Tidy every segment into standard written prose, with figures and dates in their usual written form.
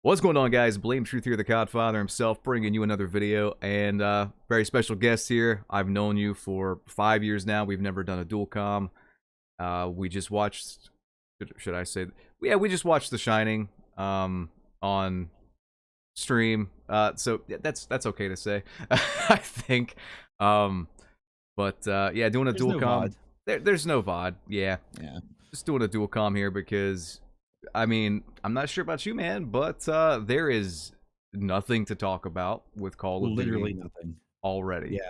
What's going on, guys? Blame Truth here, the Codfather himself, bringing you another video, and very special guest here. I've known you for 5 years now. We've never done a dual com. We just watched, should I say, yeah, we just watched The Shining on stream. So yeah, that's okay to say, I think. Yeah, doing a There's dual no com. VOD. There's no VOD. Yeah, Yeah. just doing a dual com here because I mean, I'm not sure about you, man, but there is nothing to talk about with Call of Literally Duty nothing. already. Yeah.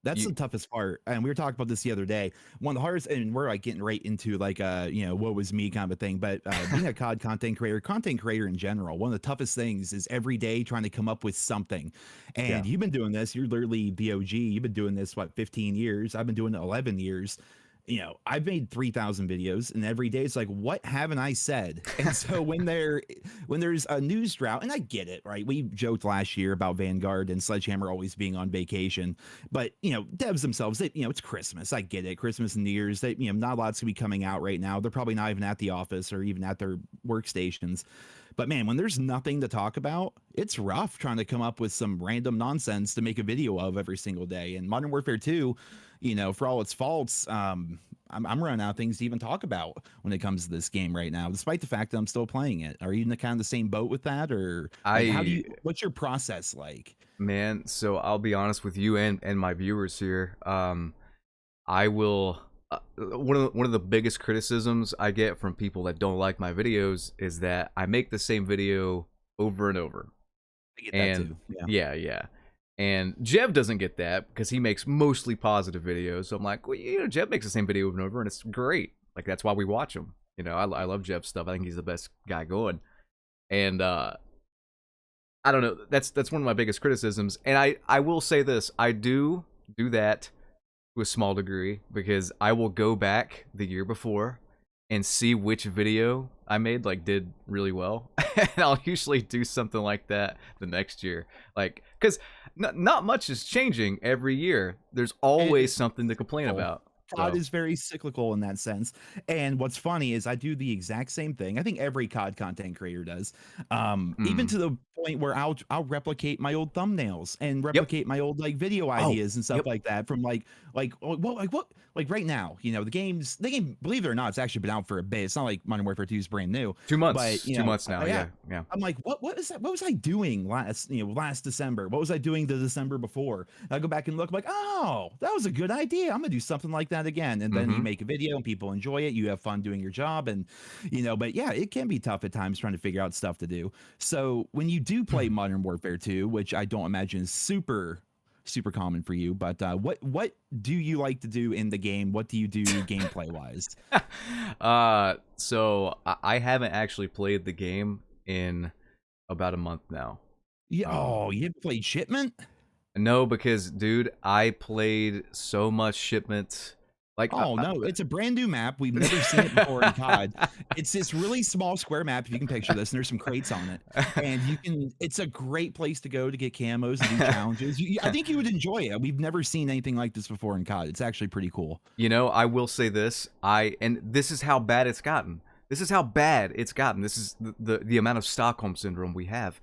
That's You, the toughest part. And we were talking about this the other day. One of the hardest, and we're like getting right into like what was me kind of a thing. But being a COD content creator in general, one of the toughest things is every day trying to come up with something. yeah, And you've been doing this, you're literally BOG, you've been doing this what 15 years. I've been doing it 11 years. I've made 3,000 videos, and every day it's like, what haven't I said? And so when there's a news drought, and I get it, right? We joked last year about Vanguard and Sledgehammer always being on vacation, but devs themselves, it's Christmas. I get it, Christmas and New Year's. They, not a lot's gonna be coming out right now. They're probably not even at the office or even at their workstations. But man, when there's nothing to talk about, it's rough trying to come up with some random nonsense to make a video of every single day. And Modern Warfare 2, for all its faults, I'm running out of things to even talk about when it comes to this game right now, despite the fact that I'm still playing it. Are you in the kind of the same boat with that? Or like, I what's your process like? man. So I'll be honest with you and my viewers here. I will. One of the biggest criticisms I get from people that don't like my videos is that I make the same video over and over. I get that And too. Yeah. yeah. And Jeb doesn't get that because he makes mostly positive videos. So I'm like, well, Jeb makes the same video over and over, and it's great. Like, that's why we watch him. I love Jeb's stuff. I think he's the best guy going. And I don't know. That's one of my biggest criticisms. And I will say this: I do that to a small degree because I will go back the year before and see which video I made did really well, and I'll usually do something like that the next year, because not much is changing every year. There's always something to complain about. COD So is very cyclical in that sense. And what's funny is I do the exact same thing. I think every COD content creator does. Even mm. to the point where I'll replicate my old thumbnails and Yep. replicate my old like video Oh, ideas and stuff yep. like that from what like right now, the game, believe it or not, it's actually been out for a bit. It's not like Modern Warfare 2 is brand new, two but months 2 months now. yeah, Yeah. I'm like, what is that? What was I doing last December? What was I doing the December before? I go back and look, I'm like, oh, that was a good idea. I'm gonna do something like that again. And then you Mm-hmm. make a video and people enjoy it. You have fun doing your job, and but yeah, it can be tough at times trying to figure out stuff to do. So when you do play Modern Warfare 2, which I don't imagine is super common for you, but what do you like to do in the game? What do you do gameplay wise? So I haven't actually played the game in about a month now. Yeah, Um, oh, you haven't played Shipment? no, because dude, I played so much Shipment. Like, Oh no, it's a brand new map. We've never seen it before in COD. It's this really small square map, if you can picture this, and there's some crates on it. And it's a great place to go to get camos and do challenges. I think you would enjoy it. We've never seen anything like this before in COD. It's actually pretty cool. I will say this. And this is how bad it's gotten. This is how bad it's gotten. This is the amount of Stockholm syndrome we have.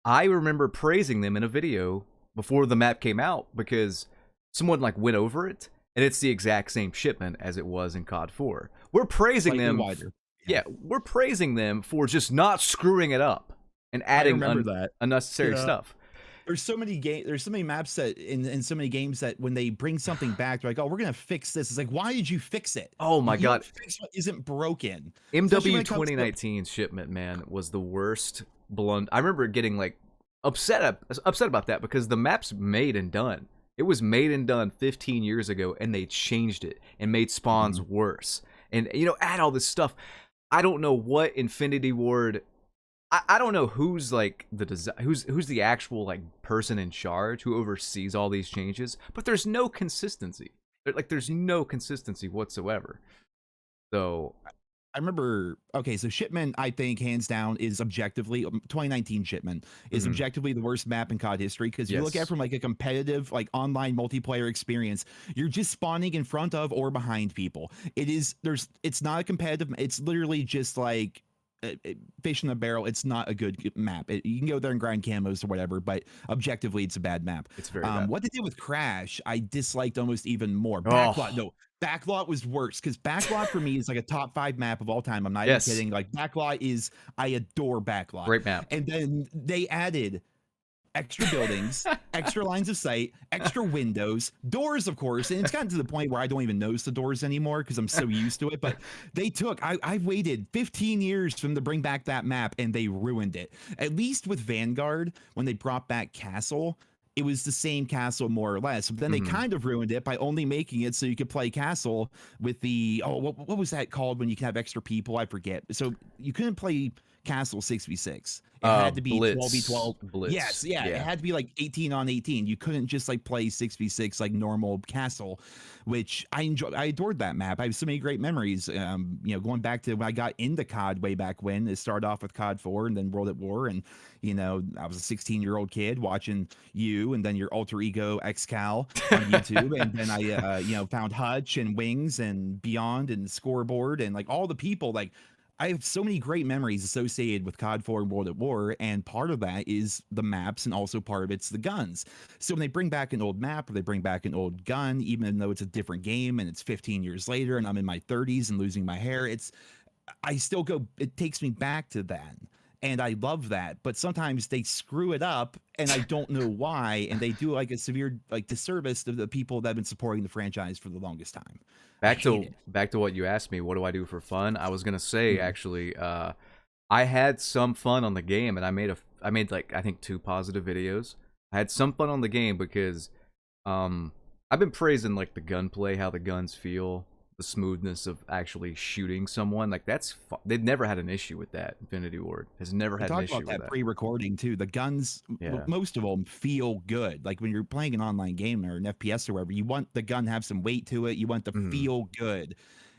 I remember praising them in a video before the map came out because someone went over it, and it's the exact same shipment as it was in COD 4. We're praising Slightly them. wider. Yeah, we're praising them for just not screwing it up and I adding remember that. unnecessary Yeah. stuff. There's so many maps that in so many games that when they bring something back, they're like, oh, we're gonna fix this. It's like, why did you fix it? Oh my You don't god. fix what isn't broken. Especially when MW it comes to 2019 shipment, man, was the worst blunder. I remember getting upset about that because the map's made and done. It was made and done 15 years ago, and they changed it and made spawns worse. And add all this stuff. I don't know what Infinity Ward. I don't know who's who's the actual person in charge who oversees all these changes, but there's no consistency. There's no consistency whatsoever. So I remember, okay, so Shipment, I think, hands down, is objectively 2019 Shipment is mhm, objectively the worst map in COD history because you look at it yes. from like a competitive, like online multiplayer experience, you're just spawning in front of or behind people. It's not a competitive, it's literally just like Fish in a Barrel, it's not a good map. You can go there and grind camos or whatever, but objectively, it's a bad map. It's very bad. What they did with Crash, I disliked almost even more. Backlot, Oh, no, Backlot was worse because Backlot for me is like a top 5 map of all time. I'm not even yes. kidding. Like Backlot is, I adore Backlot. Great map. And then they added extra buildings, extra lines of sight, extra windows, doors, of course. And it's gotten to the point where I don't even notice the doors anymore because I'm so used to it. But I waited 15 years for them to bring back that map and they ruined it. At least with Vanguard, when they brought back Castle, it was the same castle more or less. But then they kind of ruined it by only making it so you could play Castle with the, what was that called when you can have extra people? I forget. So you couldn't play Castle 6v6. It had to be Blitz. 12v12. Blitz. Yes, yeah, it had to be like 18 on 18. You couldn't just like play 6v6 like normal Castle, which I enjoyed. I adored that map. I have so many great memories. Going back to when I got into COD way back when. It started off with COD 4 and then World at War, and I was a 16-year-old kid watching you and then your alter ego Xcal on YouTube, and then I found Hutch and Wings and Beyond and Scoreboard and like all the people like. I have so many great memories associated with COD 4 and World at War, and part of that is the maps, and also part of it's the guns. So when they bring back an old map or they bring back an old gun, even though it's a different game and it's 15 years later and I'm in my 30s and losing my hair, it takes me back to that. And I love that, but sometimes they screw it up and I don't know why, and they do like a severe like disservice to the people that have been supporting the franchise for the longest time. Back to what you asked me, what do I do for fun? I was gonna say actually, I had some fun on the game, and I made like I think 2 positive videos. I had some fun on the game because I've been praising like the gunplay, how the guns feel, the smoothness of actually shooting someone. Like they've never had an issue with that. Infinity Ward has never had an issue Talk about with that pre-recording too. The guns, most of them feel good. Like when you're playing an online game or an FPS or whatever, you want the gun to have some weight to it. You want to feel good,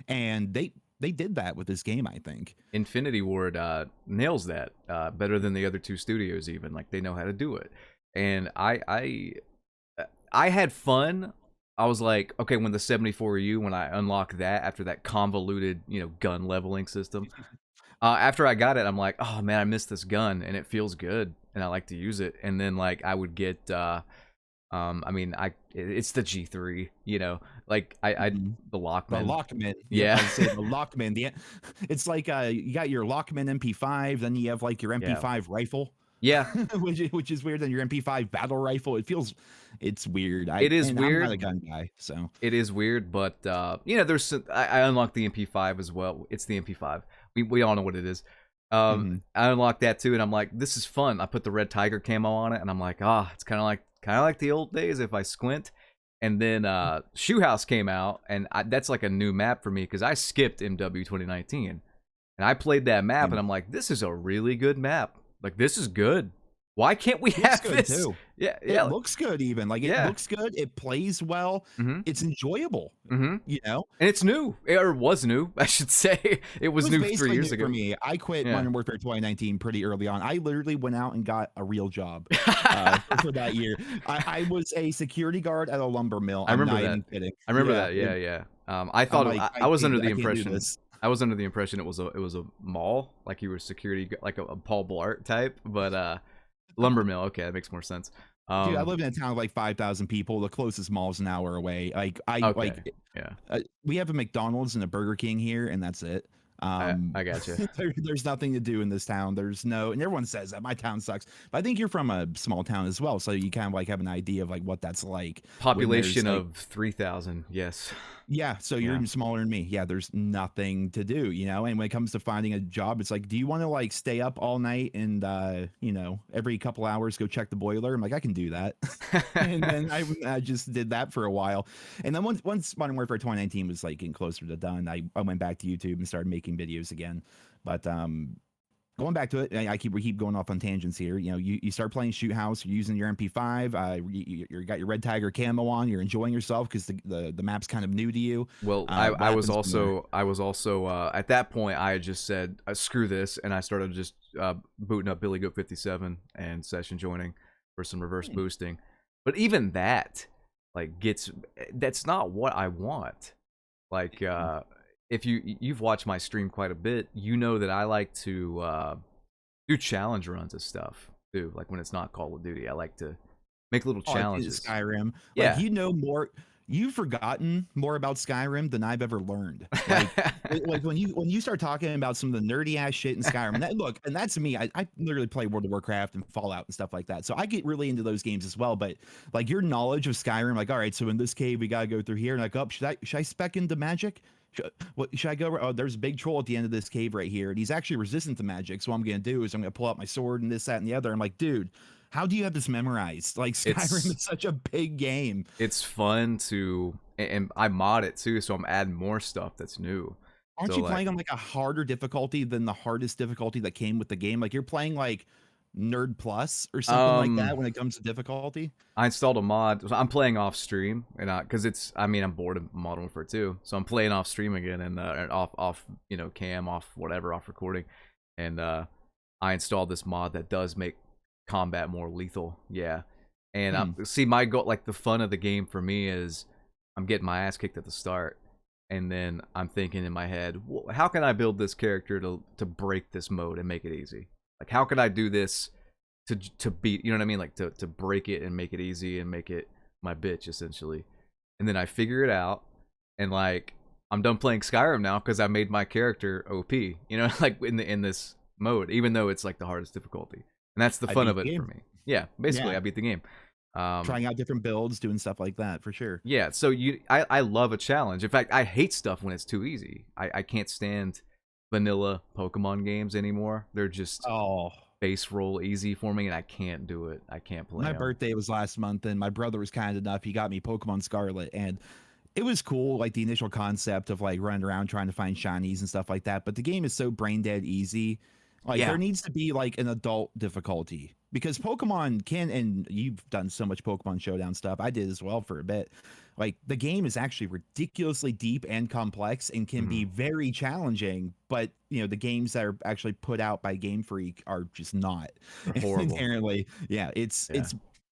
and they did that with this game. I think Infinity Ward nails that better than the other 2 studios. Even like they know how to do it, and I had fun. I was like, okay, when the 74U, when I unlock that after that convoluted, gun leveling system, after I got it, I'm like, oh man, I missed this gun and it feels good and I like to use it. And then like I would get, it's the G3, like the Lockman. The Lockman, yeah, I'd say the Lockman. It's like you got your Lockman MP5, then you have like your MP5 rifle. Yeah, which is weird. Than your MP5 battle rifle. It's weird. It is weird. I'm not a gun guy, so it is weird. But I unlocked the MP5 as well. It's the MP5. We all know what it is. I unlocked that too, and I'm like, this is fun. I put the Red Tiger camo on it, and I'm like, it's kind of like the old days if I squint. And then Shoe House came out, and that's like a new map for me because I skipped MW 2019, and I played that map, and I'm like, this is a really good map. Like, this is good. Why can't we have this? Too. Yeah, it looks good. Even like it looks good. It plays well. It's enjoyable. And it's new, or was new, I should say. It was new 3 years ago for me. I quit Modern Warfare 2019 pretty early on. I literally went out and got a real job for that year. I was a security guard at a lumber mill. I remember that. Even kidding. I remember that. Yeah. I thought I was under the impression. I was under the impression it was a mall, like you were security, like a Paul Blart type, but lumber mill. Okay, that makes more sense. Dude, I live in a town of like 5,000 people. The closest mall is an hour away. We have a McDonald's and a Burger King here, and that's it. I gotcha. There's nothing to do in this town. And everyone says that my town sucks, but I think you're from a small town as well, so you kind of like have an idea of like what that's like. Population of 3,000. Yes. Yeah, so you're even smaller than me. Yeah, there's nothing to do, And when it comes to finding a job, it's like, do you want to like stay up all night and every couple hours go check the boiler? I'm like, I can do that. And then I just did that for a while, and then once Modern Warfare 2019 was like getting closer to done, I went back to YouTube and started making videos again. But going back to it, we keep going off on tangents here. You start playing Shoot House, you're using your MP5, you got your Red Tiger camo on, you're enjoying yourself because the map's kind of new to you. Well, I was also at that point I had just said screw this, and I started just booting up Billy Goat 57 and session joining for some reverse boosting. But even that, like, that's not what I want. Like if you've watched my stream quite a bit, you know that I like to do challenge runs of stuff too. Like when it's not Call of Duty, I like to make little Oh, like challenges. Skyrim. Like Yeah. you've forgotten more about Skyrim than I've ever learned. Like when you start talking about some of the nerdy ass shit in Skyrim, and look, and that's me. I literally play World of Warcraft and Fallout and stuff like that. So I get really into those games as well. But like your knowledge of Skyrim, like, all right, so in this cave we gotta go through here, and like, oh, should I spec into magic? Should I go? Oh, there's a big troll at the end of this cave right here, and he's actually resistant to magic. So what I'm gonna do is I'm gonna pull out my sword and this, that, and the other. I'm like, dude, how do you have this memorized? Like Skyrim It's is such a big game. it's fun to, and I mod it too, so I'm adding more stuff that's new. Aren't So you like, playing on like a harder difficulty than the hardest difficulty that came with the game? Like you're playing like Nerd Plus or something like that when it comes to difficulty? I installed a mod. So I'm playing off stream, and because it's, I mean, I'm bored of Modern Warfare 2, so I'm playing off stream again, and off cam, off whatever, off recording, and I installed this mod that does make combat more lethal. Yeah, and see, my goal, like the fun of the game for me is I'm getting my ass kicked at the start, and then I'm thinking in my head, how can I build this character to break this mode and make it easy? Like, how can I do this to beat, you know what I mean? Like to break it and make it easy and make it my bitch essentially. And then I figure it out, and like I'm done playing Skyrim now because I made my character OP. You know, like in this mode, even though it's like the hardest difficulty, and that's the I fun beat of the it game. for me. Yeah, basically, Yeah. I beat the game. Trying out different builds, doing stuff like that for sure. Yeah, so I love a challenge. In fact, I hate stuff when it's too easy. I can't stand vanilla Pokemon games anymore. They're just Oh, base roll easy for me, and I can't do it. I can't play my 'em. birthday was last month, and my brother was kind enough. He got me Pokemon Scarlet, and it was cool, like the initial concept of like running around trying to find shinies and stuff like that. But the game is so brain dead easy. Like Yeah. there needs to be like an adult difficulty because Pokemon can, and you've done so much Pokemon Showdown stuff. I did as well for a bit. Like the game is actually ridiculously deep and complex and can be very challenging. But you know the games that are actually put out by Game Freak are just not They're horrible. inherently. Yeah, it's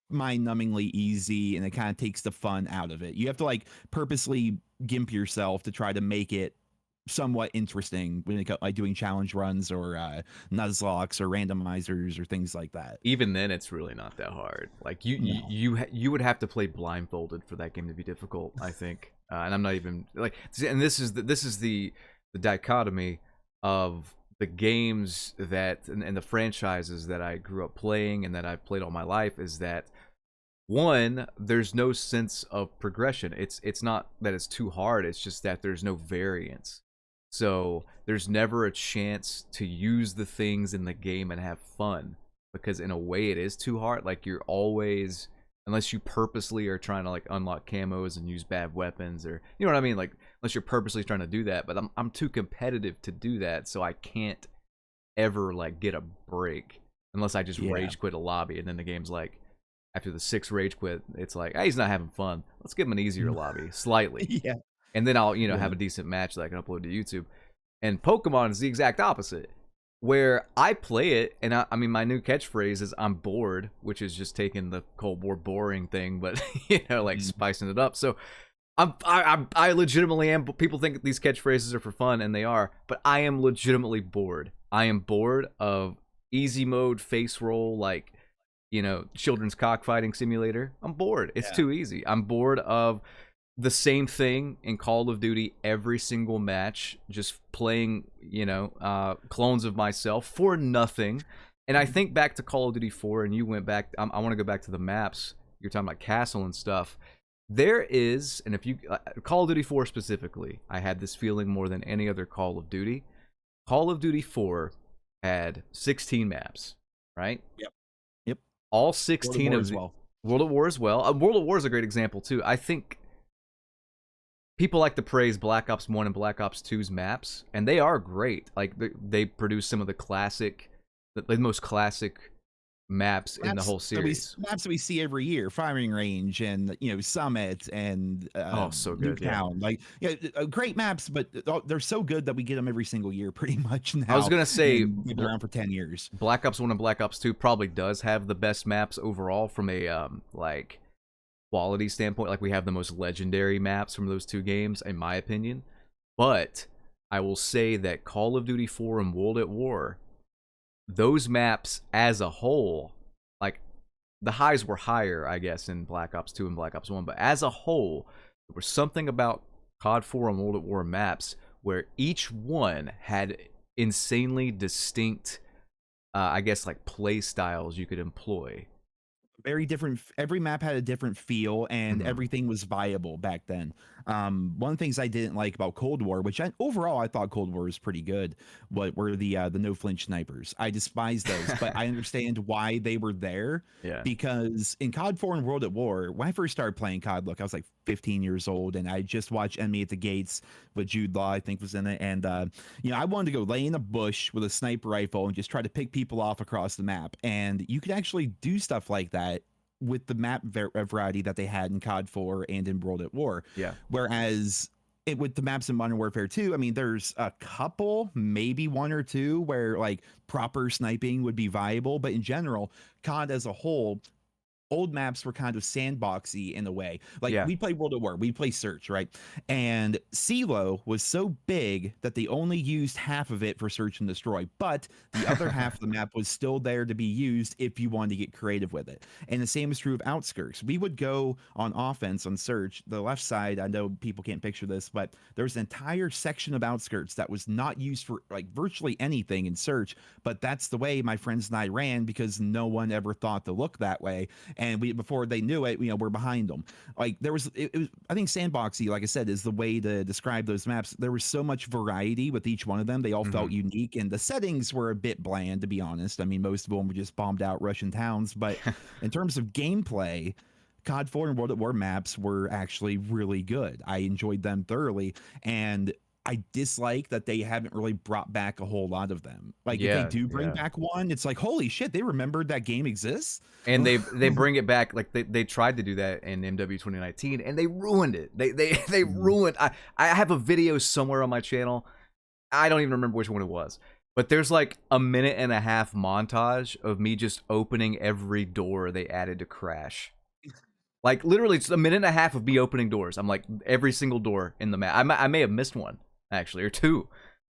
mind-numbingly easy, and it kind of takes the fun out of it. You have to like purposely gimp yourself to try to make it somewhat interesting when it like doing challenge runs or nuzlocks or randomizers or things like that. Even then, it's really not that hard. Like you would have to play blindfolded for that game to be difficult, I think. And I'm not even like, and this is the dichotomy of the games that and the franchises that I grew up playing and that I've played all my life is that one, there's no sense of progression. It's not that it's too hard. It's just that there's no variance. So there's never a chance to use the things in the game and have fun because in a way it is too hard. Like you're always, unless you purposely are trying to like unlock camos and use bad weapons, or you know what I mean, like unless you're purposely trying to do that. But I'm too competitive to do that, so I can't ever like get a break unless I just rage quit a lobby, and then the game's like, after the 6th rage quit, it's like, hey, he's not having fun. Let's give him an easier lobby, slightly. Yeah. And then I'll, have a decent match that I can upload to YouTube. And Pokemon is the exact opposite, where I play it, and I mean, my new catchphrase is "I'm bored," which is just taking the Cold War boring thing, but like spicing it up. So I legitimately am. People think these catchphrases are for fun, and they are, but I am legitimately bored. I am bored of easy mode face roll, like children's cockfighting simulator. I'm bored. It's too easy. I'm bored of the same thing in Call of Duty every single match, just playing, clones of myself for nothing. And I think back to Call of Duty 4, and you went back, I want to go back to the maps. You're talking about castle and stuff. There is, and if you, Call of Duty 4 specifically, I had this feeling more than any other Call of Duty. Call of Duty 4 had 16 maps, right? Yep. All 16 of them. World at War as well. World at War is a great example, too. I think people like to praise Black Ops 1 and Black Ops 2's maps, and they are great. Like, they produce some of the most classic maps in the whole series. Maps that we see every year, Firing Range and, Summit and so good, Nuketown. Like, great maps, but they're so good that we get them every single year pretty much now. I was going to say, they've been around for 10 years. Black Ops 1 and Black Ops 2 probably does have the best maps overall from a, quality standpoint. Like, we have the most legendary maps from those two games, in my opinion. But I will say that Call of Duty 4 and World at War, those maps as a whole, like the highs were higher, I guess, in Black Ops 2 and Black Ops 1, but as a whole, there was something about COD 4 and World at War maps where each one had insanely distinct, I guess, like play styles you could employ. Very different. Every map had a different feel, and Mhm. everything was viable back then. One of the things I didn't like about Cold War, which overall I thought Cold War was pretty good, were the no flinch snipers. I despise those, but I understand why they were there, Yeah. because in COD 4 and World at War, when I first started playing COD, look, I was like 15 years old, and I just watched Enemy at the Gates with Jude Law, I think was in it, and I wanted to go lay in a bush with a sniper rifle and just try to pick people off across the map, and you could actually do stuff like that with the map variety that they had in COD 4 and in World at War. Yeah. Whereas with the maps in Modern Warfare 2, I mean, there's a couple, maybe one or two, where like proper sniping would be viable, but in general, COD as a whole, old maps were kind of sandboxy in a way. Like Yeah. we play World at War, we play Search, right? And CeeLo was so big that they only used half of it for search and destroy, but the other half of the map was still there to be used if you wanted to get creative with it. And the same is true of Outskirts. We would go on offense on Search. The left side, I know people can't picture this, but there's an entire section of Outskirts that was not used for like virtually anything in Search, but that's the way my friends and I ran because no one ever thought to look that way, and we, before they knew it, we're behind them. Like there was, it was, I think sandboxy, like I said, is the way to describe those maps. There was so much variety with each one of them. They all felt unique, and the settings were a bit bland, to be honest. I mean, most of them were just bombed out Russian towns, but in terms of gameplay, COD 4 and World at War maps were actually really good. I enjoyed them thoroughly, and I dislike that they haven't really brought back a whole lot of them. Like if they Yeah. do bring Yeah. back one, it's like, holy shit, they remembered that game exists. And they bring it back, like they tried to do that in MW 2019 and they ruined it. They ruined. I have a video somewhere on my channel. I don't even remember which one it was. But there's like a minute and a half montage of me just opening every door they added to Crash. Like literally it's a minute and a half of me opening doors. I'm like every single door in the map. I may have missed one actually, or two.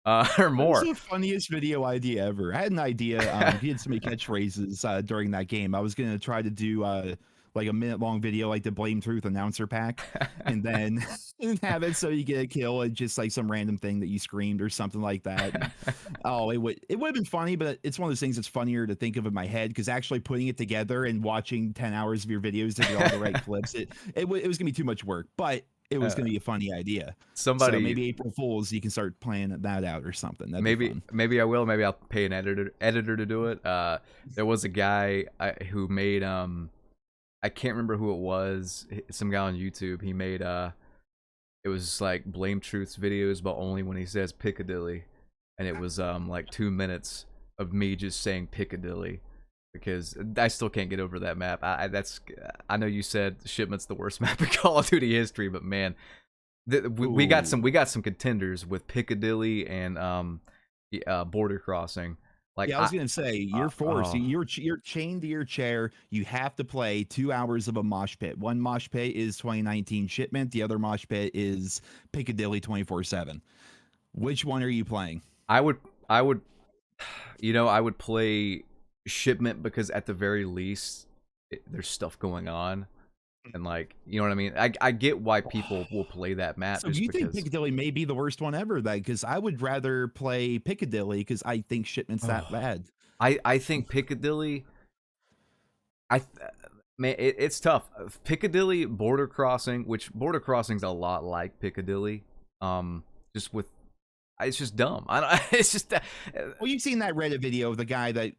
Or more. That's the funniest video idea ever. I had an idea. He had so many catchphrases during that game. I was gonna try to do like a minute-long video, like the Blame Truth announcer pack, and then have it so you get a kill and just like some random thing that you screamed or something like that. And, oh, it would have been funny, but it's one of those things that's funnier to think of in my head because actually putting it together and watching 10 hours of your videos to get all the right clips, it was gonna be too much work, but it was going to be a funny idea. Somebody, so maybe April Fools, you can start playing that out or something. That'd be fun. Maybe I will. Maybe I'll pay an editor to do it. There was a guy who made I can't remember who it was. Some guy on YouTube. He made it was like Blame Truth's videos, but only when he says Piccadilly, and it was like 2 minutes of me just saying Piccadilly. Because I still can't get over that map. I know you said Shipment's the worst map in Call of Duty history, but man, we got some contenders with Piccadilly and Border Crossing. Like yeah, I was gonna say you're forced. You're chained to your chair. You have to play 2 hours of a mosh pit. One mosh pit is 2019 Shipment. The other mosh pit is Piccadilly 24/7. Which one are you playing? I would, I would play Shipment because at the very least there's stuff going on, and like, you know what I mean. I get why people will play that map. So do you think Piccadilly may be the worst one ever? Then, because I would rather play Piccadilly because I think Shipment's that bad. I think Piccadilly. Man, it's tough. Piccadilly, Border Crossing, which Border Crossing's a lot like Piccadilly, just with. It's just dumb. It's just. Well, you've seen that Reddit video of the guy that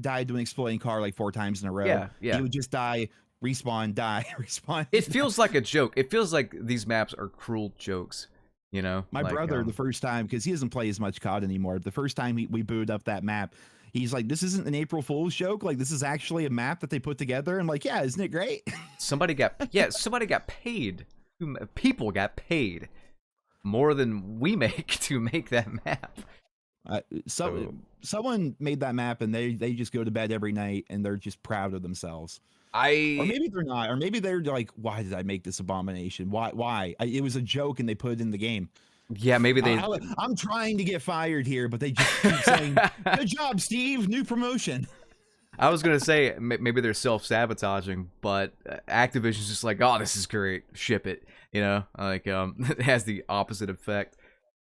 died to an exploding car like 4 times in a row. Yeah. He would just die, respawn, die, respawn. It feels like a joke. It feels like these maps are cruel jokes. You know. My brother, the first time, because he doesn't play as much COD anymore. The first time we booted up that map, he's like, "This isn't an April Fool's joke. Like, this is actually a map that they put together." I'm like, "Yeah, isn't it great?" Somebody got paid. People got paid more than we make to make that map. Someone made that map and they just go to bed every night and they're just proud of themselves. Or maybe they're not, or maybe they're like, why did I make this abomination? Why? It was a joke and they put it in the game. Yeah, maybe they. I'm trying to get fired here, but they just keep saying, "Good job, Steve. New promotion." I was gonna say maybe they're self-sabotaging, but Activision's just like, oh, this is great, ship it. You know, like it has the opposite effect.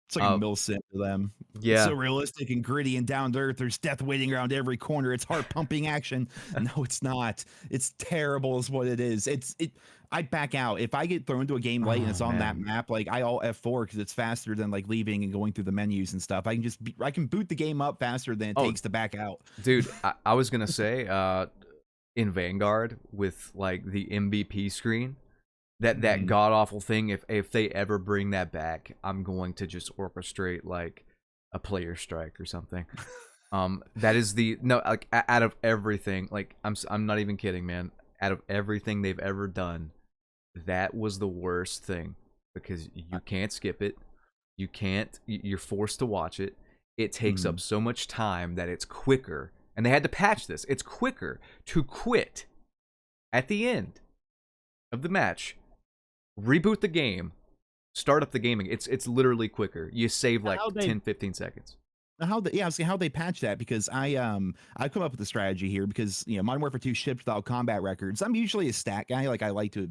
It's like a milsim to them. It's Yeah, so realistic and gritty and down to earth. There's death waiting around every corner. It's heart pumping action. No, it's not. It's terrible, is what it is. I back out if I get thrown into a game late and it's on that map. Like I all F4 because it's faster than like leaving and going through the menus and stuff. I can boot the game up faster than it takes to back out. Dude, I was gonna say, in Vanguard with like the MVP screen. That god awful thing. If they ever bring that back, I'm going to just orchestrate like a player strike or something. That is like out of everything. Like I'm not even kidding, man. Out of everything they've ever done, that was the worst thing because you can't skip it. You can't. You're forced to watch it. It takes up so much time that it's quicker. And they had to patch this. It's quicker to quit at the end of the match. Reboot the game, start up the gaming. It's literally quicker. You save like 10-15 seconds. How they patch that, because I come up with a strategy here because Modern Warfare 2 shipped without combat records. I'm usually a stat guy, like I like to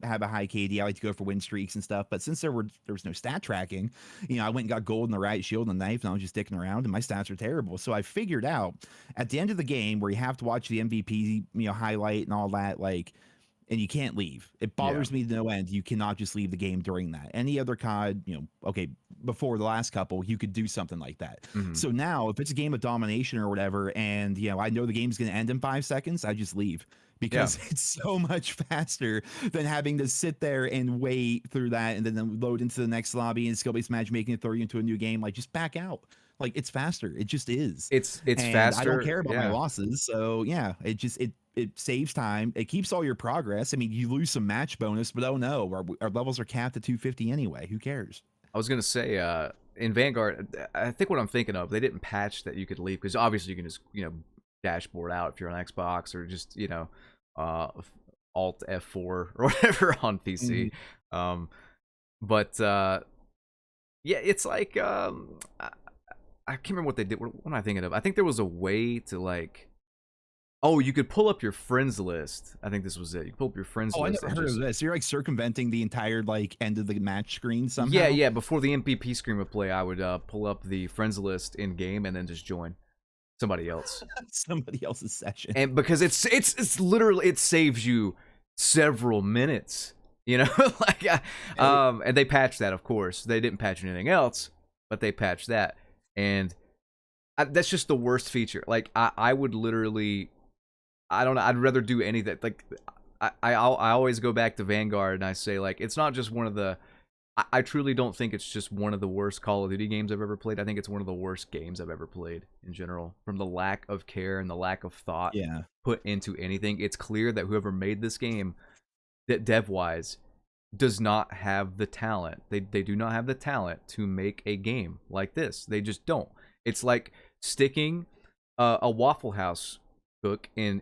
have a high KD. I like to go for win streaks and stuff. But since there was no stat tracking, I went and got gold in the riot shield and the knife, and I was just dicking around, and my stats are terrible. So I figured out at the end of the game where you have to watch the MVP highlight and all that, like. And you can't leave. It bothers me to no end. You cannot just leave the game during that. Any other COD, okay, before the last couple, you could do something like that. So now, if it's a game of domination or whatever, and I know the game's going to end in 5 seconds, I just leave because it's so much faster than having to sit there and wait through that and then load into the next lobby and skill-based matchmaking and throw you into a new game. Like, just back out. Like, it's faster. It just is. It's and faster. I don't care about my losses. So yeah, it saves time. It keeps all your progress. I mean, you lose some match bonus, but oh no, our levels are capped at 250 anyway. Who cares? I was gonna say, in Vanguard, I think what I'm thinking of, they didn't patch that you could leave because obviously you can just dashboard out if you're on Xbox or just Alt F4 or whatever on PC. But yeah, it's like I can't remember what they did. What am I thinking of? I think there was a way to like. Oh, you could pull up your friends list. I think this was it. You pull up your friends list. I never heard of this. So you're like circumventing the entire like end of the match screen somehow. Yeah. Before the MVP screen would play, I would pull up the friends list in game and then just join somebody else. Somebody else's session. And because it's literally, it saves you several minutes. Like and they patched that, of course. They didn't patch anything else, but they patched that, and that's just the worst feature. Like I would literally. I don't know. I'd rather do anything. Like, I always go back to Vanguard and I say, like, it's not just one of the. I truly don't think it's just one of the worst Call of Duty games I've ever played. I think it's one of the worst games I've ever played in general. From the lack of care and the lack of thought put into anything, it's clear that whoever made this game, that dev-wise, does not have the talent. They do not have the talent to make a game like this. They just don't. It's like sticking a Waffle House cook in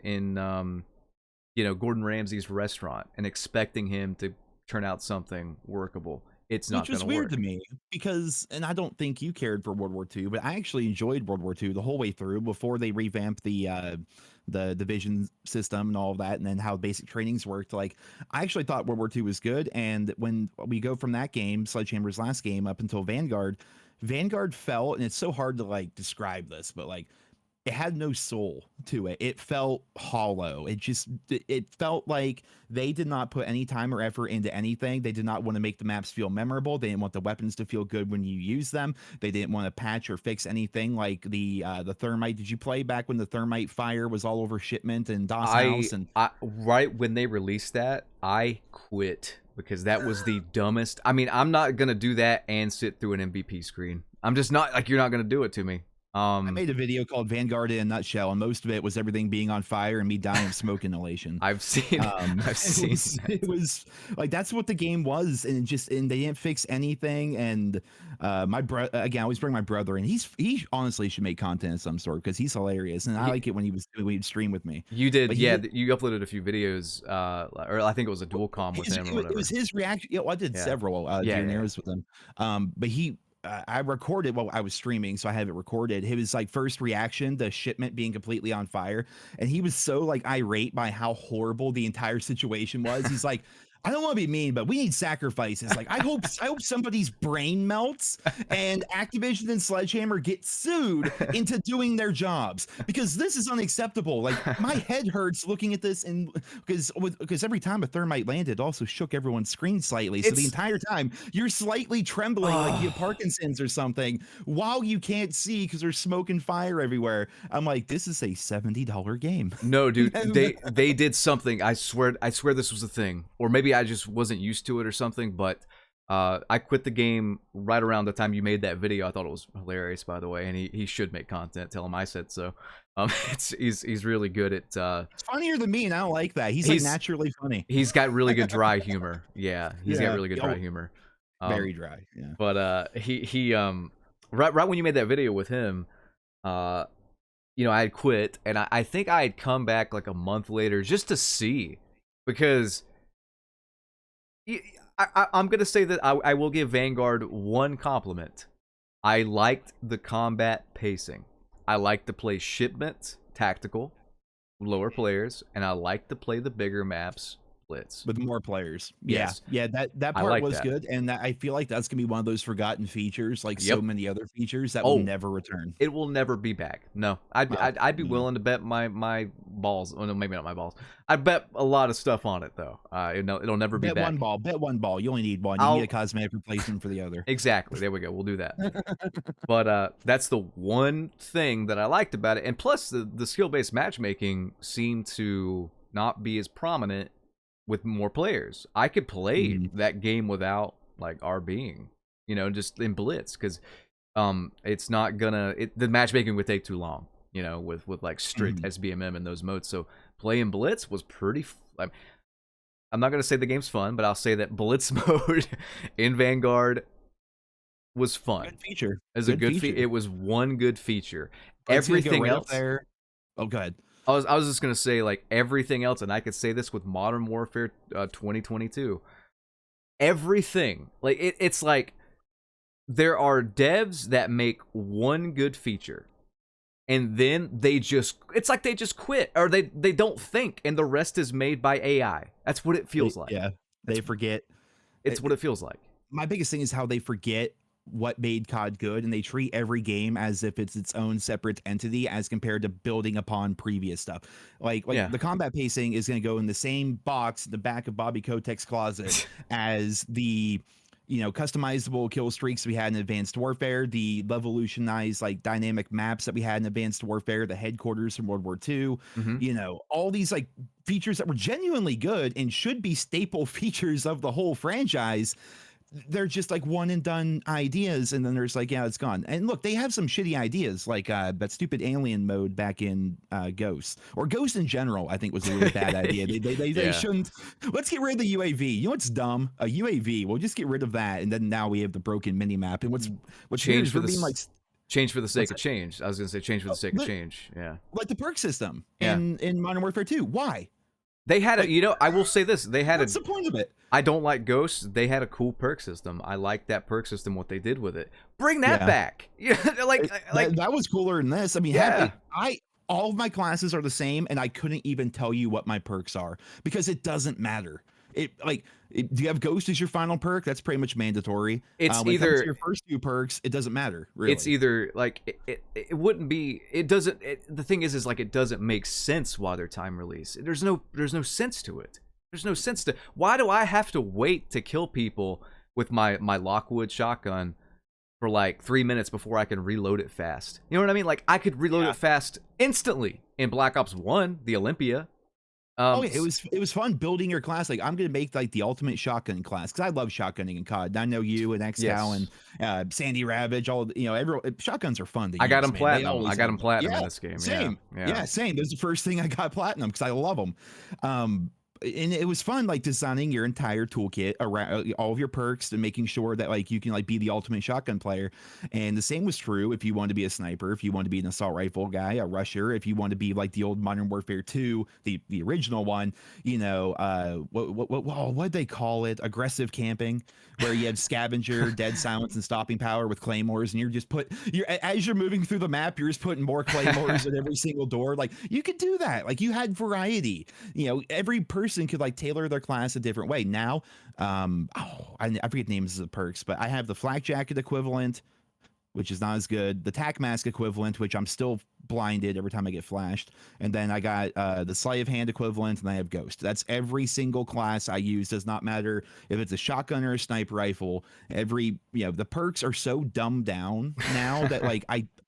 Gordon Ramsay's restaurant and expecting him to turn out something workable. It's not going to work. Which is weird to me because, and I don't think you cared for World War II, but I actually enjoyed World War II the whole way through before they revamped the division system and all of that, and then how basic trainings worked. Like, I actually thought World War II was good, and when we go from that game, Sledgehammer's last game, up until Vanguard felt, and it's so hard to like describe this, but like it had no soul to it. It felt hollow. It felt like they did not put any time or effort into anything. They did not want to make the maps feel memorable. They didn't want the weapons to feel good when you use them. They didn't want to patch or fix anything like the thermite. Did you play back when the thermite fire was all over Shipment and DOS House? And right when they released that, I quit because that was the dumbest. I mean, I'm not going to do that and sit through an MVP screen. I'm just not, like, you're not going to do it to me. I Um, made a video called Vanguard in a Nutshell, and most of it was everything being on fire and me dying of smoke inhalation. I've seen I've seen It that. was like that's what the game was, and they didn't fix anything. And my brother, again, I always bring my brother, and he honestly should make content of some sort because he's hilarious, and I He, like it when he'd stream with me. you did, But yeah. You uploaded a few videos, or I think it was a dual com with him or it was whatever. his reaction. You know, I did Yeah, several yeah, Deer yeah. Narrows with him. But I recorded while I was streaming, so I have it recorded. His like first reaction, the shipment being completely on fire, and he was so like irate by how horrible the entire situation was. He's like, I don't want to be mean, but we need sacrifices. Like, I hope somebody's brain melts and Activision and Sledgehammer get sued into doing their jobs because this is unacceptable. Like, my head hurts looking at this, and because every time a thermite landed, it also shook everyone's screen slightly. So the It's entire time you're slightly trembling like you have Parkinson's or something while you can't see because there's smoke and fire everywhere. I'm like, this is a $70 game. no, dude. They did something. I swear this was a thing, or maybe I just wasn't used to it or something. But I quit the game right around the time you made that video. I thought it was hilarious, by the way, and he should make content. Tell him I said so. He's really good at. It's funnier than me, and I don't like that. He's like naturally funny. He's got really good dry humor. Yeah, he's got Yeah. really good dry humor. Very dry. Yeah. But he right when you made that video with him, you know, I had quit, and I think I had come back like a month later just to see, because I'm gonna say that I will give Vanguard one compliment. I liked the combat pacing. I liked to play shipment tactical, lower players, and I liked to play the bigger maps blitz. With more players. Yes. Yeah. That I part like was that. good. And I feel like that's gonna be one of those forgotten features, like so Yep. many other features that Oh, will never return. it will never be back. No, I'd be No. willing to bet my balls. Oh no, maybe not my balls. I bet a lot of stuff on it though. It'll never be Bet back. one ball. Bet one ball. You only need one. You need a cosmetic replacement for the other. Exactly. There we go. We'll do that. But that's the one thing that I liked about it. And plus, the skill-based matchmaking seemed to not be as prominent with more players. I could play that game without like RBing, you know, just in Blitz, because it's not gonna. The matchmaking would take too long, you know, with like strict SBMM and those modes. So playing Blitz was pretty. I'm not gonna say the game's fun, but I'll say that Blitz mode in Vanguard was fun. Good feature. It was a good feature. It was one good feature. Everything else there. Oh, go ahead. I was just gonna say, like, everything else, and I could say this with Modern Warfare 2022. Everything, like, it's like there are devs that make one good feature, and then it's like they just quit, or they don't think, and the rest is made by AI. That's what it feels like. Yeah, they forget. It's what it feels like. My biggest thing is how they forget what made COD good, and they treat every game as if it's its own separate entity as compared to building upon previous stuff. Like the combat pacing is going to go in the same box in the back of Bobby Kotick's closet as the customizable kill streaks we had in Advanced Warfare, the evolutionized like dynamic maps that we had in Advanced Warfare, the headquarters from World War II, all these like features that were genuinely good and should be staple features of the whole franchise. They're just like one and done ideas, and then there's like, yeah, it's gone. And look, they have some shitty ideas, like that stupid alien mode back in Ghost, or Ghost in general. I think was a really bad idea. They shouldn't. Let's get rid of the UAV. You know what's dumb? A UAV. We'll just get rid of that, and then now we have the broken mini map. And what's change weird for is being like change for the sake of change. I was gonna say change for the sake of change. Yeah, like the perk system in Modern Warfare 2. Why? They had I will say this. They had what's the point of it? I don't like Ghosts. They had a cool perk system. I like that perk system, what they did with it. Bring that back. Yeah, like that was cooler than this. I mean, all of my classes are the same, and I couldn't even tell you what my perks are because it doesn't matter. Do you have Ghost as your final perk? That's pretty much mandatory. It's when either it comes to your first few perks, it doesn't matter. Really, it's either like it wouldn't be. It doesn't. The thing is like it doesn't make sense while they're time release. There's no sense to it. There's no sense to. Why do I have to wait to kill people with my Lockwood shotgun for like 3 minutes before I can reload it fast? You know what I mean? Like I could reload it fast instantly in Black Ops 1, the Olympia. Oh yeah, it was fun building your class. Like I'm gonna make like the ultimate shotgun class because I love shotgunning in COD. I know you and XCal Yes. and Sandy Ravage. All everyone shotguns are fun to I got use, him man. They platinum. I always got have him fun. platinum in Yeah, this game. Yeah. same. Yeah. Yeah, same. This is the first thing I got platinum because I love them. And it was fun like designing your entire toolkit around all of your perks and making sure that like you can like be the ultimate shotgun player. And the same was true if you want to be a sniper, if you want to be an assault rifle guy, a rusher, if you want to be like the old Modern Warfare 2, the original one, what they call it, aggressive camping, where you have scavenger, dead silence, and stopping power with claymores, and you're as you're moving through the map, you're just putting more claymores at every single door. Like you could do that. Like you had variety. Every person could like tailor their class a different way. Now, I forget names of the perks, but I have the flak jacket equivalent, which is not as good. The tack mask equivalent, which I'm still blinded every time I get flashed. And then I got the sleight of hand equivalent, and I have ghost. That's every single class I use. Does not matter if it's a shotgun or a sniper rifle. The perks are so dumbed down now that like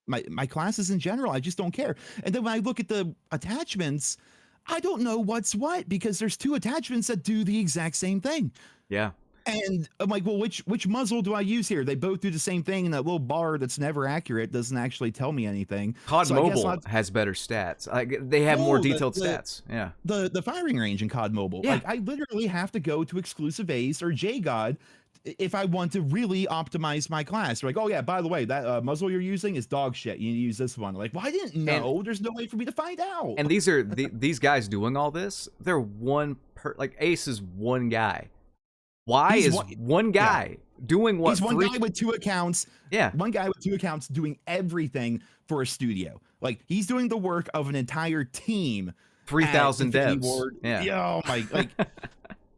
my classes in general, I just don't care. And then when I look at the attachments, I don't know what's what because there's two attachments that do the exact same thing. Yeah. And I'm like, well, which muzzle do I use here? They both do the same thing, and that little bar that's never accurate doesn't actually tell me anything. COD So Mobile has better stats. They have more detailed stats. Yeah. The firing range in COD Mobile. Yeah. Like I literally have to go to Exclusive Ace or JGOD if I want to really optimize my class. They're like, oh yeah, by the way, that muzzle you're using is dog shit. You need to use this one. Like, well, I didn't know. There's no way for me to find out. And these are these guys doing all this. They're like Ace is one guy. Why is one guy doing what? He's one guy with two accounts. Yeah. One guy with two accounts doing everything for a studio. Like he's doing the work of an entire team. 3,000 devs. Yeah. Oh my, like,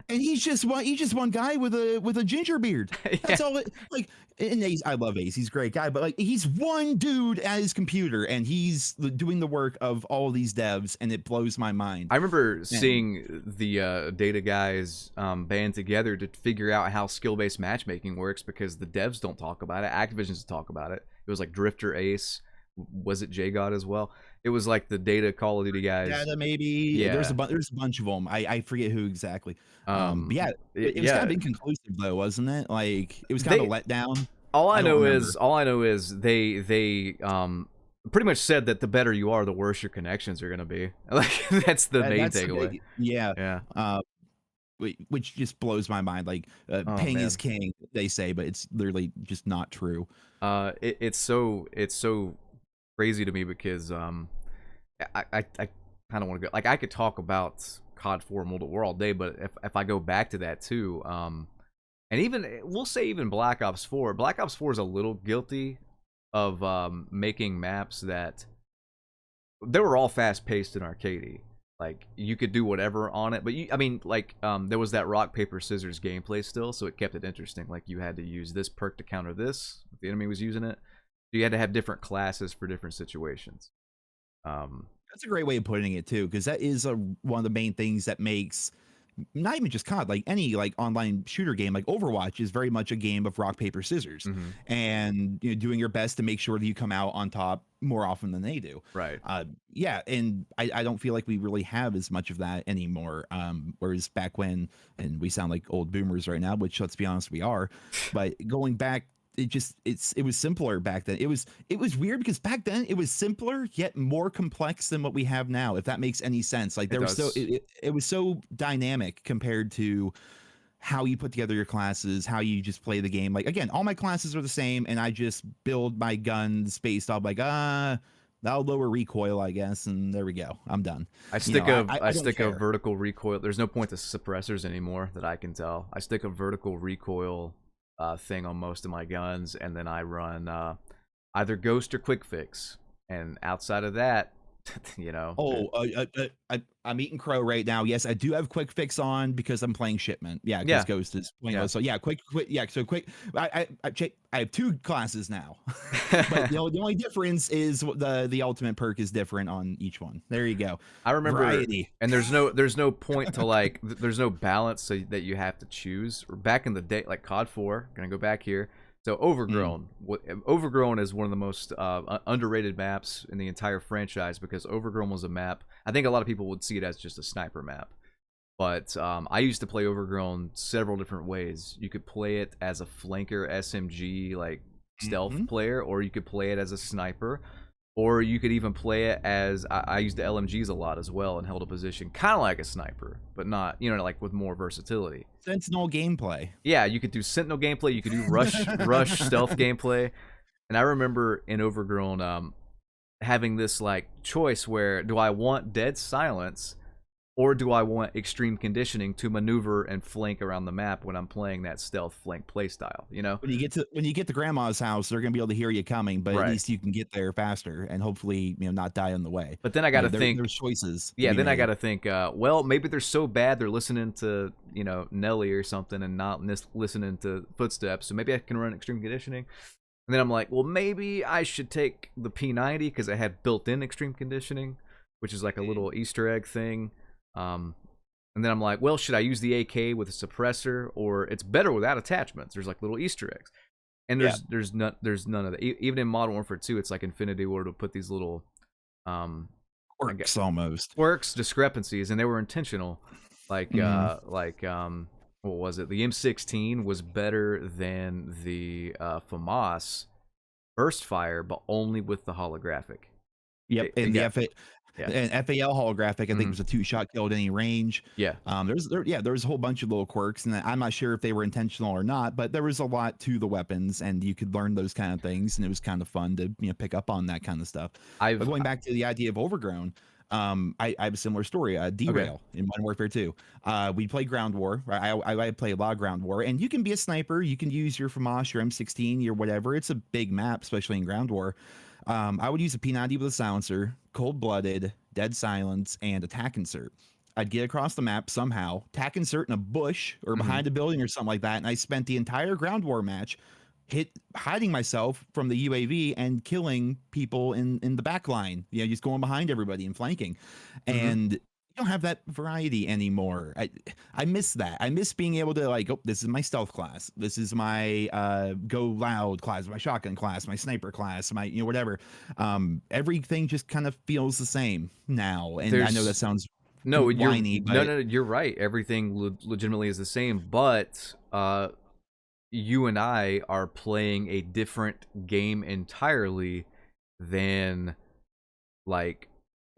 and he's just one guy with a ginger beard. That's all it like. And Ace, I love Ace. He's a great guy, but like he's one dude at his computer and he's doing the work of all of these devs, and it blows my mind. I remember seeing the data guys band together to figure out how skill-based matchmaking works because the devs don't talk about it. Activision doesn't talk about it. It was like Drifter, Ace. Was it JGOD as well? It was like the data Call of Duty guys. Data maybe. Yeah. There's a bunch of them. I forget who exactly. But yeah, it was kind of inconclusive though, wasn't it? Like it was kind of a letdown. All I know is they pretty much said that the better you are, the worse your connections are gonna be. Like that's the main takeaway. Yeah. Which just blows my mind. Like ping is king, they say, but it's literally just not true. It's so crazy to me because I kind of want to go. Like I could talk about COD 4 Multi War all day, but if I go back to that too, and even we'll say even Black Ops 4. Black Ops 4 is a little guilty of making maps that they were all fast paced and arcadey. Like you could do whatever on it, but there was that rock paper scissors gameplay still, so it kept it interesting. Like you had to use this perk to counter this if the enemy was using it. You had to have different classes for different situations. That's a great way of putting it too, because that is one of the main things that makes not even just COD, like any like online shooter game, like Overwatch is very much a game of rock paper scissors, and doing your best to make sure that you come out on top more often than they do. Right. Yeah, and I don't feel like we really have as much of that anymore. Whereas back when, and we sound like old boomers right now, which let's be honest, we are. But going back, it was simpler back then. It was weird because back then it was simpler yet more complex than what we have now, if that makes any sense. Like it was so dynamic compared to how you put together your classes, how you just play the game. Like again, all my classes are the same, and I just build my guns based off like that'll lower recoil, I guess, and there we go. I'm done. I stick a vertical recoil. There's no point to suppressors anymore that I can tell. I stick a vertical recoil thing on most of my guns, and then I run either Ghost or Quick Fix. And outside of that, I'm eating crow right now. Yes, I do have Quick Fix on because I'm playing Shipment. Yeah, because Ghost is playing. So yeah, quick. Yeah, so quick. I have two classes now, but the only difference is the ultimate perk is different on each one. There you go. I remember, variety. And there's no point to like. There's no balance so that you have to choose. Back in the day, like COD 4, gonna go back here. So Mm. Overgrown is one of the most underrated maps in the entire franchise because Overgrown was a map. I think a lot of people would see it as just a sniper map, but I used to play Overgrown several different ways. You could play it as a flanker SMG like stealth Mhm. player, or you could play it as a sniper, or you could even play it as I used the LMGs a lot as well and held a position kind of like a sniper, but not, like with more versatility. Sentinel gameplay. Yeah, you could do Sentinel gameplay, you could do rush stealth gameplay. And I remember in Overgrown having this like choice where do I want dead silence or do I want extreme conditioning to maneuver and flank around the map when I'm playing that stealth flank playstyle, you know? When you get to grandma's house, they're gonna be able to hear you coming, but at Right. least you can get there faster and hopefully, not die on the way. But then I got to There's think, choices to yeah, be then I got made. to think, well, maybe they're so bad they're listening to, Nelly or something and not listening to footsteps. So maybe I can run extreme conditioning. And then I'm like, well, maybe I should take the P90 because it had built-in extreme conditioning, which is like a little Easter egg thing. Um, and then I'm like, well, should I use the AK with a suppressor, or it's better without attachments? There's like little Easter eggs, and Yeah, there's none of that. Even in Modern Warfare 2, it's like Infinity Ward to put these little um, I get quirks almost. quirks, discrepancies, and they were intentional. Like Mhm. what was it? The M16 was better than the FAMAS burst fire, but only with the holographic. Yep, It and the got FA yeah. and FAL holographic, I think, Hmm. was a two-shot kill at any range. Yeah. There's a whole bunch of little quirks, and I'm not sure if they were intentional or not, but there was a lot to the weapons, and you could learn those kind of things, and it was kind of fun to pick up on that kind of stuff. But I've going back to the idea of Overgrown, I have a similar story. okay. Derail in Modern Warfare 2. We play Ground War. Right? I play a lot of Ground War, and you can be a sniper. You can use your FAMAS, your M16, your whatever. It's a big map, especially in Ground War. I would use a P90 with a silencer, cold blooded, dead silence, and attack insert. I'd get across the map somehow, tack insert in a bush or Hmm. behind a building or something like that, and I spent the entire ground war match hiding myself from the UAV and killing people in the back line. Just going behind everybody and flanking. Hmm. And you don't have that variety anymore. I miss that. I miss being able to like, oh, this is my stealth class. This is my go loud class, my shotgun class, my sniper class, my whatever. Everything just kind of feels the same now. And I know that There's sounds no, you're whiny, no, but no, you're right. Everything legitimately is the same, but you and I are playing a different game entirely than like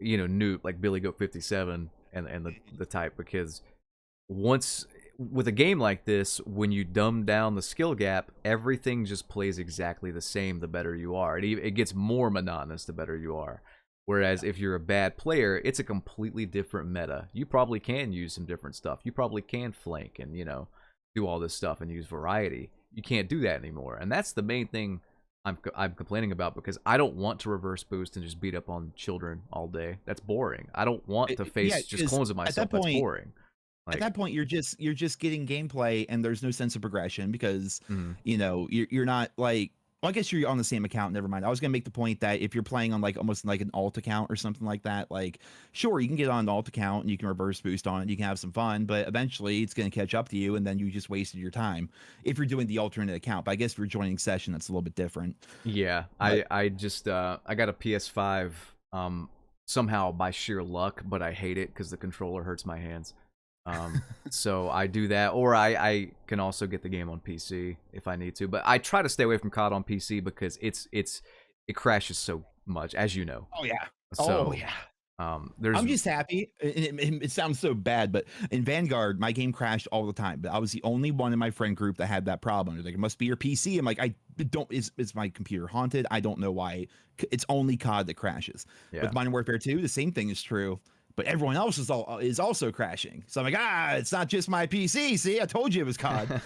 Newt, like Billy Goat 57 and the type, because once with a game like this, when you dumb down the skill gap, everything just plays exactly the same the better you are. It gets more monotonous the better you are. Whereas if you're a bad player, it's a completely different meta. You probably can use some different stuff. You probably can flank and, do all this stuff and use variety. You can't do that anymore. And that's the main thing I'm complaining about, because I don't want to reverse boost and just beat up on children all day. That's boring. I don't want to yeah, face just because clones of at myself. that That's point boring. at Like, that point you're just getting gameplay and there's no sense of progression because mm, you're not like, well, I guess you're on the same account. Never mind. I was gonna make the point that if you're playing on like almost like an alt account or something like that, like sure you can get on an alt account and you can reverse boost on it, you can have some fun, but eventually it's gonna catch up to you and then you just wasted your time if you're doing the alternate account. But I guess if you're joining session, that's a little bit different. yeah, But I just I got a PS5 somehow by sheer luck, but I hate it because the controller hurts my hands. So I do that, or I can also get the game on PC if I need to. But I try to stay away from COD on PC because it crashes so much, as you know. oh yeah, oh So yeah. there's I'm just happy. It sounds so bad, but in Vanguard, my game crashed all the time. But I was the only one in my friend group that had that problem. They're like, it must be your PC. I'm like, I don't. Is my computer haunted? I don't know why. It's only COD that crashes. yeah. With Modern Warfare 2, the same thing is true. But everyone else is also crashing. So I'm like, it's not just my PC. See, I told you it was COD.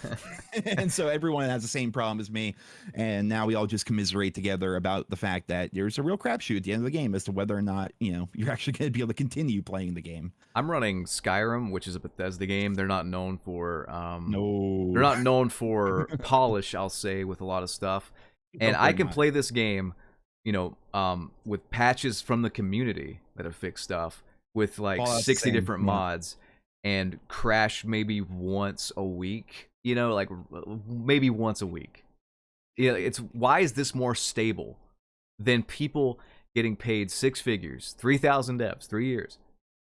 And so everyone has the same problem as me. And now we all just commiserate together about the fact that there's a real crapshoot at the end of the game as to whether or not, you're actually going to be able to continue playing the game. I'm running Skyrim, which is a Bethesda game. They're No. not known for polish, I'll say, with a lot of stuff. And Nope, I they're can not. play this game, with patches from the community that have fixed stuff, with like All that's the 60 same. different Yeah. mods, and crash maybe once a week, like maybe once a week. Yeah, it's why is this more stable than people getting paid six figures, 3,000 devs, 3 years,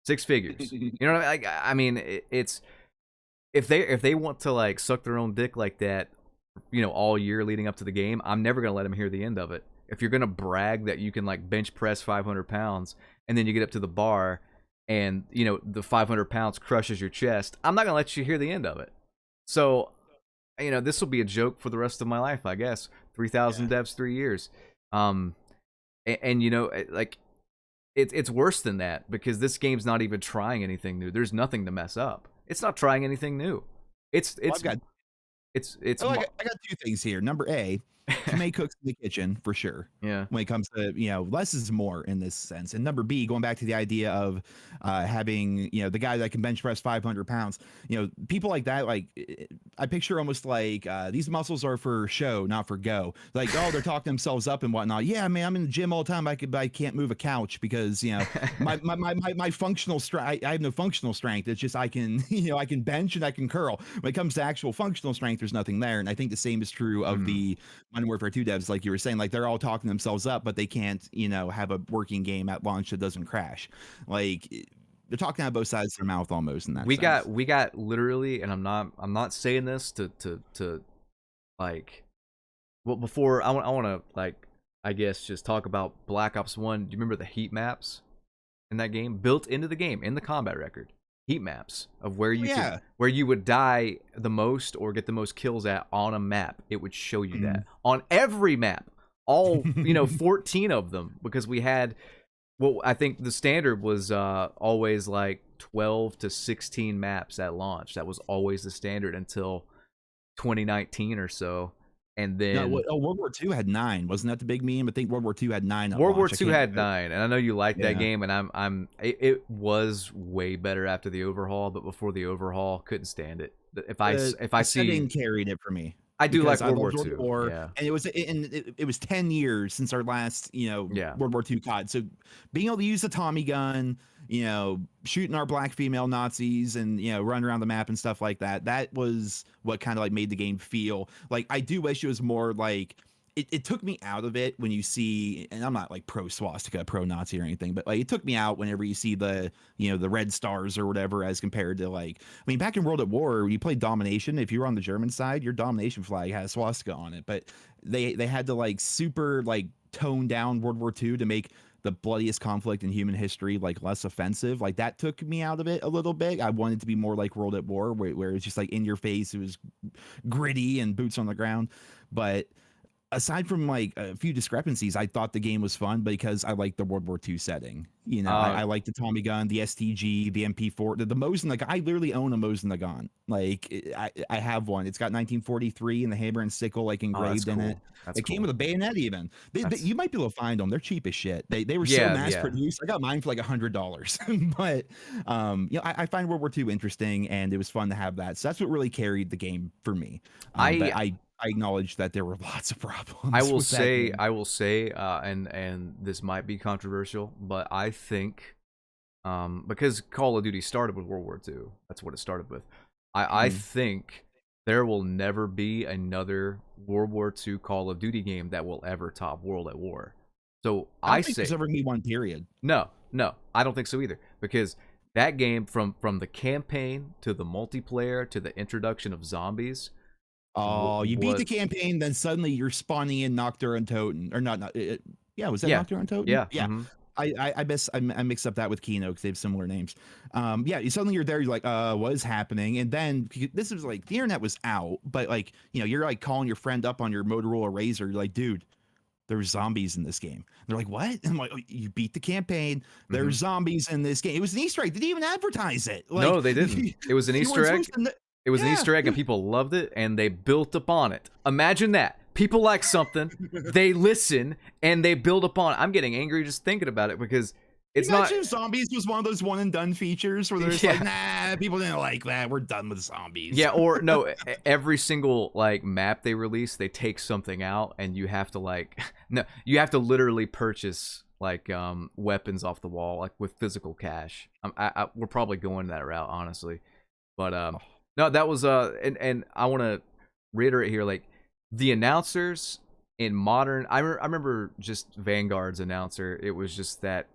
six figures. You know what I mean? I mean, it's if they want to like suck their own dick like that, you know, all year leading up to the game, I'm never gonna let them hear the end of it. If you're gonna brag that you can like bench press 500 pounds and then you get up to the bar and you know the 500 pounds crushes your chest, I'm not gonna let you hear the end of it. So, you know, this will be a joke for the rest of my life, I guess. 3,000 devs, 3 years. And you know, like it's worse than that because this game's not even trying anything new. There's nothing to mess up. It's not trying anything new. It's Well, I got two things here. Number A, Kamei cooks in the kitchen for sure. Yeah. When it comes to, you know, less is more in this sense. And number B, going back to the idea of having, you know, the guy that can bench press 500 pounds, you know, people like that, like I picture almost like these muscles are for show, not for go. Like, oh, they're talking themselves up and whatnot. Yeah, man, I'm in the gym all the time. I can't move a couch because, you know, my functional strength, I have no functional strength. It's just I can, you know, I can bench and I can curl. When it comes to actual functional strength, there's nothing there. And I think the same is true of the Modern Warfare 2 devs, like you were saying, like they're all talking themselves up, but they can't, you know, have a working game at launch that doesn't crash. Like they're talking out both sides of their mouth almost in that sense. We got literally, and I'm not saying this to like, well, before I want to like, I guess just talk about Black Ops 1. Do you remember the heat maps in that game? Built into the game in the combat record, heat maps of where you where you would die the most or get the most kills at on a map. It would show you that on every map, all you know, 14 of them, because we had, well, I think the standard was always like 12 to 16 maps at launch. That was always the standard until 2019 or so. And then World War II had 9. Wasn't that the big meme? I think World War II had 9. World War II had 9, and I know you like that game, and it was way better after the overhaul, but before the overhaul, couldn't stand it. If I see, carried it for me. I do like World War II. Yeah. And it was 10 years since our last, you know, World War II COD. So being able to use the Tommy gun, you know, shooting our black female Nazis and, you know, running around the map and stuff like that, that was what kind of like made the game feel like. I do wish it was more like, it took me out of it when you see, and I'm not like pro swastika, pro Nazi or anything, but like it took me out whenever you see the, you know, the red stars or whatever, as compared to like, I mean, back in World at War, when you played Domination, if you were on the German side, your Domination flag had a swastika on it, but they had to like super like tone down World War II to make the bloodiest conflict in human history like less offensive. Like that took me out of it a little bit. I wanted to be more like World at War, where it's just like in your face, it was gritty and boots on the ground. But aside from like a few discrepancies, I thought the game was fun because I liked the World War II setting. You know, I like the Tommy gun, the STG, the MP4, the Mosin Nagant. I literally own a Mosin Nagant. Like I have one. It's got 1943 and the hammer and sickle like engraved in it. It came with a bayonet even. You might be able to find them. They're cheap as shit. They were so mass produced. I got mine for like $100. But you know, I find World War II interesting, and it was fun to have that. So that's what really carried the game for me. I acknowledge that there were lots of problems. I will say, and this might be controversial, but I think, because Call of Duty started with World War II, that's what it started with. I think there will never be another World War II Call of Duty game that will ever top World at War. So I don't think there's ever be one, period. No, I don't think so either, because that game, from the campaign to the multiplayer to the introduction of zombies. Oh, you beat the campaign, then suddenly you're spawning in Nocturne and Toten, or not? Was that Nocturne and Toten? Yeah. I mixed up that with Kino because they have similar names. Suddenly you're there, you're like, what is happening? And then this was like the internet was out, but like, you know, you're like calling your friend up on your Motorola Razr, you're like, dude, there's zombies in this game. They're like, what? And I'm like, oh, you beat the campaign. There's zombies in this game. It was an Easter egg. They didn't even advertise it. Like, no, they didn't. It was an Easter egg. It was an Easter egg, and people loved it, and they built upon it. Imagine that. People like something, they listen, and they build upon it. I'm getting angry just thinking about it because it's not. Zombies was one of those one and done features where there's like, nah, people didn't like that. We're done with zombies. Yeah, or no, every single like map they release, they take something out, and you have to like, no, you have to literally purchase like weapons off the wall, like with physical cash. We're probably going that route, honestly, but no, that was and I want to reiterate here, like, the announcers in modern, I remember just Vanguard's announcer. It was just that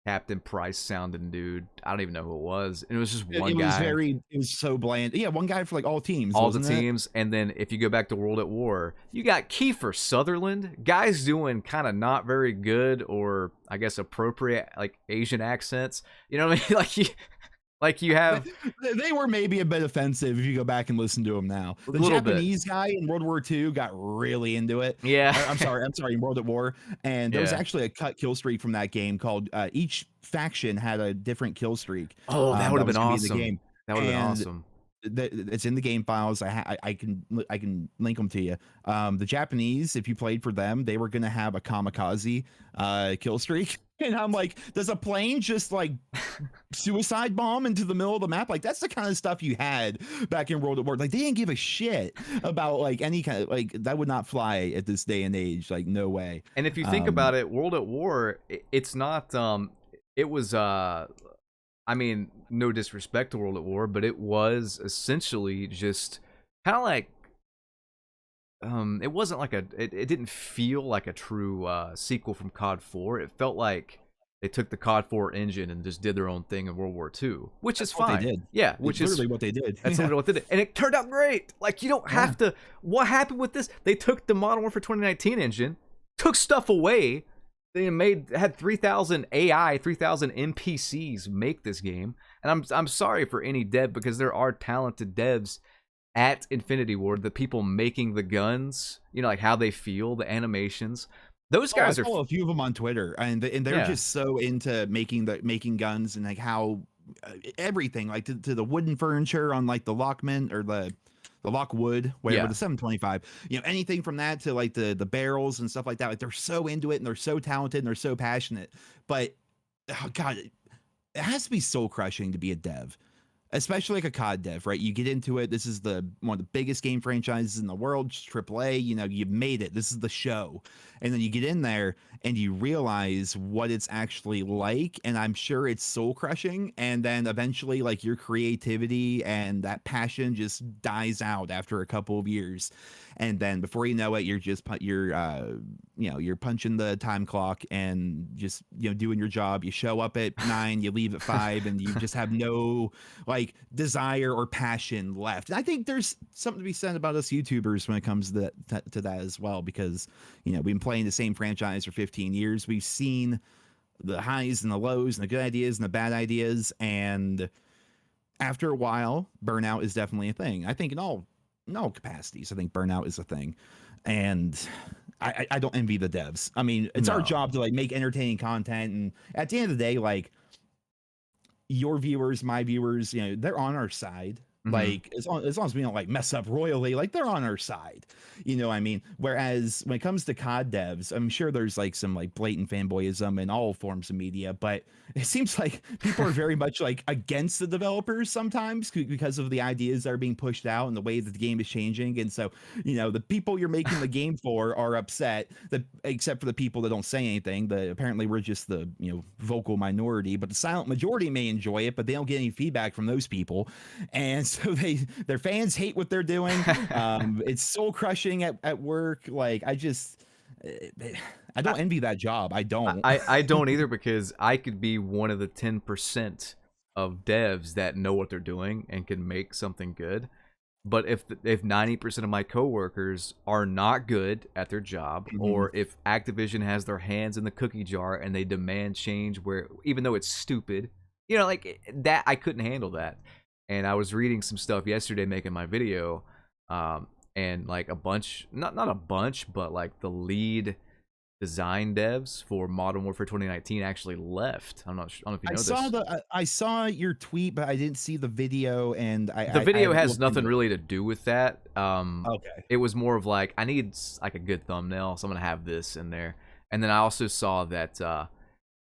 Captain Price sounding dude. I don't even know who it was. And it was just one It was guy, very, it was so bland. Yeah, one guy for like all teams, all the wasn't it? teams. And then if you go back to World at War, you got Kiefer Sutherland, guys doing kind of not very good, or I guess appropriate, like Asian accents. You know what I mean? Like you have They were maybe a bit offensive if you go back and listen to them now. a The little bit. Japanese guy in World War II got really into it. Yeah. I'm sorry, in World at War. And there was Yeah. actually a cut kill streak from that game called each faction had a different kill streak. Oh, that would have was been gonna be in the awesome. game. That would have been And awesome. it's in the game files. I can link them to you. The Japanese, if you played for them, they were gonna have a kamikaze kill streak. And I'm like, does a plane just like suicide bomb into the middle of the map? Like that's the kind of stuff you had back in World at War. Like they didn't give a shit about like any kind of like that would not fly at this day and age. Like no way. And if you think about it, World at War, it's not it was I mean, no disrespect to World at War, but it was essentially just kind of like it wasn't like it didn't feel like a true sequel from COD 4. It felt like they took the COD 4 engine and just did their own thing in World War II, which is That's what fine. they did. Yeah, which It's is literally what they did. that's Yeah. literally what they did. And it turned out great. Like you don't have to what happened with this? They took the Modern Warfare 2019 engine, took stuff away. They had 3,000 AI, 3,000 NPCs make this game. And I'm sorry for any dev, because there are talented devs at Infinity Ward, the people making the guns, you know, like how they feel, the animations. Those guys I are follow a few of them on Twitter, and they're yeah. just so into making guns and like how everything like to the wooden furniture on like the Lockman or the Lockwood, whatever, Yeah. the 725, you know, anything from that to like the barrels and stuff like that. Like they're so into it and they're so talented and they're so passionate. But oh God, it has to be soul crushing to be a dev, especially like a COD dev, right? You get into it. This is one of the biggest game franchises in the world, just AAA. You know, you've made it. This is the show, and then you get in there and you realize what it's actually like, and I'm sure it's soul crushing. And then eventually, like your creativity and that passion just dies out after a couple of years, and then before you know it, you're punching the time clock and just doing your job. You show up at 9, you leave at 5, and you just have no like desire or passion left. And I think there's something to be said about us YouTubers when it comes to that as well, because we've been playing the same franchise for 15 years. We've seen the highs and the lows and the good ideas and the bad ideas, and after a while, burnout is definitely a thing. I think in all capacities, I think burnout is a thing, and I don't envy the devs. I mean, it's our No. job to like make entertaining content, and at the end of the day, like your viewers, my viewers, they're on our side. Mhm. Like as long as we don't like mess up royally, like they're on our side. You know what I mean? Whereas when it comes to COD devs, I'm sure there's like some like blatant fanboyism in all forms of media, but it seems like people are very much like against the developers sometimes because of the ideas that are being pushed out and the way that the game is changing. And so, the people you're making the game for are upset, that except for the people that don't say anything. Apparently we're just the vocal minority, but the silent majority may enjoy it, but they don't get any feedback from those people. And so their fans hate what they're doing. It's soul crushing at work. Like I don't envy that job. I don't. I don't either, because I could be one of the 10% of devs that know what they're doing and can make something good. But if 90% of my coworkers are not good at their job, or if Activision has their hands in the cookie jar and they demand change, where even though it's stupid, like that, I couldn't handle that. And I was reading some stuff yesterday making my video, and like a bunch, not a bunch, but like the lead design devs for Modern Warfare 2019 actually left. I'm not sure, I don't know if you know this. I saw your tweet, but I didn't see the video, and The video I has looked nothing into really to do with that. Okay. It was more of like, I need like a good thumbnail, so I'm gonna have this in there. And then I also saw that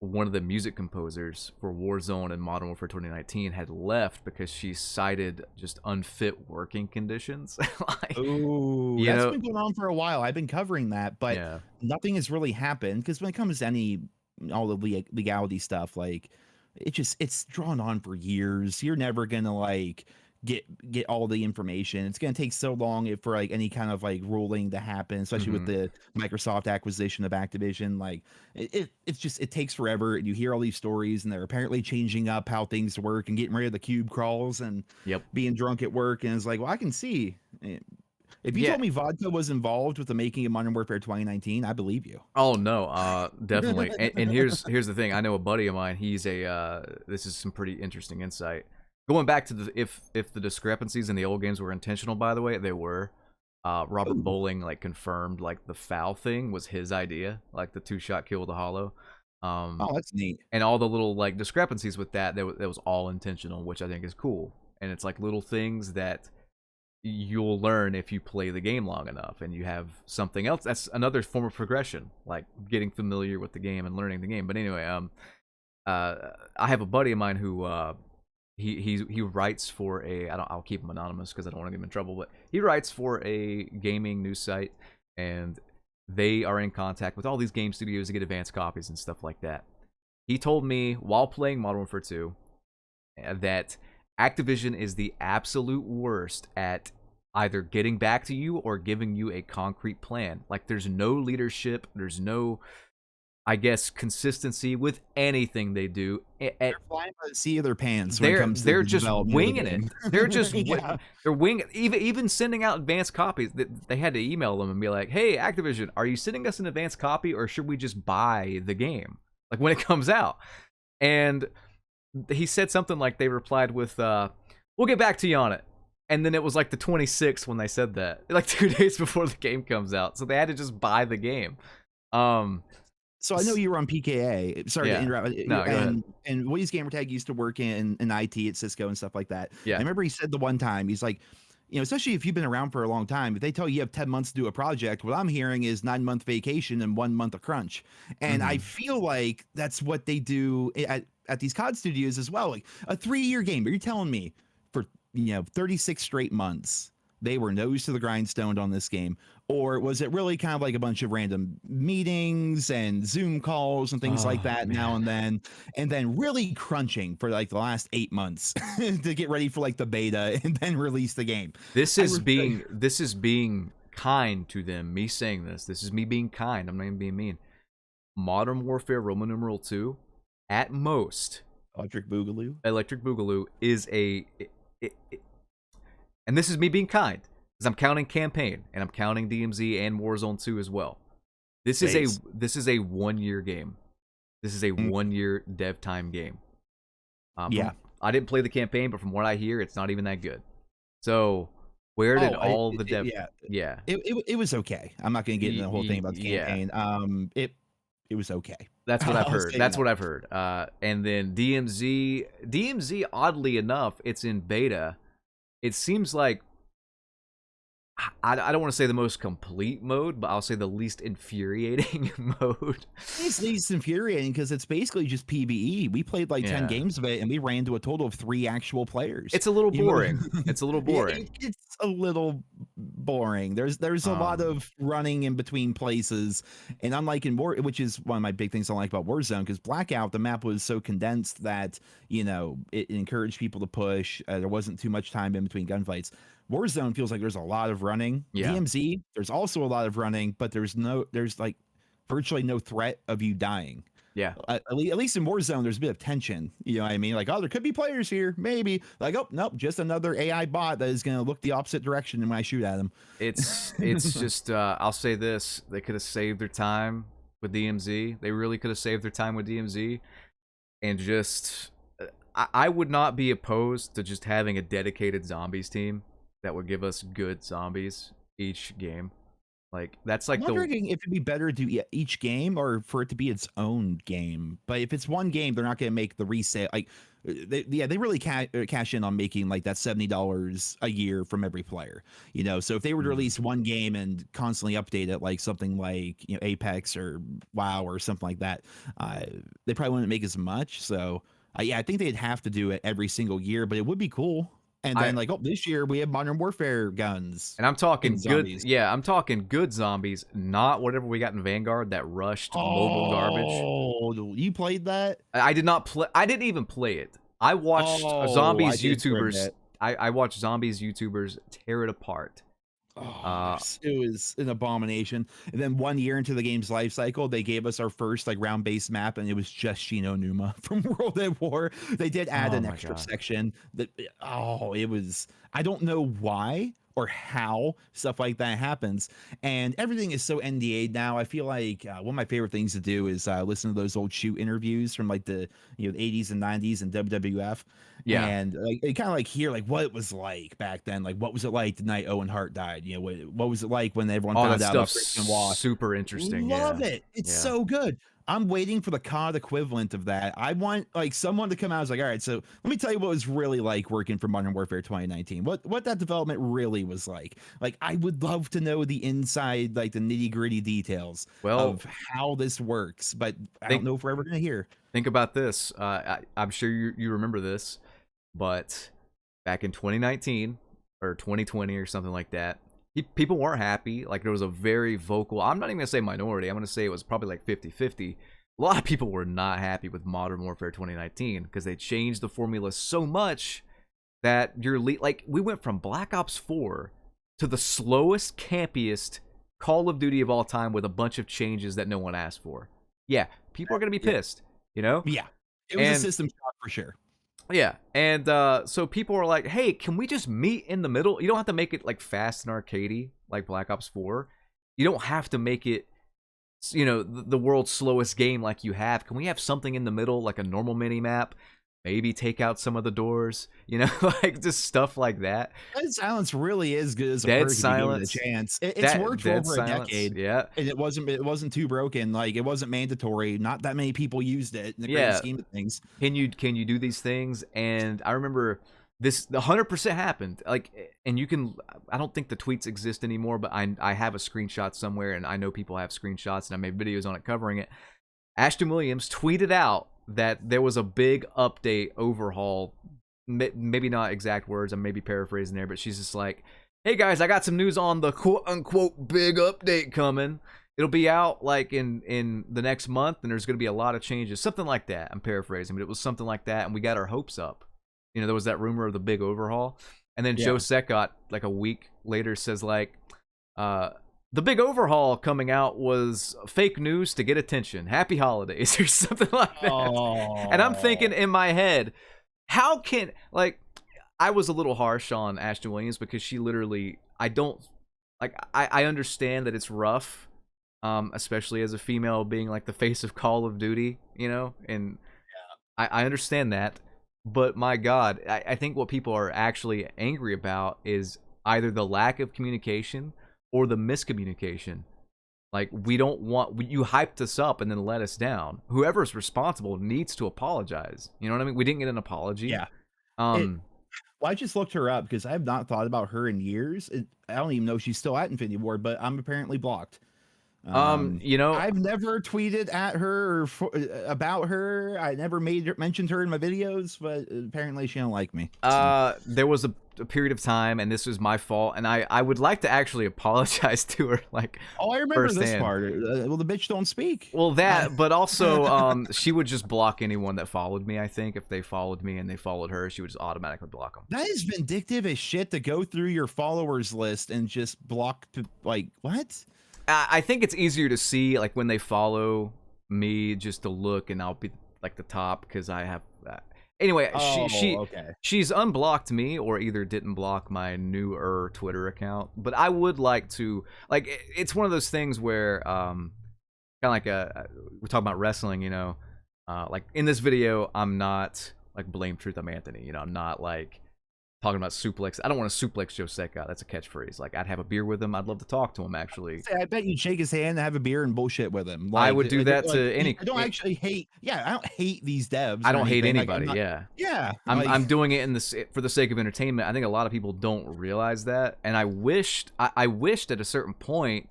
one of the music composers for Warzone and Modern Warfare 2019 had left because she cited just unfit working conditions. Like, Oh, you that's know, been going on for a while. I've been covering that, but yeah. nothing has really happened because when it comes to all the legality stuff, like it's drawn on for years. You're never gonna like get all the information. It's going to take so long for like any kind of like ruling to happen, especially with Hmm. the Microsoft acquisition of Activision. Like it's just it takes forever, and you hear all these stories, and they're apparently changing up how things work and getting rid of the cube crawls and Yep. being drunk at work. And it's like, well, I can see. If you Yeah. told me vodka was involved with the making of Modern Warfare 2019, I believe you. Oh no, definitely. And here's the thing. I know a buddy of mine. He's a. This is some pretty interesting insight. Going back to the if the discrepancies in the old games were intentional, by the way, they were. Robert Ooh. Bowling like confirmed like the foul thing was his idea, like the 2-shot kill with the hollow. Oh, that's neat. And all the little like discrepancies with that was all intentional, which I think is cool. And it's like little things that you'll learn if you play the game long enough and you have something else. That's another form of progression, like getting familiar with the game and learning the game. But anyway, I have a buddy of mine who he writes for I'll keep him anonymous because I don't want to get him in trouble, but he writes for a gaming news site, and they are in contact with all these game studios to get advanced copies and stuff like that. He told me while playing Modern Warfare 2 that Activision is the absolute worst at either getting back to you or giving you a concrete plan. Like there's no leadership, there's no, I guess, consistency with anything they do. They're flying by the seat of their pants when it comes to They're the just development of the winging it. game. They're just Yeah. they're winging it. Even sending out advanced copies. They had to email them and be like, "Hey, Activision, are you sending us an advanced copy, or should we just buy the game like when it comes out?" And he said something like they replied with, "We'll get back to you on it." And then it was like the 26th when they said that, like 2 days before the game comes out. So they had to just buy the game. So I know you were on PKA. Sorry Yeah. to interrupt. No, go ahead. And Willie's Gamertag used to work in IT at Cisco and stuff like that. Yeah. I remember he said the one time, he's like, especially if you've been around for a long time, if they tell you have 10 months to do a project, what I'm hearing is 9-month vacation and 1 month of crunch. And I feel like that's what they do at these COD studios as well. Like a 3-year game, but you're telling me for 36 straight months they were nose to the grindstone on this game? Or was it really kind of like a bunch of random meetings and Zoom calls and things like that now and then really crunching for like the last 8 months to get ready for like the beta and then release the game? This is being kind to them. Me saying this is me being kind. I'm not even being mean. Modern Warfare Roman numeral 2, at most, Electric Boogaloo is and this is me being kind, because I'm counting campaign and I'm counting DMZ and Warzone 2 as well. This is a 1-year game. This is a 1-year dev time game. Yeah. I didn't play the campaign, but from what I hear, it's not even that good. So where did all the dev? Yeah. It was okay. I'm not going to get into the whole thing about the campaign. It was okay. That's what I've I'll heard. say That's that. what I've heard. And then DMZ, oddly enough, it's in beta. It seems like I don't want to say the most complete mode, but I'll say the least infuriating mode. It's least infuriating because it's basically just PvE. We played like 10 games of it, and we ran to a total of 3 actual players. It's a little boring. It's a little boring. It's a little boring. There's a lot of running in between places, and unlike in War, which is one of my big things I like about Warzone, because Blackout, the map was so condensed that it encouraged people to push. There wasn't too much time in between gunfights. Warzone feels like there's a lot of running. Yeah. DMZ, there's also a lot of running, but there's like virtually no threat of you dying. Yeah. At least in Warzone, there's a bit of tension. You know what I mean? Like, oh, there could be players here, maybe. Like, oh, nope, just another AI bot that is going to look the opposite direction when I shoot at him. It's just I'll say this: they could have saved their time with DMZ. They really could have saved their time with DMZ, and just I would not be opposed to just having a dedicated zombies team that would give us good zombies each game. Like that's like I'm wondering if it'd be better to do each game or for it to be its own game. But if it's one game, they're not going to make the resale. Like, they really cash in on making like that $70 a year from every player. So if they were to release one game and constantly update it, like something like Apex or WoW or something like that, they probably wouldn't make as much. So I think they'd have to do it every single year, but it would be cool. And then this year we have Modern Warfare guns. And I'm talking good. Zombies. Yeah, I'm talking good zombies, not whatever we got in Vanguard, that rushed mobile garbage. Oh, you played that? I did not play. I didn't even play it. I watched zombies I did for a YouTubers. bit. I watch zombies YouTubers tear it apart. Oh, it was an abomination. And then 1 year into the game's life cycle, they gave us our first like round-based map, and it was just Shino Numa from World at War. They did add Oh an my extra God. section that it was, I don't know why or how stuff like that happens. And everything is so NDA'd now. I feel like one of my favorite things to do is listen to those old shoot interviews from like the 80s and 90s and WWF, Yeah. and like kind of like hear like what it was like back then. Like what was it like the night Owen Hart died? What was it like when everyone All found that out about stuff's Christian Waugh? super interesting. Love Yeah. it. It's Yeah. so good. I'm waiting for the COD equivalent of that. I want like someone to come out and was like, all right, so let me tell you what it was really like working for Modern Warfare 2019. What that development really was like. Like I would love to know the inside, like the nitty-gritty details Well, of how this works, but I don't think know if we're ever gonna hear. think about this. I'm sure you remember this, but back in 2019 or 2020 or something like that, people weren't happy. Like there was a very vocal, I'm not even gonna say minority, I'm gonna say it was probably like 50-50. A lot of people were not happy with Modern Warfare 2019 because they changed the formula so much that like we went from Black Ops 4 to the slowest, campiest Call of Duty of all time with a bunch of changes that no one asked for. Yeah, people are gonna be pissed, you know? Yeah, it was a And system shock for sure. yeah, and so people are like, "Hey, can we just meet in the middle? You don't have to make it like fast and arcadey like Black Ops 4. You don't have to make it, the world's slowest game like you have. Can we have something in the middle, like a normal mini map? Maybe take out some of the doors, like just stuff like that." Dead Silence really is good as a Dead perk if you give it a Silence. chance. It's worked for Dead over Silence. a decade. Yeah, And it wasn't too broken. Like it wasn't mandatory. Not that many people used it in the grand yeah. scheme of things. Can you do these things? And I remember this 100% happened. Like, and you can. I don't think the tweets exist anymore, but I have a screenshot somewhere, and I know people have screenshots, and I made videos on it covering it. Ashton Williams tweeted out that there was a big update overhaul. Maybe not exact words. I'm maybe paraphrasing there, but she's just like, "Hey guys, I got some news on the quote unquote big update coming. It'll be out like in the next month, and there's going to be a lot of changes." Something like that. I'm paraphrasing, but it was something like that, and we got our hopes up. There was that rumor of the big overhaul, and then Joe Secott like a week later says like, "The big overhaul coming out was fake news to get attention. Happy holidays," or something like that. Oh. And I'm thinking in my head, how can, like, I was a little harsh on Ashton Williams because she literally, I understand that it's rough, especially as a female being like the face of Call of Duty, and I understand that. But my God, I think what people are actually angry about is either the lack of communication or the miscommunication. Like, we don't want, you hyped us up and then let us down. Whoever's responsible needs to apologize. You know what I mean? We didn't get an apology. Yeah. Um, Well, I just looked her up because I have not thought about her in years. I don't even know if she's still at Infinity Ward, but I'm apparently blocked. I've never tweeted at her or about her. I never mentioned her in my videos, but apparently she don't like me. There was a period of time, and this was my fault, and I would like to actually apologize to her, like, oh, I remember firsthand. this part. Well, the bitch don't speak. Well, that, but also, she would just block anyone that followed me. I think if they followed me and they followed her, she would just automatically block them. That is vindictive as shit to go through your followers list and just block. Like, what? I think it's easier to see, like, when they follow me, just to look, and I'll be like the top because I have. Anyway, she's unblocked me, or either didn't block my newer Twitter account. But I would like to, like, it's one of those things where, kind of like we're talking about wrestling, like in this video, I'm not like blame truth, I'm Anthony, I'm not like talking about suplex. I don't want to suplex Joe Secott. That's a catchphrase. Like, I'd have a beer with him. I'd love to talk to him, actually. I bet you'd shake his hand and have a beer and bullshit with him. Like, I would do that to any. I don't actually hate. Yeah, I don't hate these devs. I don't hate anything. anybody. Yeah. I'm doing it for the sake of entertainment. I think a lot of people don't realize that, and I wished at a certain point,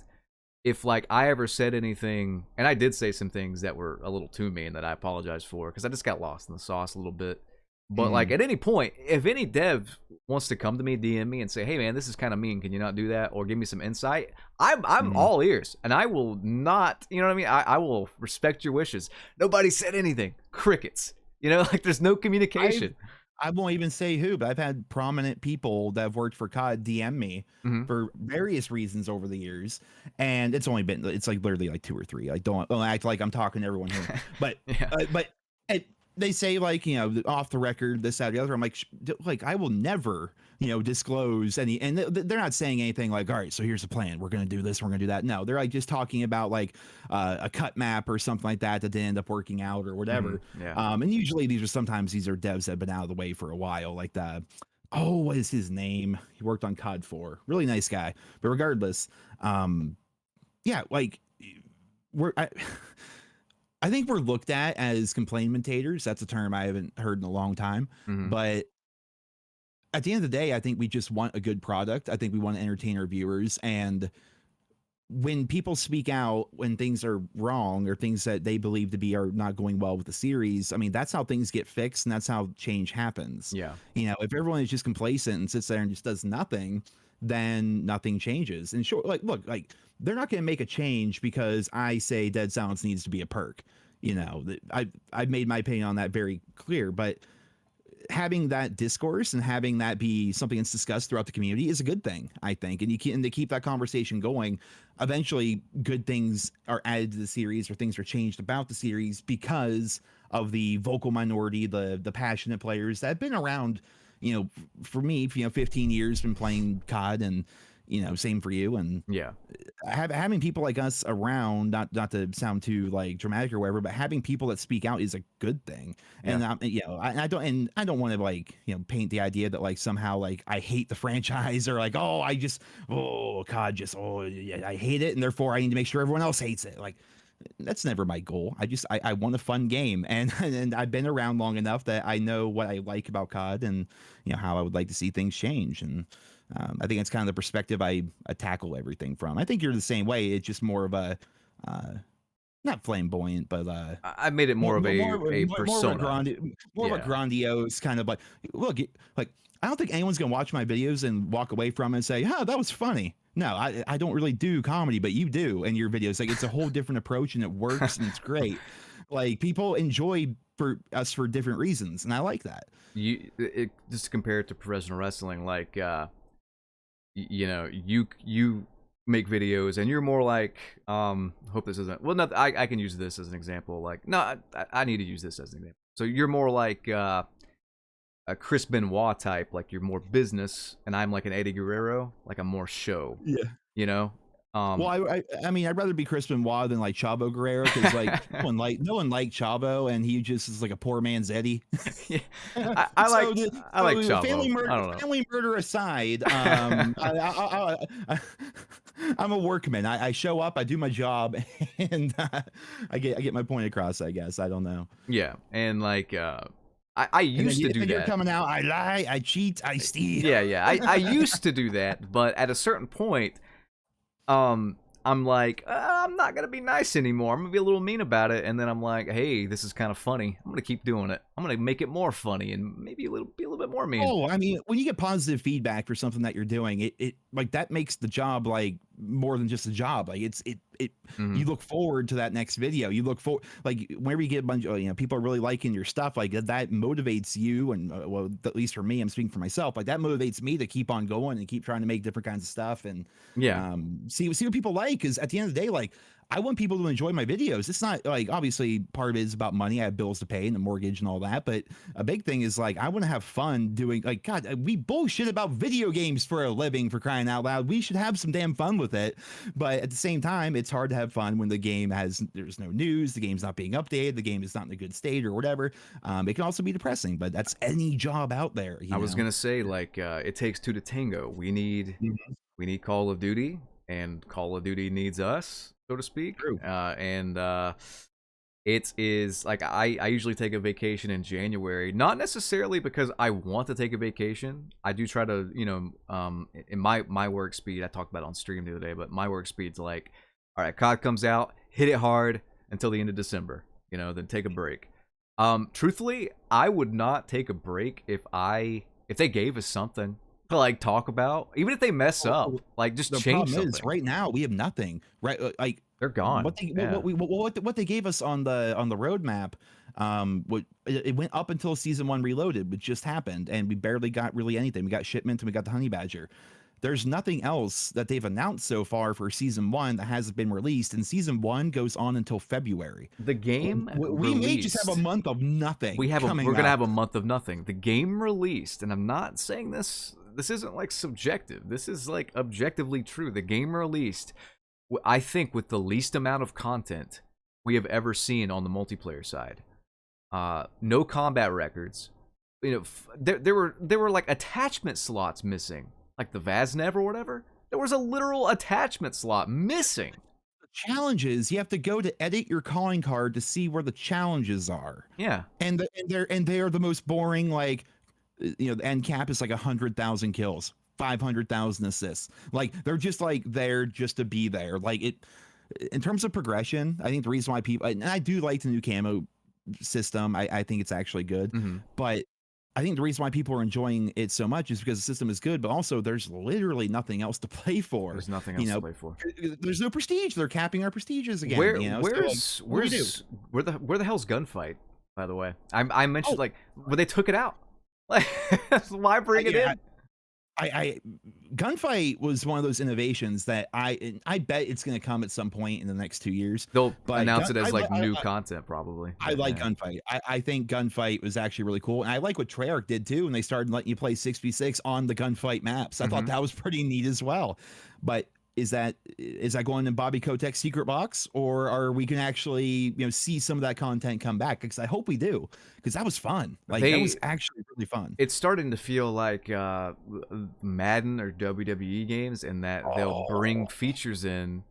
if like I ever said anything, and I did say some things that were a little too mean that I apologize for, because I just got lost in the sauce a little bit. But like at any point, if any dev wants to come to me, DM me, and say, "Hey man, this is kind of mean. Can you not do that?" or give me some insight, I'm all ears, and I will not. You know what I mean? I will respect your wishes. Nobody said anything. Crickets. Like there's no communication. I won't even say who, but I've had prominent people that have worked for COD DM me Hmm. for various reasons over the years, and it's like literally like 2 or 3. Like don't act like I'm talking to everyone here, but Yeah. but it, they say like off the record this that the other. I'm like like I will never disclose any, and they're not saying anything like, all right, so here's the plan, we're gonna do this, we're gonna do that. No, they're like just talking about like a cut map or something like that didn't end up working out or Hmm. whatever. Yeah. And usually these are devs that have been out of the way for a while, like the what is his name? He worked on COD 4. Really nice guy. But regardless, yeah, like we're I think we're looked at as complainmentators. That's a term I haven't heard in a long time. Hmm. But at the end of the day, I think we just want a good product. I think we want to entertain our viewers. And when people speak out when things are wrong or things that they believe to be are not going well with the series, I mean, that's how things get fixed and that's how change happens. Yeah. If everyone is just complacent and sits there and just does nothing, then nothing changes. And sure, like, look, like they're not going to make a change because I say Dead Silence needs to be a perk. I've made my opinion on that very clear, but having that discourse and having that be something that's discussed throughout the community is a good thing, I think. And to keep that conversation going, eventually good things are added to the series or things are changed about the series because of the vocal minority, the passionate players that have been around, for me, 15 years been playing COD, and same for you. And Yeah. having people like us around, not to sound too like dramatic or whatever, but having people that speak out is a good thing. And I don't want to like paint the idea that like somehow like I hate the franchise or like God, just yeah, I hate it and therefore I need to make sure everyone else hates it. Like that's never my goal. I want a fun game, and and I've been around long enough that I know what I like about COD and how I would like to see things change. And I think it's kind of the perspective I tackle everything from. I think you're the same way. It's just more of a not flamboyant, but I made it more of a more of a persona. more of a Yeah. grandiose kind of like look. Like I don't think anyone's gonna watch my videos and walk away from it and say, "Huh, that was funny." No, I don't really do comedy, but you do in your videos. Like it's a whole different approach and it works and it's great. Like people enjoy for us for different reasons, and I like that. Just to compare it to professional wrestling, like you make videos and you're more like hope this isn't well not I can use this as an example, like no I need to use this as an example. So you're more like a Chris Benoit type, like you're more business, and I'm like an Eddie Guerrero, like I'm more show, Yeah. you know. Well, I mean, I'd rather be Chris Benoit than like Chavo Guerrero because like no one liked Chavo and he just is like a poor man's Eddie. Yeah, I like I like Family Chavo. murder, I don't know. family murder aside, I'm a workman. I show up, I do my job, and I get my point across. I guess I don't know. Yeah, and like I And then, used to do then you're that. coming out. I lie, I cheat, I steal. Yeah. I used to do that, but at a certain point, I'm like, I'm not gonna be nice anymore. I'm gonna be a little mean about it, and then I'm like, hey, this is kind of funny. I'm gonna keep doing it. I'm gonna make it more funny and maybe be a little bit more mean. Oh, I mean, when you get positive feedback for something that you're doing, it like that makes the job like more than just a job. Like it Hmm. you look forward to that next video. You look for like whenever you get a bunch of people are really liking your stuff, like that motivates you. And well, at least for me, I'm speaking for myself. Like that motivates me to keep on going and keep trying to make different kinds of stuff and Yeah, see what people like. Because at the end of the day, like I want people to enjoy my videos. It's not like obviously part of it is about money. I have bills to pay and a mortgage and all that. But a big thing is like I want to have fun doing like God, we bullshit about video games for a living, for crying out loud. We should have some damn fun with it. But at the same time, it's hard to have fun when there's no news, the game's not being updated, the game is not in a good state or whatever. It can also be depressing, but that's any job out there. I was gonna say like it takes two to tango. Mhm. We need Call of Duty, and Call of Duty needs us, so to speak. True. And it is like I usually take a vacation in January, not necessarily because I want to take a vacation. I do try to, in my work speed, I talked about it on stream the other day, but my work speed's like, all right, COD comes out, hit it hard until the end of December, then take a break. Truthfully, I would not take a break if they gave us something to like talk about, even if they mess up, like just The change problem is something. right now we have nothing, right? Like They're gone. what they Yeah. what they gave us on the roadmap, It went up until season 1 Reloaded, which just happened, and we barely got really anything. We got Shipment and we got the Honey Badger. There's nothing else that they've announced so far for season 1 that hasn't been released, and season 1 goes on until February. The game We may just have a month of nothing. We're gonna have a month of nothing. The game released, and I'm not saying this isn't like subjective. This is like objectively true. The game released, I think, with the least amount of content we have ever seen on the multiplayer side. No combat records. You know, there were like attachment slots missing, like the Vaznev or whatever. There was a literal attachment slot missing. The challenges, you have to go to edit your calling card to see where the challenges are. Yeah, and they are the most boring. Like, you know, the end cap is like 100,000 kills, 500,000 assists. Like, they're just like there just to be there. Like, it, in terms of progression, I think the reason why people, and I do like the new camo system. I think it's actually good, but I think the reason why people are enjoying it so much is because the system is good, but also there's literally nothing else to play for. There's nothing else to play for. There's no prestige. They're capping our prestiges again. Where the hell's Gunfight? By the way, I mentioned but they took it out. Like, why bring it in? Gunfight was one of those innovations that I bet it's going to come at some point in the next 2 years. They'll announce it as new content probably. I like Gunfight. I think Gunfight was actually really cool, and I like what Treyarch did too, and they started letting you play 6v6 on the Gunfight maps. I thought that was pretty neat as well. But is that going in Bobby Kotick's secret box, or are we going to actually see some of that content come back? Because I hope we do, because that was fun. Like, that was actually really fun. It's starting to feel like Madden or WWE games, in that they'll bring features in,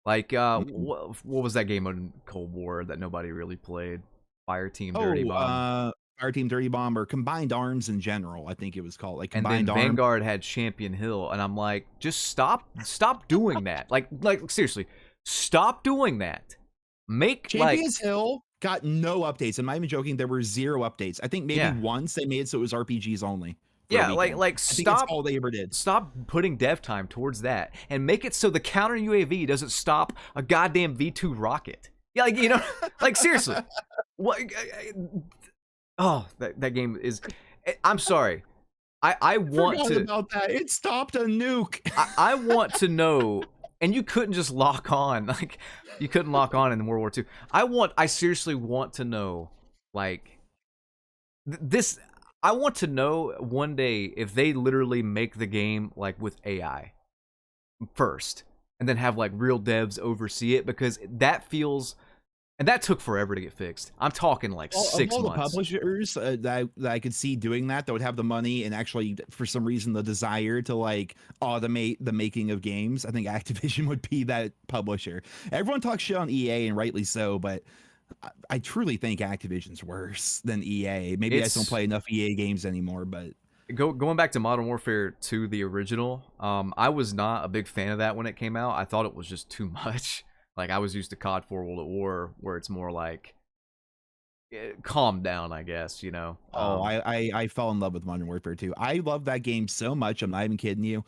like what was that game on Cold War that nobody really played? Fireteam Dirty Bomb. Fireteam Dirty Bomb, or Combined Arms in general, I think it was called. Like, Combined and then Arms. Vanguard had Champion Hill, and I'm like, just stop doing that. Like seriously, stop doing that. Make Champions Hill got no updates. I'm not even joking. There were 0 updates. I think maybe once they made it so it was RPGs only. Yeah, like I think that's all they ever did. Stop putting dev time towards that, and make it so the counter UAV doesn't stop a goddamn V2 rocket. Yeah, like, like, seriously. What? Oh, that game is. I'm sorry. I want to about that. It stopped a nuke. I want to know, and you couldn't just lock on, like, you couldn't lock on in World War II. I seriously want to know, like, this. I want to know one day if they literally make the game like with AI first, and then have like real devs oversee it, because that feels. And that took forever to get fixed. I'm talking like 6 months. The publishers that I could see doing that would have the money and actually, for some reason, the desire to like automate the making of games, I think Activision would be that publisher. Everyone talks shit on EA, and rightly so, but I truly think Activision's worse than EA. Maybe I just don't play enough EA games anymore, but... Going back to Modern Warfare 2, the original, I was not a big fan of that when it came out. I thought it was just too much. Like, I was used to COD 4 World at War, where it's more like, calm down, I guess, I fell in love with Modern Warfare 2. I love that game so much, I'm not even kidding you.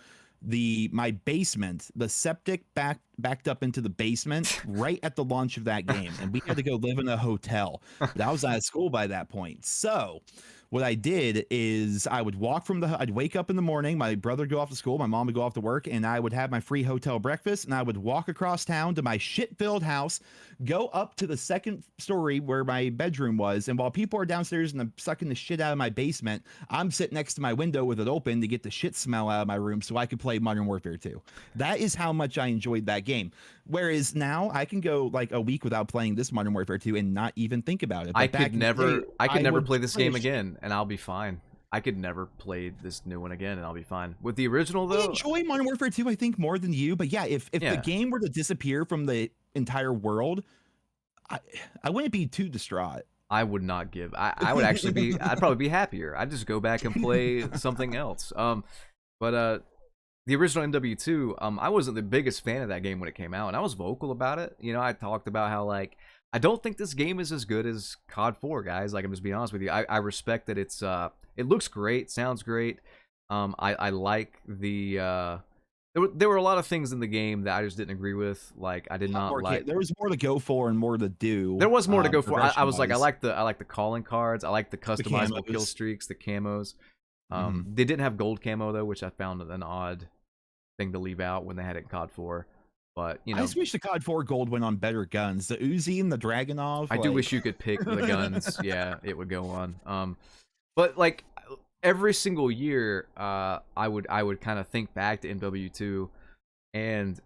My basement, the septic backed up into the basement right at the launch of that game, and we had to go live in a hotel. I was out of school by that point. So what I did is I would I'd wake up in the morning, my brother would go off to school, my mom would go off to work, and I would have my free hotel breakfast, and I would walk across town to my shit-filled house, go up to the second story where my bedroom was, and while people are downstairs and I'm sucking the shit out of my basement, I'm sitting next to my window with it open to get the shit smell out of my room so I could play Modern Warfare 2. That is how much I enjoyed that game. Whereas now I can go like a week without playing this Modern Warfare 2 and not even think about it. But I could never play this game again, and I'll be fine. I could never play this new one again, and I'll be fine. With the original, though, I enjoy Modern Warfare 2, I think, more than you. But yeah, if the game were to disappear from the entire world, I wouldn't be too distraught. I would not give. I would actually be. I'd probably be happier. I'd just go back and play something else. But the original MW2, I wasn't the biggest fan of that game when it came out, and I was vocal about it. I talked about how, like, I don't think this game is as good as COD 4, guys. Like, I'm just being honest with you. I respect that it looks great, sounds great. I like the There were a lot of things in the game that I just didn't agree with. Like I did not like. There was more to go for and more to do. There was more to go for. I was like, I progression-wise. like the calling cards. I like the customizable kill camos. streaks, the camos. Mhm. They didn't have gold camo though, which I found an odd thing to leave out when they had it in COD 4. But you I know, just wish the COD 4 gold went on better guns. The Uzi and the Dragunov. I do like, wish you could pick the guns. Yeah, it would go on. But like every single year, I would kind of think back to MW2, and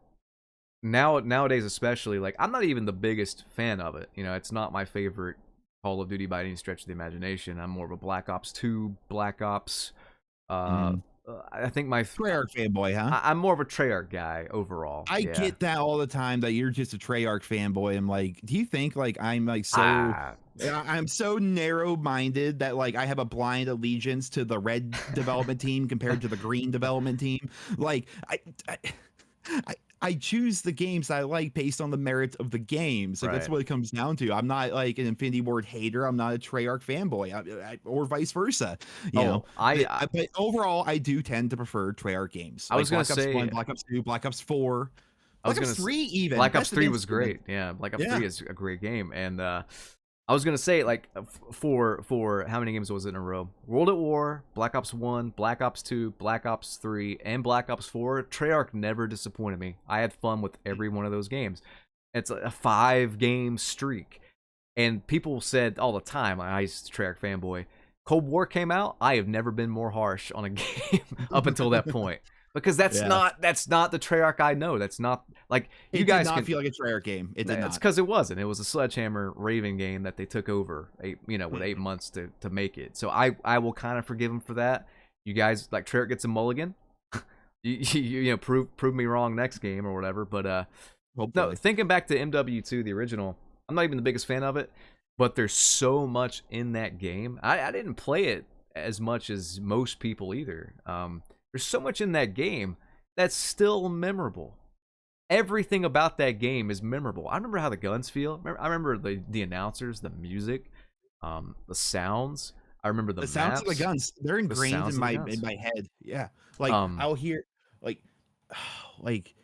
nowadays especially, like I'm not even the biggest fan of it. You know, it's not my favorite Call of Duty by any stretch of the imagination. I'm more of a Black Ops 2, Black Ops. Mhm. I think my Treyarch fanboy, huh? I'm more of a Treyarch guy overall. I Yeah. get that all the time that you're just a Treyarch fanboy. I'm like, do you think like I'm like so Ah, I'm so narrow-minded that like I have a blind allegiance to the red development team compared to the green development team? Like I choose the games I like based on the merits of the games. Like that's right. what it comes down to. I'm not like an Infinity Ward hater. I'm not a Treyarch fanboy, or vice versa. You know, Oh, but overall, I do tend to prefer Treyarch games. I Like was gonna Black Ops say 1, Black Ops 2, Black Ops 4, I was Black gonna Ops 3 even. Black That's Ops the 3 damn was stupid. great. Yeah, Black Ops Yeah. 3 is a great game, and I was gonna say like for how many games was it in a row? World at War, Black Ops 1, Black Ops 2, Black Ops 3, and Black Ops 4. Treyarch never disappointed me. I had fun with every one of those games. It's a 5-game streak, and people said all the time, I used to Treyarch fanboy. Cold War came out. I have never been more harsh on a game up until that point. Because that's Yeah. not the Treyarch I know. That's not like It you did guys not can feel like a Treyarch game. It did it's not. because it wasn't. It was a Sledgehammer Raven game that they took over, with Mm. 8 months to make it. So I will kind of forgive him for that. You guys like Treyarch gets a mulligan. Prove me wrong next game or whatever. But no, Hopefully. thinking back to MW2, the original, I'm not even the biggest fan of it, but there's so much in that game. I didn't play it as much as most people either. There's so much in that game that's still memorable. Everything about that game is memorable. I remember how the guns feel. I remember the announcers, the music, the sounds. I remember the sounds of the maps. guns, they're ingrained sounds in of the my guns. head. Yeah. Like Um, I'll hear like like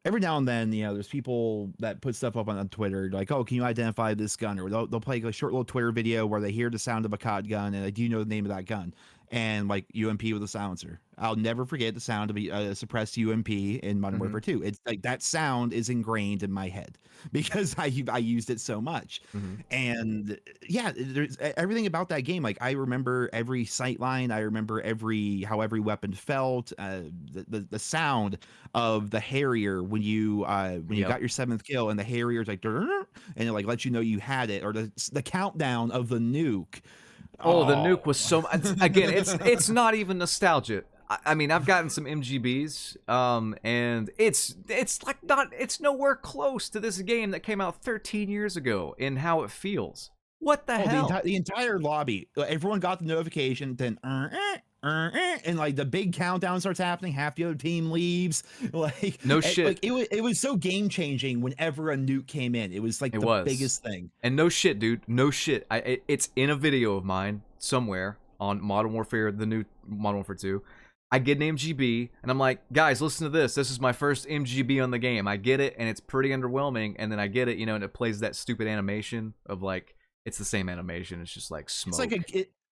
every now and then, there's people that put stuff up on Twitter, like, "Oh, can you identify this gun?" Or they'll play a short little Twitter video where they hear the sound of a COD gun and like, "Do you know the name of that gun?" And like UMP with a silencer. I'll never forget the sound of a suppressed UMP in Modern Mhm. Warfare 2. It's like that sound is ingrained in my head because I used it so much. Mhm. And yeah, there's everything about that game. Like I remember every sight line. I remember how every weapon felt. The sound of the Harrier when you Yep. got your 7th kill and the Harrier's like "Durr," and it like lets you know you had it, or the countdown of the nuke. Oh, the nuke was so. Again, it's not even nostalgia. I mean, I've gotten some MGBs, and it's like it's nowhere close to this game that came out 13 years ago in how it feels. What the hell? The entire lobby, everyone got the notification, then and like the big countdown starts happening. Half the other team leaves. Like No shit. Like it was so game changing whenever a nuke came in. It was like It the was. biggest thing. And no shit, dude. No shit. It's in a video of mine somewhere on Modern Warfare, the new Modern Warfare 2. I get an MGB, and I'm like, guys, listen to this. This is my first MGB on the game. I get it, and it's pretty underwhelming. And then I get it, and it plays that stupid animation of like, it's the same animation. It's just like smoke.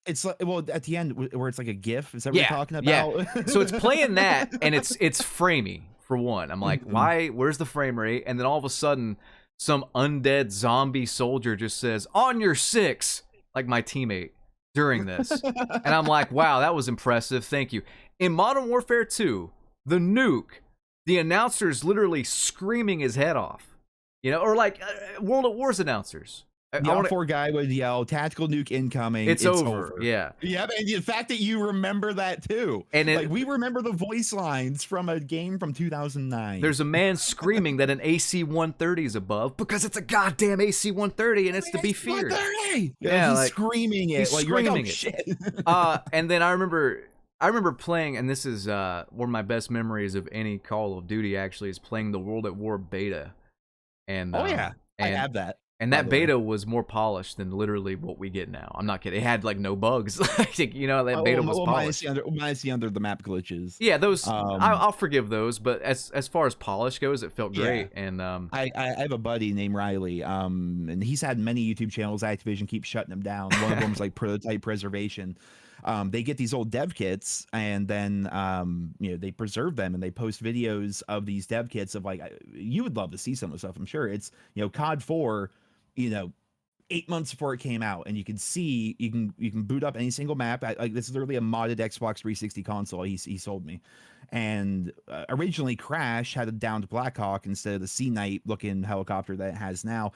It's like well at the end where it's like a GIF. Is that what you're talking about? Yeah. So it's playing that, and it's framey for one. I'm like, why? Where's the frame rate? And then all of a sudden, some undead zombie soldier just says, "On your 6," like my teammate during this, and I'm like, wow, that was impressive. Thank you. In Modern Warfare 2, the nuke, the announcer's literally screaming his head off, or like World at War's announcers. The R4 guy would yell, "Tactical nuke incoming." It's over. Yeah. Yeah, and the fact that you remember that too. And like we remember the voice lines from a game from 2009. There's a man screaming that an AC-130 is above because it's a goddamn AC-130 and it's to be feared. Yeah, he's screaming it. He's like screaming you're like, it. Oh, shit. And then I remember playing, and this is one of my best memories of any Call of Duty. Actually, is playing the World at War beta. And oh yeah, I and have that. And by that the way. beta was more polished than literally what we get now. I'm not kidding. It had like no bugs. Like, you know, that beta was Minus polished. minus the under the map glitches. Yeah, those Um, I'll forgive those, but as far as polish goes, it felt yeah. great. And I have a buddy named Riley, and he's had many YouTube channels. Activision keeps shutting them down. One of them's like Prototype Preservation. They get these old dev kits, and then you know, they preserve them, and they post videos of these dev kits of like, you would love to see some of the stuff. I'm sure it's, you know, COD 4, you know, 8 months before it came out, and you can see, you can boot up any single map. Like, this is literally a modded Xbox 360 console he sold me. And originally Crash had a downed Blackhawk instead of the Sea Knight looking helicopter that it has now.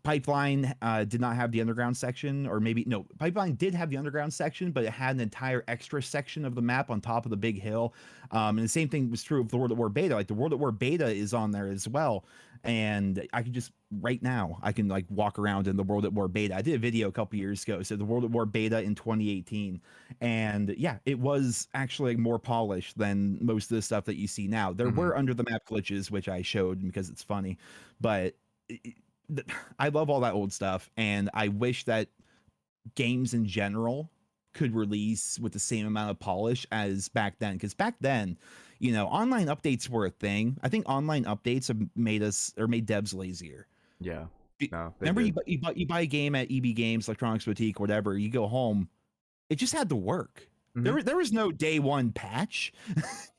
Pipeline did not have the underground section, or maybe no, Pipeline did have the underground section, but it had an entire extra section of the map on top of the big hill. And the same thing was true of the World at War beta. Like, the World at War beta is on there as well. And I can just, right now, I can like walk around in the World at War beta. I did a video a couple years ago, so the World at War beta in 2018. And yeah, it was actually more polished than most of the stuff that you see now. There were under the map glitches, which I showed because it's funny, but I love all that old stuff, and I wish that games in general could release with the same amount of polish as back then. Because back then, you know, online updates were a thing. I think online updates have made us, or made devs lazier. yeah, no, Remember, you buy a game at EB Games, Electronics Boutique, whatever. You go home, it just had to work. There was no day one patch.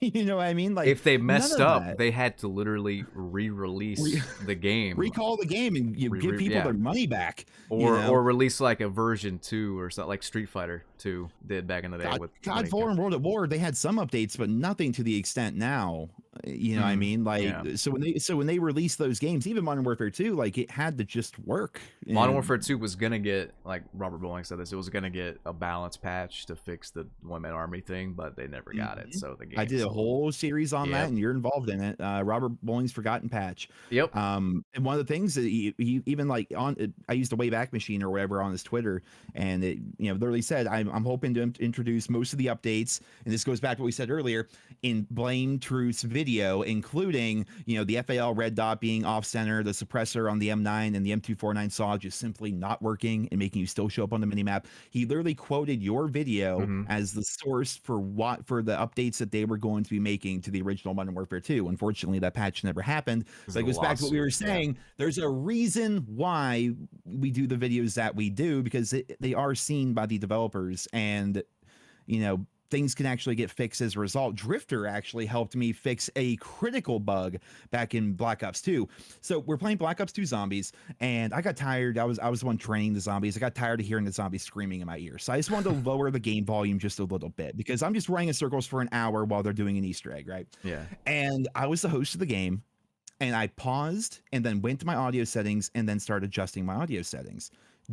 You know what I mean? Like, if they messed up, that. they had to literally re-release the game, recall the game, and you give people their money back, or release like a version 2 or something, like Street Fighter 2 did back in the day. With COD 4 and World at War, they had some updates, but nothing to the extent now. You know what I mean? Like, so when they released those games, even Modern Warfare 2, like, it had to just work. Modern Warfare 2 was gonna get, like Robert Bowling said this, it was gonna get a balance patch to fix the one-man army thing, but they never got it. So the game, I did a whole series on that, and you're involved in it. Robert Bowling's Forgotten Patch. Yep. And one of the things that he even, like, on, I used the Wayback Machine or whatever on his Twitter, and it, you know, literally said, I'm hoping to introduce most of the updates, and this goes back to what we said earlier, in Blame Truth's video, including, you know, the FAL red dot being off center, the suppressor on the M9 and the M249 saw just simply not working and making you still show up on the minimap. He literally quoted your video as the source for the updates that they were going to be making to the original Modern Warfare 2. Unfortunately, that patch never happened. So it goes back to what we were saying. There's a reason why we do the videos that we do, because they are seen by the developers, and, you know, things can actually get fixed as a result. Drifter actually helped me fix a critical bug back in Black Ops 2. So we're playing Black Ops 2 Zombies, and I got tired. I was the one training the zombies. I got tired of hearing the zombies screaming in my ear. So I just wanted to lower the game volume just a little bit, because I'm just running in circles for an hour while they're doing an Easter egg, right? Yeah. And I was the host of the game, and I paused and then went to my audio settings and then started adjusting my audio settings.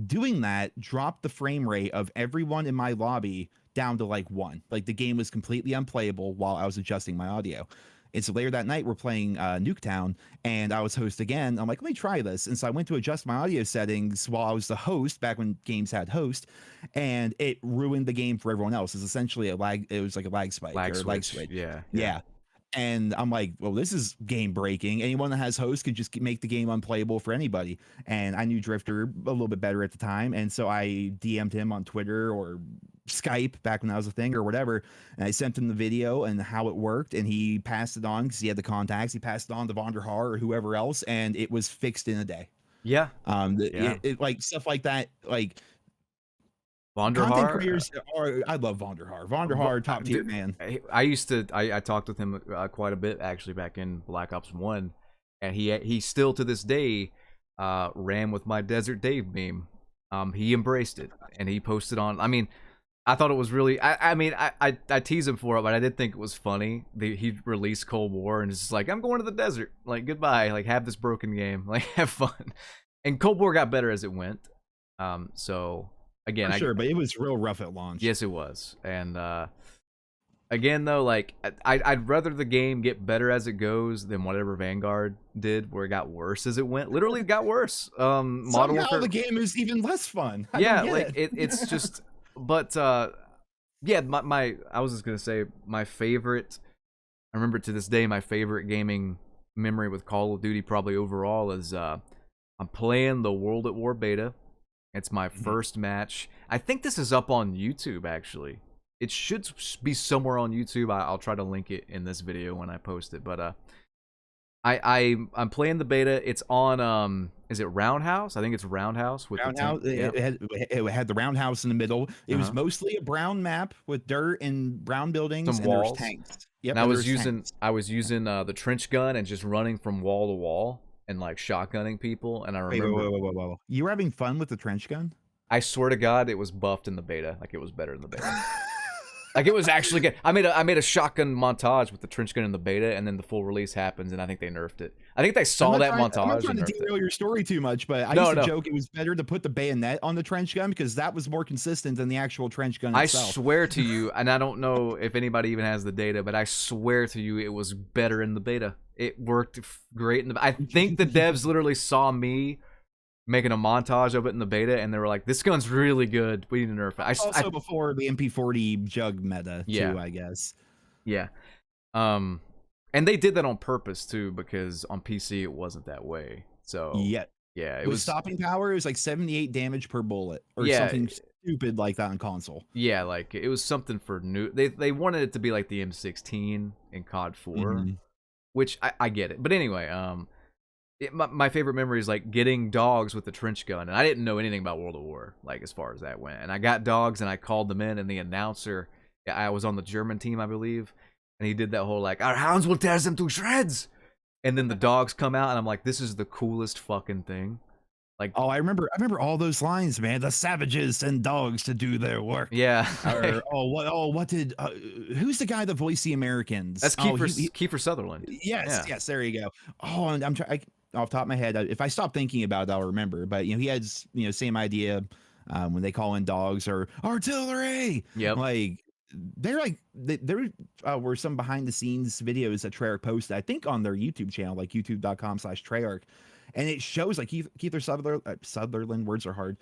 Doing that dropped the frame rate of everyone in my lobby down to like 1. Like, the game was completely unplayable while I was adjusting my audio. And so later that night, we're playing Nuketown, and I was host again. I'm like, let me try this. And so I went to adjust my audio settings while I was the host, back when games had host, and it ruined the game for everyone else. It's essentially a lag. It was like a lag spike, lag or switch. lag switch. Yeah. And I'm like, well, this is game breaking. Anyone that has host could just make the game unplayable for anybody. And I knew Drifter a little bit better at the time, and so I DM'd him on Twitter or Skype back when that was a thing or whatever, and I sent him the video and how it worked, and he passed it on because he had the contacts. He passed it on to Vonderhaar or whoever else, and it was fixed in a day. Yeah. Like, stuff like that, like, Vonderhaar, content creators I love Vonderhaar. Vonderhaar, top tier man. I talked with him quite a bit, actually, back in Black Ops 1, and he still to this day ran with my Desert Dave meme. He embraced it, and he posted on. I mean, I thought it was really. I tease him for it, but I did think it was funny. He released Cold War, and it's just like, I'm going to the desert. Like, goodbye. Like, have this broken game. Like, have fun. And Cold War got better as it went. So again, sure, but it was real rough at launch. Yes, it was. And again, though, like, I'd rather the game get better as it goes than whatever Vanguard did, where it got worse as it went. Literally, it got worse. Modern Warfare, the game is even less fun. It's just. But yeah, I was just gonna say, my favorite. I remember to this day, my favorite gaming memory with Call of Duty, probably overall, is I'm playing the World at War beta. It's my first match. I think this is up on YouTube, actually. It should be somewhere on YouTube. I'll try to link it in this video when I post it. But I'm playing the beta. It's on is it Roundhouse? I think it's Roundhouse with Roundhouse. the It had the roundhouse in the middle. It was Uh-huh. mostly a brown map with dirt and brown buildings, Some and there's walls. tanks. Yep, And I and was there's using tanks. the trench gun and just running from wall to wall and like shotgunning people. And I Wait, remember, whoa. You were having fun with the trench gun? I swear to God, it was buffed in the beta. Like it was better in the beta. Like it was actually good. I made a shotgun montage with the trench gun in the beta, and then the full release happens, and I think they nerfed it. I think they saw that montage I'm not and trying to nerfed it. derail your story too much, but I No, used to no. joke it was better to put the bayonet on the trench gun because that was more consistent than the actual trench gun I itself. swear to you, and I don't know if anybody even has the data, but I swear to you, it was better in the beta. It worked great in the. I think the devs literally saw me making a montage of it in the beta, and they were like, "This gun's really good. We need to nerf it." Also before the MP40 jug meta, Yeah. too, I guess. Yeah. And they did that on purpose too, because on PC it wasn't that way. So Yeah. yeah, it With was stopping power, it was like 78 damage per bullet, or Yeah. something stupid like that on console. Yeah, like it was something for new. They wanted it to be like the M16 in COD 4, Mhm. which I get it. But anyway, my favorite memory is like getting dogs with the trench gun, and I didn't know anything about World of War, like as far as that went. And I got dogs, and I called them in, and the announcer, I was on the German team, I believe, and he did that whole like, "Our hounds will tear them to shreds," and then the dogs come out, and I'm like, "This is the coolest fucking thing." Like, Oh, I remember all those lines, man. The savages send dogs to do their work. yeah, Or, what did who's the guy that voiced the Americans? that's Oh, Kiefer Sutherland. yes, Yeah. there you go. Oh, and I'm trying off the top of my head. If I stop thinking about it, I'll remember. But he has same idea when they call in dogs or artillery. Yep. Like there were some behind the scenes videos that Treyarch posted, I think, on their YouTube channel, like youtube.com/Treyarch, and it shows like Kiefer Sutherland. Words are hard.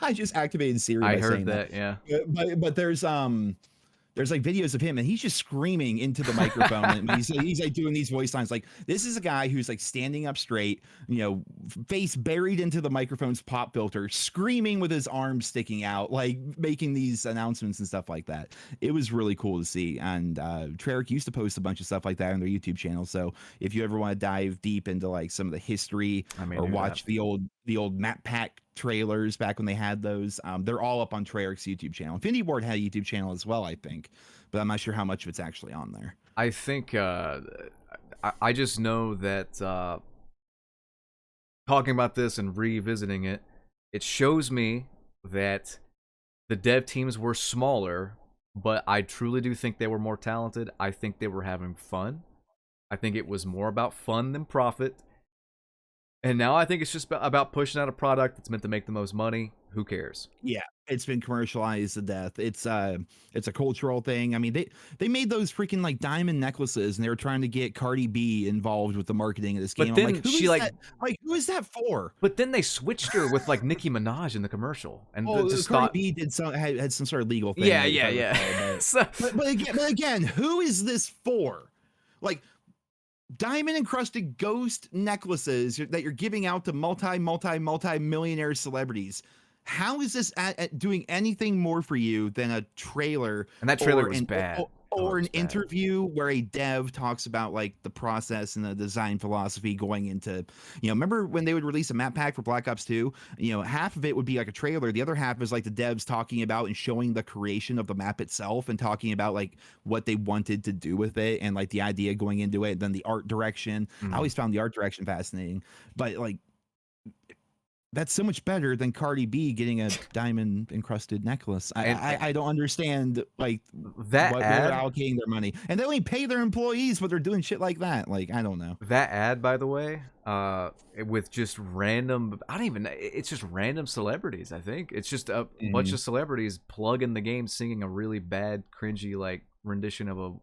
I just activated Siri. I by heard saying that. Yeah. but there's like videos of him and he's just screaming into the microphone and he's like doing these voice lines. Like, this is a guy who's like standing up straight, face buried into the microphone's pop filter, screaming with his arms sticking out, like making these announcements and stuff like that. It was really cool to see. And Treyarch used to post a bunch of stuff like that on their YouTube channel. So if you ever want to dive deep into like some of the history or watch the old map pack trailers back when they had those, they're all up on Treyarch's YouTube channel. Infinity Ward had a YouTube channel as well, I think, but I'm not sure how much of it's actually on there. I think I just know that talking about this and revisiting it, it shows me that the dev teams were smaller, but I truly do think they were more talented. I think they were having fun. I think it was more about fun than profit. And now I think it's just about pushing out a product that's meant to make the most money. Who cares? Yeah, it's been commercialized to death. It's a cultural thing. I mean, they made those freaking like diamond necklaces, and they were trying to get Cardi B involved with the marketing of this game. But then I'm like, who is that for? But then they switched her with like Nicki Minaj in the commercial, and just Cardi B had some sort of legal thing. Yeah. But again, who is this for? Like, diamond encrusted ghost necklaces that you're giving out to multi-millionaire celebrities. How is this doing anything more for you than a trailer? And that trailer was bad. Or an interview where a dev talks about like the process and the design philosophy going into, remember when they would release a map pack for Black Ops 2, half of it would be like a trailer. The other half is like the devs talking about and showing the creation of the map itself and talking about like what they wanted to do with it and like the idea going into it. And then the art direction. I always found the art direction fascinating, but like, that's so much better than Cardi B getting a diamond encrusted necklace. I don't understand like that what they're allocating their money, and they only pay their employees, but they're doing shit like that. Like, I don't know. That ad, by the way, with just random, it's just random celebrities. I think it's just a bunch of celebrities plugging the game, singing a really bad, cringy like rendition of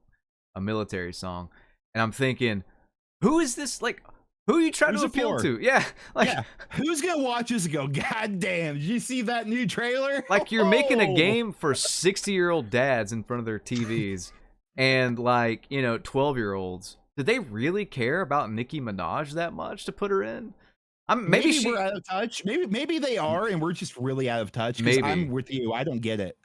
a military song, and I'm thinking, who is this like? Who are you trying to appeal to? Yeah, who's gonna watch this and go, God damn, did you see that new trailer? Like, you're making a game for 60-year-old dads in front of their TVs and like 12-year-olds did they really care about Nicki Minaj that much to put her in? Maybe Maybe she, we're out of touch. Maybe they are, and we're just really out of touch. Because I'm maybe. with you. I don't get it.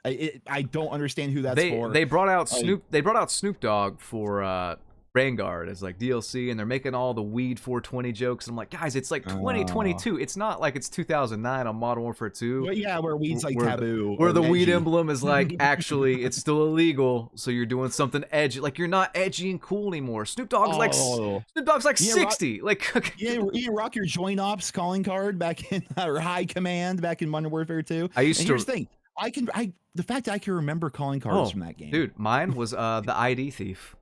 I don't understand who that's for. They brought out Like, Snoop Dogg for Vanguard as like DLC, and they're making all the weed 420 jokes. And I'm like, guys, it's like uh, 2022. It's not like it's 2009 on Modern Warfare 2, but yeah, where weed's like where taboo where or the weed edgy. emblem is like actually it's still illegal, so you're doing something edgy. Like you're not edgy and cool anymore. Oh, Snoop Dogg's like you didn't rock, 60. Like you didn't rock your Joint Ops calling card back in or High Command back in Modern Warfare 2. I used And to. here's the thing, the fact I can remember calling cards Oh, from that game. dude, mine was the ID thief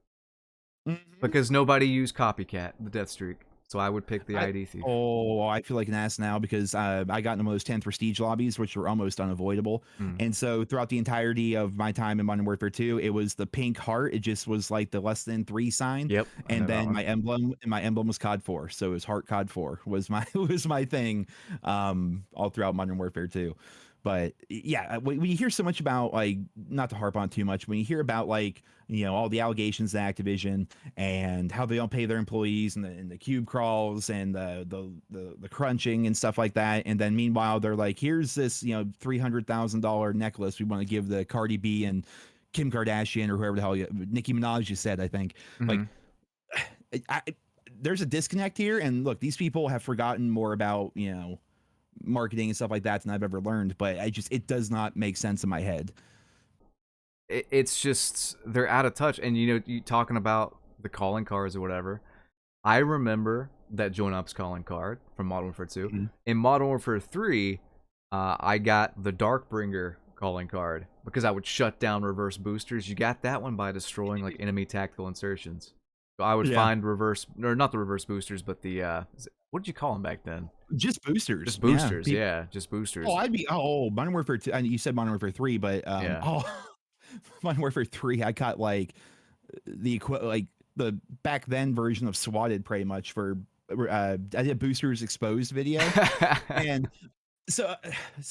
Mhm. because nobody used copycat the death streak, so I would pick the I, ID thief. I feel like an ass now because I got into those 10 prestige lobbies, which were almost unavoidable. Mm. And so throughout the entirety of my time in Modern Warfare 2, it was the pink heart. It just was like the less than 3 sign. Yep. And then my emblem was COD 4. So it was heart COD 4 was my was my thing all throughout Modern Warfare 2. But yeah, when you hear so much about, like, not to harp on too much, when you hear about, like, all the allegations of Activision and how they don't pay their employees and the cube crawls and the crunching and stuff like that, and then meanwhile they're like, here's this $300,000 necklace we want to give the Cardi B and Kim Kardashian or whoever the hell Nicki Minaj you said, I think. Like, there's a disconnect here, and look, these people have forgotten more about marketing and stuff like that than I've ever learned, but it does not make sense in my head. It's just they're out of touch, and you talking about the calling cards or whatever. I remember that Joint Ops calling card from Modern Warfare 2. Mhm. In Modern Warfare 3, I got the Darkbringer calling card because I would shut down reverse boosters. You got that one by destroying like enemy tactical insertions. So I would Yeah. find not the reverse boosters, but the what did you call them back then? Just boosters. Just boosters, yeah, just boosters. Modern Warfare 2, and you said Modern Warfare 3, but Yeah. Modern Warfare 3, I got like the back then version of swatted pretty much for I did boosters exposed video. And so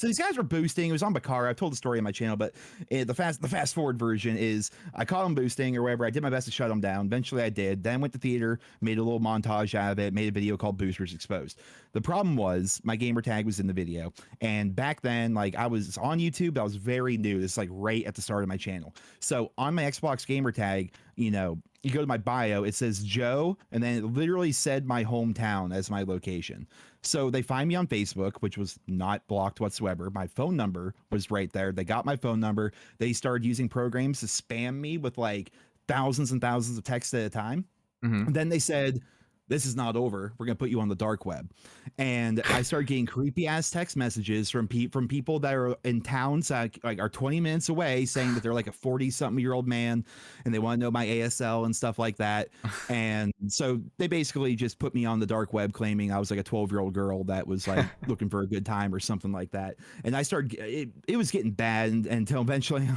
these guys were boosting. It was on Bakara. I've told the story on my channel, but the fast forward version is I caught them boosting or whatever. I did my best to shut them down. Eventually, I did. Then went to theater, made a little montage out of it, made a video called Boosters Exposed. The problem was my gamer tag was in the video, and back then, like, I was on YouTube. I was very new. This is like right at the start of my channel. So on my Xbox gamer tag, you go to my bio, it says Joe, and then it literally said my hometown as my location. So they find me on Facebook, which was not blocked whatsoever. My phone number was right there. They got my phone number. They started using programs to spam me with like thousands and thousands of texts at a time. Mm-hmm. And then they said, this is not over. We're going to put you on the dark web. And I started getting creepy ass text messages from people that are in towns that like are 20 minutes away saying that they're like a 40-something-year-old man and they want to know my ASL and stuff like that. And so they basically just put me on the dark web claiming I was like a 12-year-old girl that was like looking for a good time or something like that. And I started, it was getting bad until eventually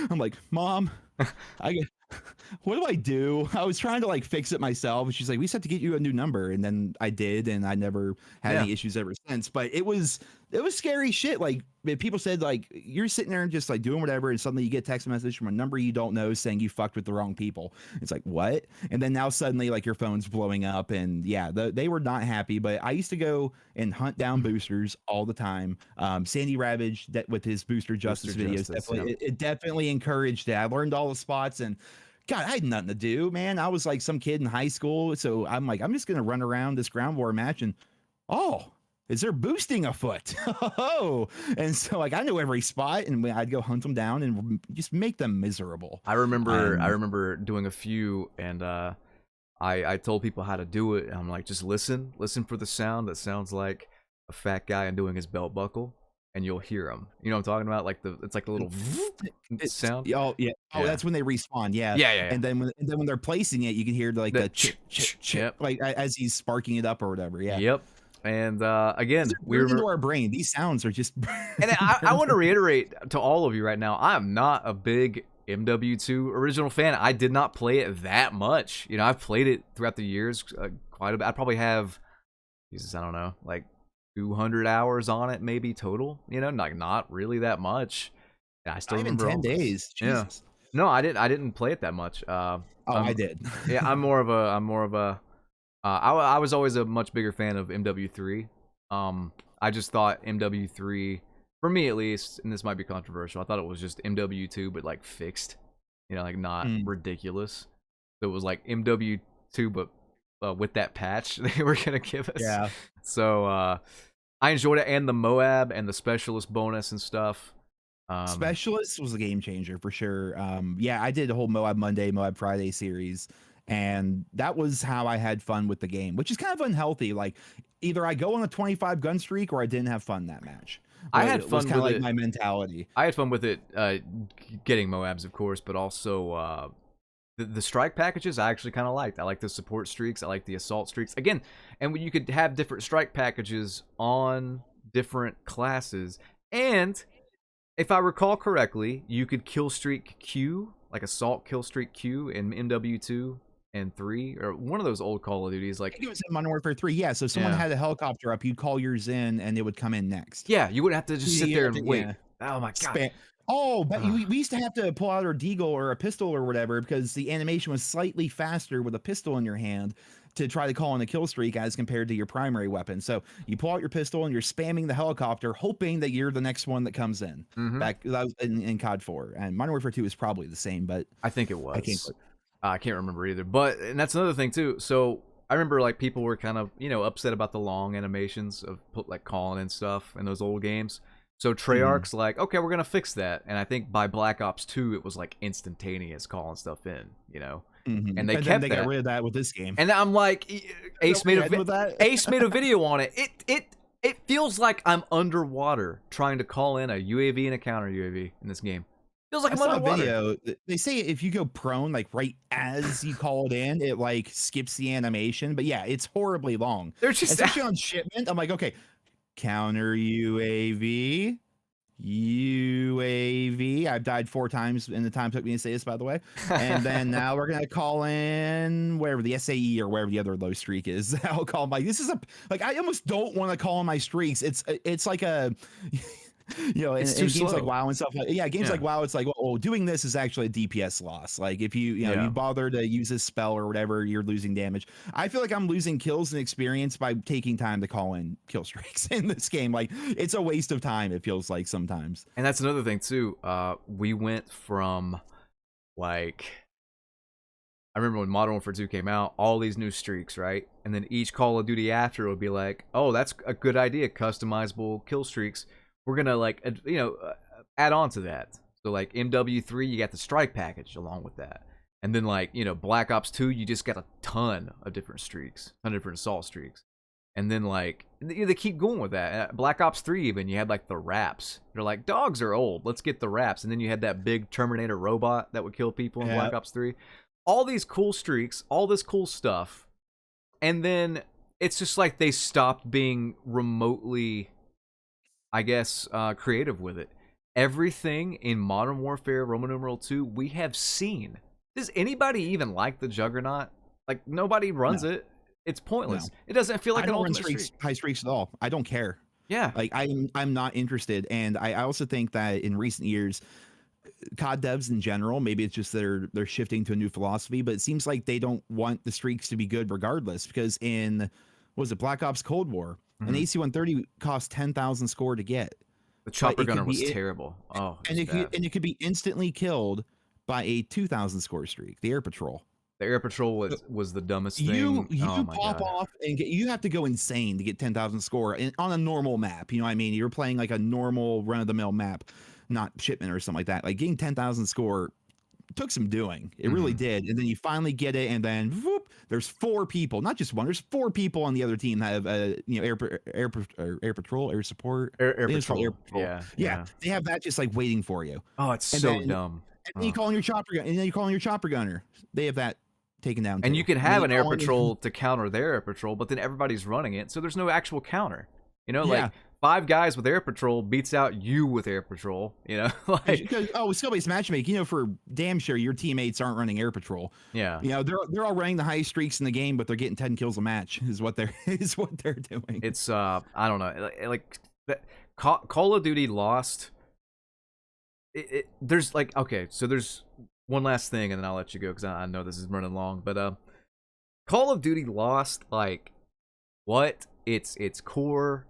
I'm like, Mom, what do I do? I was trying to like fix it myself. And she's like, we just have to get you a new number. And then I did, and I never had any issues ever since. But it was scary shit. Like, people said, like, you're sitting there and just like doing whatever, and suddenly you get a text message from a number you don't know saying you fucked with the wrong people. It's like, what? And then now suddenly like your phone's blowing up, and yeah, they were not happy. But I used to go and hunt down boosters all the time. Sandy Ravage, that with his Booster Justice videos, it definitely encouraged it. I learned all the spots, and God, I had nothing to do, man. I was like some kid in high school, so I'm like, I'm just gonna run around this ground war match, and is there boosting afoot? Oh, and so like I know every spot, and I'd go hunt them down and just make them miserable. I remember doing a few, and I told people how to do it. And I'm like, just listen for the sound that sounds like a fat guy undoing his belt buckle, and you'll hear him. You know what I'm talking about? Like it's like a little sound. Oh yeah. Oh, that's when they respawn. Yeah. Yeah. And then when they're placing it, you can hear like the chip, yep. Like as he's sparking it up or whatever. Yeah. Yep. And again, we're into our brain. These sounds are just. And I want to reiterate to all of you right now, I am not a big MW2 original fan. I did not play it that much. I've played it throughout the years quite a bit. I probably have, Jesus, I don't know, like 200 hours on it maybe total. Like not really that much. And I still not even remember 10 days. Jesus. Yeah. No, I didn't play it that much. Oh, I did. Yeah, I'm more of a. I was always a much bigger fan of MW3. I just thought MW3, for me at least, and this might be controversial, I thought it was just MW2, but like fixed, like not Mm. ridiculous. So it was like MW2, but with that patch they were gonna give us. Yeah. So I enjoyed it, and the Moab and the specialist bonus and stuff. Specialist was a game changer for sure. Yeah, I did a whole Moab Monday, Moab Friday series, and that was how I had fun with the game, which is kind of unhealthy. Like either I go on a 25 gun streak or I didn't have fun that match. I But had it fun was kind of with like it. my mentality. I had fun with it, getting Moabs, of course, but also the strike packages I actually kind of liked. I like the support streaks. I like the assault streaks. Again, and you could have different strike packages on different classes. And if I recall correctly, you could kill streak Q, like assault kill streak Q in MW2 and 3, or one of those old Call of Duties. I Like, think it was in Modern Warfare 3. Yeah, so if someone yeah. had a helicopter up, you'd call yours in and it would come in next. Yeah, you wouldn't have to just sit You there have and to- wait. yeah. Oh my god. Spam. Oh, but Ugh. we used to have to pull out our deagle or a pistol or whatever because the animation was slightly faster with a pistol in your hand to try to call in a kill streak as compared to your primary weapon. So you pull out your pistol and you're spamming the helicopter, hoping that you're the next one that comes in. Mhm. Back that was in COD 4, and Modern Warfare 2 is probably the same, but I think it was. can't. I can't remember either. But and that's another thing too. So I remember like people were kind of upset about the long animations of like calling and stuff in those old games. So Treyarch's like, okay, we're gonna fix that. And I think by Black Ops 2, it was like instantaneous calling stuff in. Mhm. And they then kept they that. got rid of that with this game. And I'm like, Ace Go made ahead with that. Ace made a video on it. It feels like I'm underwater trying to call in a UAV and a counter UAV in this game. Feels like I I'm saw a underwater. video. They say if you go prone, like right as you call it in, it like skips the animation. But yeah, it's horribly long. They're just Especially on shipment. I'm like, okay, counter UAV. UAV. I've died 4 times in the time it took me to say this, by the way. And then now we're gonna call in wherever the SAE or wherever the other low streak is. I'll call my. This is I almost don't want to call in my streaks. It's like a. It's in too games like slow. WoW and stuff like games Yeah. like WoW, it's like, oh, doing this is actually a DPS loss. Like if you Yeah. you bother to use this spell or whatever, you're losing damage. I feel like I'm losing kills and experience by taking time to call in kill streaks in this game. Like it's a waste of time. It feels like sometimes. And that's another thing too. We went from like I remember when Modern Warfare 2 came out, all these new streaks, right? And then each Call of Duty after would be like, oh, that's a good idea, customizable kill streaks. We're gonna like add on to that. So like MW3, you got the strike package along with that. And then like, Black Ops 2, you just got a ton of different streaks, ton of different assault streaks. And then like they keep going with that. Black Ops 3 even, you had like the wraps. They're like, dogs are old, let's get the wraps. And then you had that big Terminator robot that would kill people in Black Ops 3. All these cool streaks, all this cool stuff. And then it's just like they stopped being remotely, I guess, creative with it. Everything in Modern Warfare Roman numeral 2 we have seen. Does anybody even like the Juggernaut? Like nobody runs it. It's pointless. No. It doesn't feel like I an don't run ultimate streak. high streaks at all. I don't care. Yeah. Like I'm not interested. And I also think that in recent years, COD devs in general, maybe it's just they're shifting to a new philosophy, but it seems like they don't want the streaks to be good regardless. Because in what was it, Black Ops Cold War, an AC-130 cost 10,000 score to get. The chopper it could gunner was be terrible. Oh, And it was bad. it could be instantly killed by a 2,000 score streak, the Air Patrol. The Air Patrol was the dumbest thing. You Oh my pop God. off and you have to go insane to get 10,000 score on a normal map. You know what I mean? You're playing like a normal run of the mill map, not shipment or something like that. Like getting 10,000 score took some doing. It really did. And then you finally get it, and then whoop, there's 4 people, not just one. There's 4 people on the other team that have air patrol, air support, Air I think it's called Patrol. Yeah, they have that just like waiting for you. Oh, it's And so then- dumb. And then you call in your chopper gun, and then you call in your chopper gunner. They have that taken down. And too. you can then have you an air call in- patrol to counter their air patrol, but then everybody's running it, so there's no actual counter. Yeah. Like 5 guys with air patrol beats out you with air patrol. Like Because, skill-based matchmaking, for damn sure your teammates aren't running air patrol. yeah. They're all running the highest streaks in the game, but they're getting 10 kills a match is what they're doing. It's I don't know, like Call of Duty lost. There's like, okay, so there's one last thing, and then I'll let you go because I know this is running long. But Call of Duty lost like what its core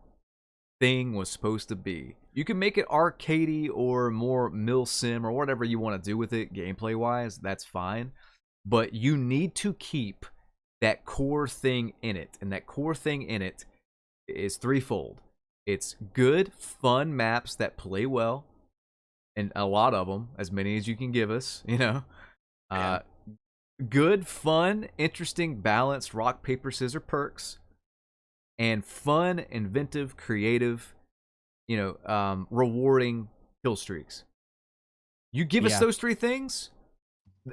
thing was supposed to be. You can make it arcadey or more milsim or whatever you want to do with it gameplay wise. That's fine, but you need to keep that core thing in it, and that core thing in it is threefold. It's good, fun maps that play well, and a lot of them, as many as you can give us, you know. Yeah. Uh, Good, fun, interesting, balanced rock, paper, scissors perks, and fun, inventive, creative, rewarding kill streaks. You give us Yeah. those three things,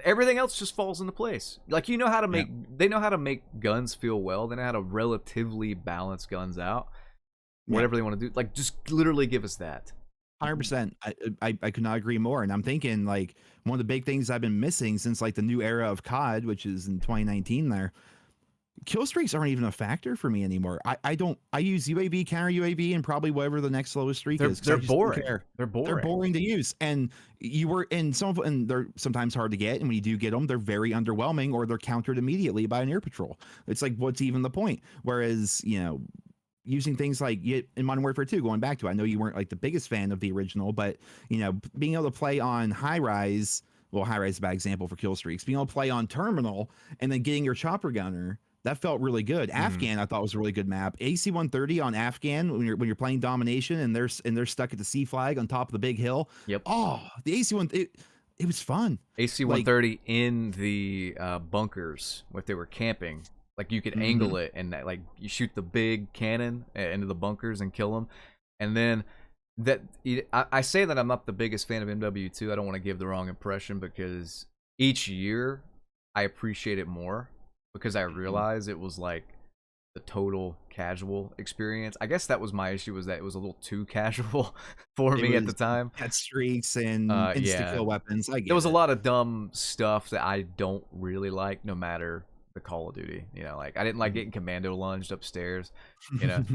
everything else just falls into place. Like, you know how to Yeah. make, they know how to make guns feel well. They know how to relatively balance guns out. Whatever they want to do, like, just literally give us that. 100%. I could not agree more. And I'm thinking like one of the big things I've been missing since like the new era of COD, which is in 2019 there, kill streaks aren't even a factor for me anymore. I use UAV, counter UAV, and probably whatever the next lowest streak is. 'Cause They're I just don't boring. care. They're boring. They're boring to use. And you were in some of, and they're sometimes hard to get. And when you do get them, they're very underwhelming or they're countered immediately by an air patrol. It's like, what's even the point? Whereas, you know, using things like in Modern Warfare 2, going back to, I know you weren't like the biggest fan of the original, but you know, being able to play on high rise, well, high rise is a bad example for kill streaks, being able to play on terminal and then getting your chopper gunner, that felt really good. Afghan, I thought was a really good map. AC-130 on Afghan when you're playing domination and they're stuck at the C flag on top of the big hill. Yep. Oh, the AC-1, it was fun. AC-130 in the bunkers, if they were camping. Like, you could angle it and like you shoot the big cannon into the bunkers and kill them. And then I say that I'm not the biggest fan of MW2. I don't want to give the wrong impression, because each year I appreciate it more because I realize it was like the total casual experience. I guess that was my issue, was that it was a little too casual for me at the time. Had streaks and insta kill weapons. There was a lot of dumb stuff that I don't really like, no matter the Call of Duty, you know, like I didn't like getting commando lunged upstairs, you know.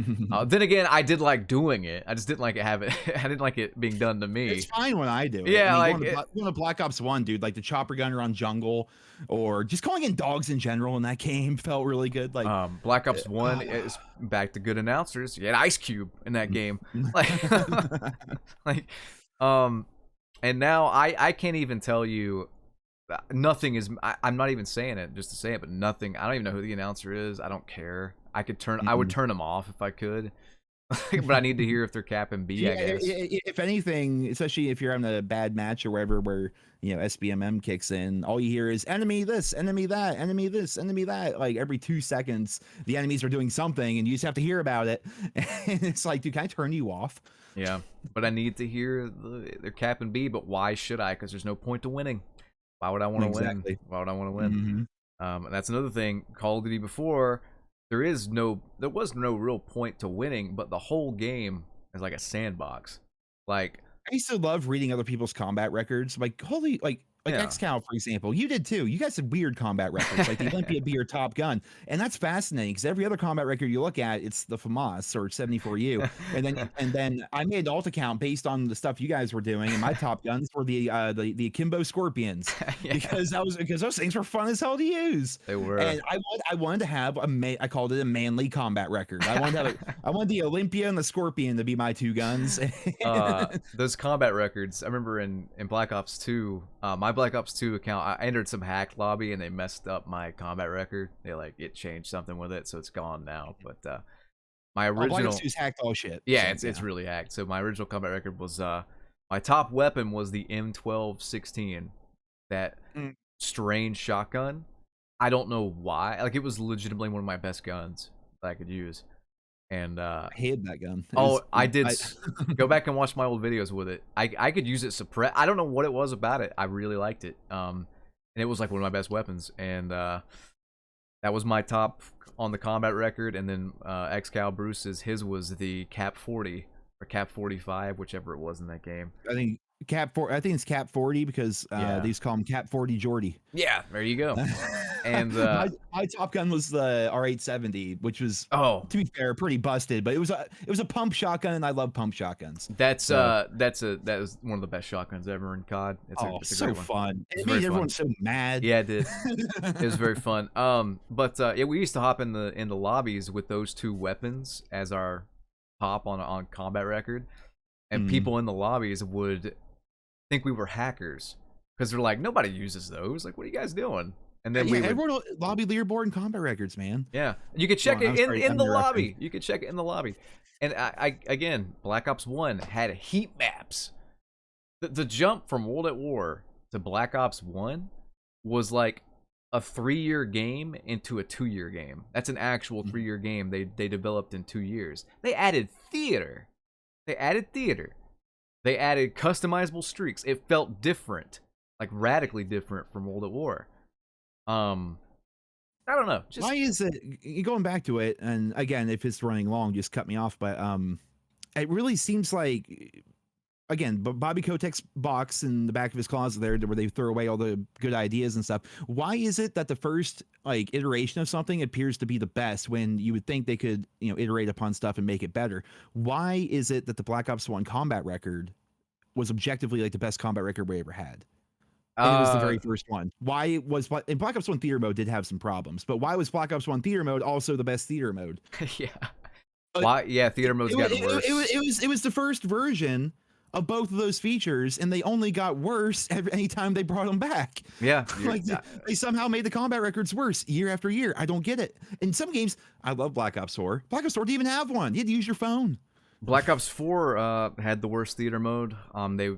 Then again, I did like doing it. I just didn't like it I didn't like it being done to me. It's fine when I do it. Yeah, I mean, like going to Black Ops 1, dude, like the chopper gunner on jungle, or just calling in dogs in general in that game felt really good. Like Black Ops 1 is back to good announcers. You had Ice Cube in that game. Like, and now I can't even tell you. Nothing is. I'm not even saying it just to say it, but nothing. I don't even know who the announcer is. I don't care. I could turn. I would turn them off if I could, but I need to hear if they're capping B. Yeah, I guess. if anything, especially if you're having a bad match or wherever, where you know SBMM kicks in, all you hear is enemy this, enemy that, enemy this, enemy that. Like every 2 seconds, the enemies are doing something, and you just have to hear about it. And it's like, dude, can I turn you off? Yeah, but I need to hear they're capping B. But why should I? Because there's no point to winning. Why would I want to win? Why would I want to win? And that's another thing. Call of Duty before, there was no real point to winning, but the whole game is like a sandbox. Like, I used to love reading other people's combat records. Like, holy, like XCal, for example. You did too. You guys had weird combat records, like the Olympia be your Top Gun. And that's fascinating because every other combat record you look at, it's the FAMAS or 74U. And then I made an alt account based on the stuff you guys were doing, and my Top Guns were the Akimbo Scorpions. Because those things were fun as hell to use. They were. And I wanted to have I called it a manly combat record. I wanted the Olympia and the Scorpion to be my two guns. Those combat records, I remember in Black Ops 2, my Black Ops 2 account, I entered some hacked lobby and they messed up my combat record. It changed something with it, so it's gone now. But my original Black Ops 2's hacked all shit. Yeah, it's really hacked. So my original combat record was my top weapon was the M1216, that strange shotgun. I don't know why. Like, it was legitimately one of my best guns that I could use. And I hated that gun. I did go back and watch my old videos with it. I could use it suppress. I don't know what it was about it. I really liked it. And it was like one of my best weapons. And that was my top on the combat record. And then XCal Bruce's, his was the Cap 40 or Cap 45, whichever it was in that game. I think Cap 4. I think it's Cap 40 because Yeah. they used to call him Cap 40 Jordy. Yeah, there you go. And my Top Gun was the R870, which was, oh, to be fair, pretty busted, but it was a pump shotgun, and I love pump shotguns. that So, was one of the best shotguns ever in COD. It's it's a so great one. fun. It's It very made everyone fun. so mad. Yeah, it did. It was very fun. But yeah, we used to hop in the lobbies with those two weapons as our top on combat record, and people in the lobbies would think we were hackers because they're like, nobody uses those. Like, what are you guys doing? And then Yeah, we would, everyone lobby leaderboard and combat records, man. yeah, you could check Go on, it I'm sorry, in I'm the interrupting. lobby. You could check it in the lobby. And I again, Black Ops 1 had heat maps. The jump from World at War to Black Ops 1 was like a 3-year game into a 2-year game. That's an actual 3-year game they developed in 2 years. They added theater. They added theater. They added customizable streaks. It felt different, like radically different from World at War. I don't know. Just Why is it, going back to it, and again, if it's running long, just cut me off, but it really seems like, again, Bobby Kotick's box in the back of his closet there, where they throw away all the good ideas and stuff. Why is it that the first like iteration of something appears to be the best when you would think they could, iterate upon stuff and make it better? Why is it that the Black Ops 1 combat record was objectively like the best combat record we ever had? And it was the very first one. Why was, in Black Ops 1 theater mode did have some problems, but why was Black Ops 1 theater mode also the best theater mode? yeah. Why? Yeah, theater mode's gotten worse. It was the first version of both of those features, and they only got worse any time they brought them back. Yeah, Like they somehow made the combat records worse year after year. I don't get it. In some games, I love Black Ops 4. Black Ops 4 didn't even have one. You had to use your phone. Black Ops 4 had the worst theater mode.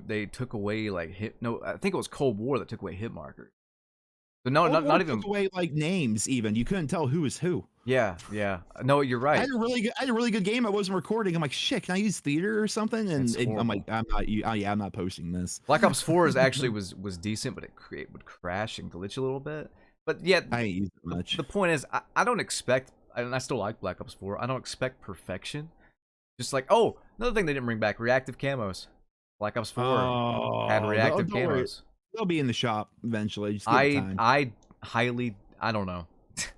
They took away like I think it was Cold War that took away hit markers. So no, not even took away like names. Even you couldn't tell who was who. Yeah. No, you're right. I had a really good game. I wasn't recording. I'm like, shit, can I use theater or something? And I'm like, I'm not posting this. Black Ops 4 is actually was decent, but it would crash and glitch a little bit. But yeah, I ain't used it much. The point is, I don't expect, and I still like Black Ops 4. I don't expect perfection. Just like, oh, another thing they didn't bring back, reactive camos. Black Ops 4 had reactive camos. They'll be in the shop eventually. Just give it time. I don't know.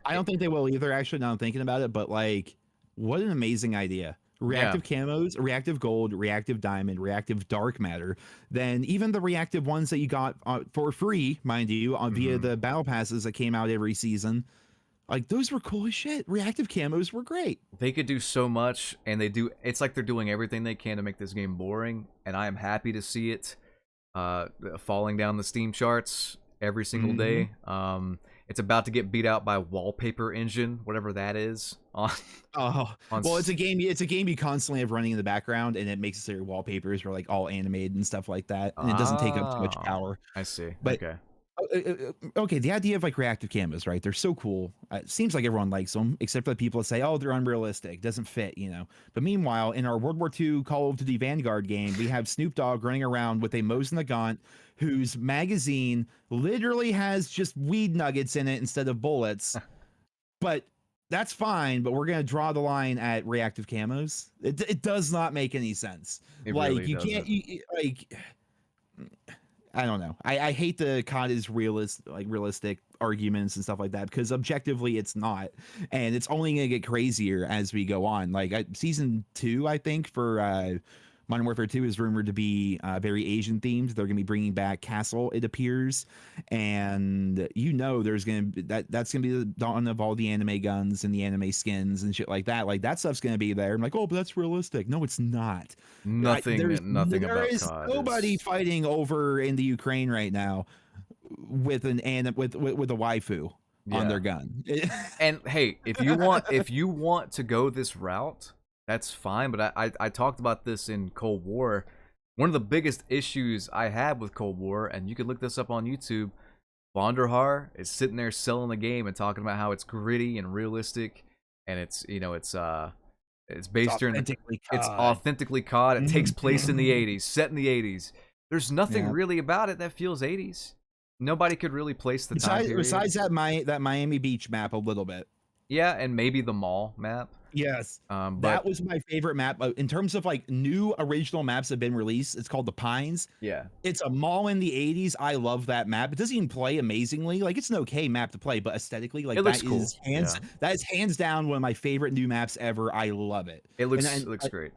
I don't think they will either, actually, now I'm thinking about it, but like, what an amazing idea. Reactive camos, reactive gold, reactive diamond, reactive dark matter. Then even the reactive ones that you got for free, mind you, via the battle passes that came out every season. Like, those were cool as shit. Reactive camos were great. They could do so much, and they do. It's like they're doing everything they can to make this game boring, and I am happy to see it falling down the Steam charts every single day. It's about to get beat out by Wallpaper Engine, whatever that is. Well, it's a game. It's a game you constantly have running in the background, and it makes it so your wallpapers are like all animated and stuff like that, and it doesn't take up too much power. I see. But, okay. Okay, the idea of like reactive camos, right? They're so cool. It seems like everyone likes them, except for the people that say, "Oh, they're unrealistic, doesn't fit," But meanwhile, in our World War II Call of Duty Vanguard game, we have Snoop Dogg running around with a Mosin Nagant, whose magazine literally has just weed nuggets in it instead of bullets. But that's fine. But we're gonna draw the line at reactive camos. It does not make any sense. It like really you doesn't. can't like. I don't know. I hate the COD is realistic arguments and stuff like that, because objectively it's not, and it's only gonna get crazier as we go on. Like season 2, I think, for Modern Warfare 2 is rumored to be very Asian themed. They're gonna be bringing back Castle, it appears, and there's gonna be that's gonna be the dawn of all the anime guns and the anime skins and shit like that. Like that stuff's gonna be there. I'm like, oh, but that's realistic. No, it's not. Nothing about There is COD nobody fighting over in the Ukraine right now with with a waifu on their gun. And hey, if you want to go this route, that's fine. But I talked about this in Cold War. One of the biggest issues I had with Cold War, and you can look this up on YouTube, Vonderhaar is sitting there selling the game and talking about how it's gritty and realistic, and it's based during it's authentically COD. It takes place in the 80s, set in the 80s. There's nothing really about it that feels 80s. Nobody could really place the time period. Besides that Miami Beach map a little bit. Yeah, and maybe the mall map. Yes. But That was my favorite map. In terms of like new original maps that have been released, it's called the Pines. yeah, It's a mall in the 80s. I love that map. It doesn't even play amazingly. Like it's an okay map to play, but aesthetically, it like looks cool. Yeah, that is hands down one of my favorite new maps ever. I love it. it And looks it and looks great.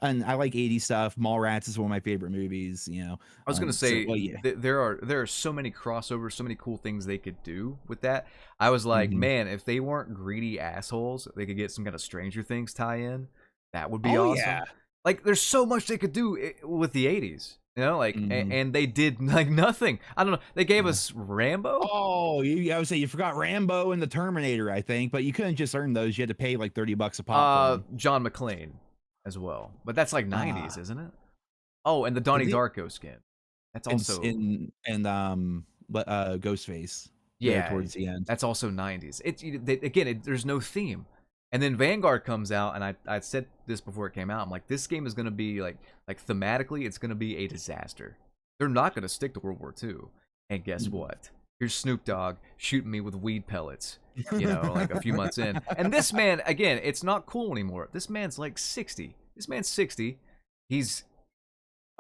and I like 80s stuff. Mallrats is one of my favorite movies, you know. I was gonna So say well, yeah. there are so many crossovers, so many cool things they could do with that. I was like, Mhm. man, if they weren't greedy assholes, they could get some kind of Stranger Things tie-in. That would be Oh awesome. yeah. Like, there's so much they could do with the '80s, you know, like, Mhm. and they did like nothing. I don't know. They gave Yeah. us Rambo. Oh, I would say you forgot Rambo and the Terminator, I think, but you couldn't just earn those. You had to pay like $30 a pop for them. John McClane as well, but that's like '90s, Ah, isn't it? Oh, and the did Donnie they Darko skin. That's also Ghostface there yeah, towards the end. that's also '90s. There's no theme, and then Vanguard comes out, and I said this before it came out. I'm like, this game is gonna be like thematically, it's gonna be a disaster. They're not gonna stick to World War II, and guess Mhm. what? Here's Snoop Dogg shooting me with weed pellets. You know, like a few months in, and this man again, it's not cool anymore. This man's like 60. This man's 60. He's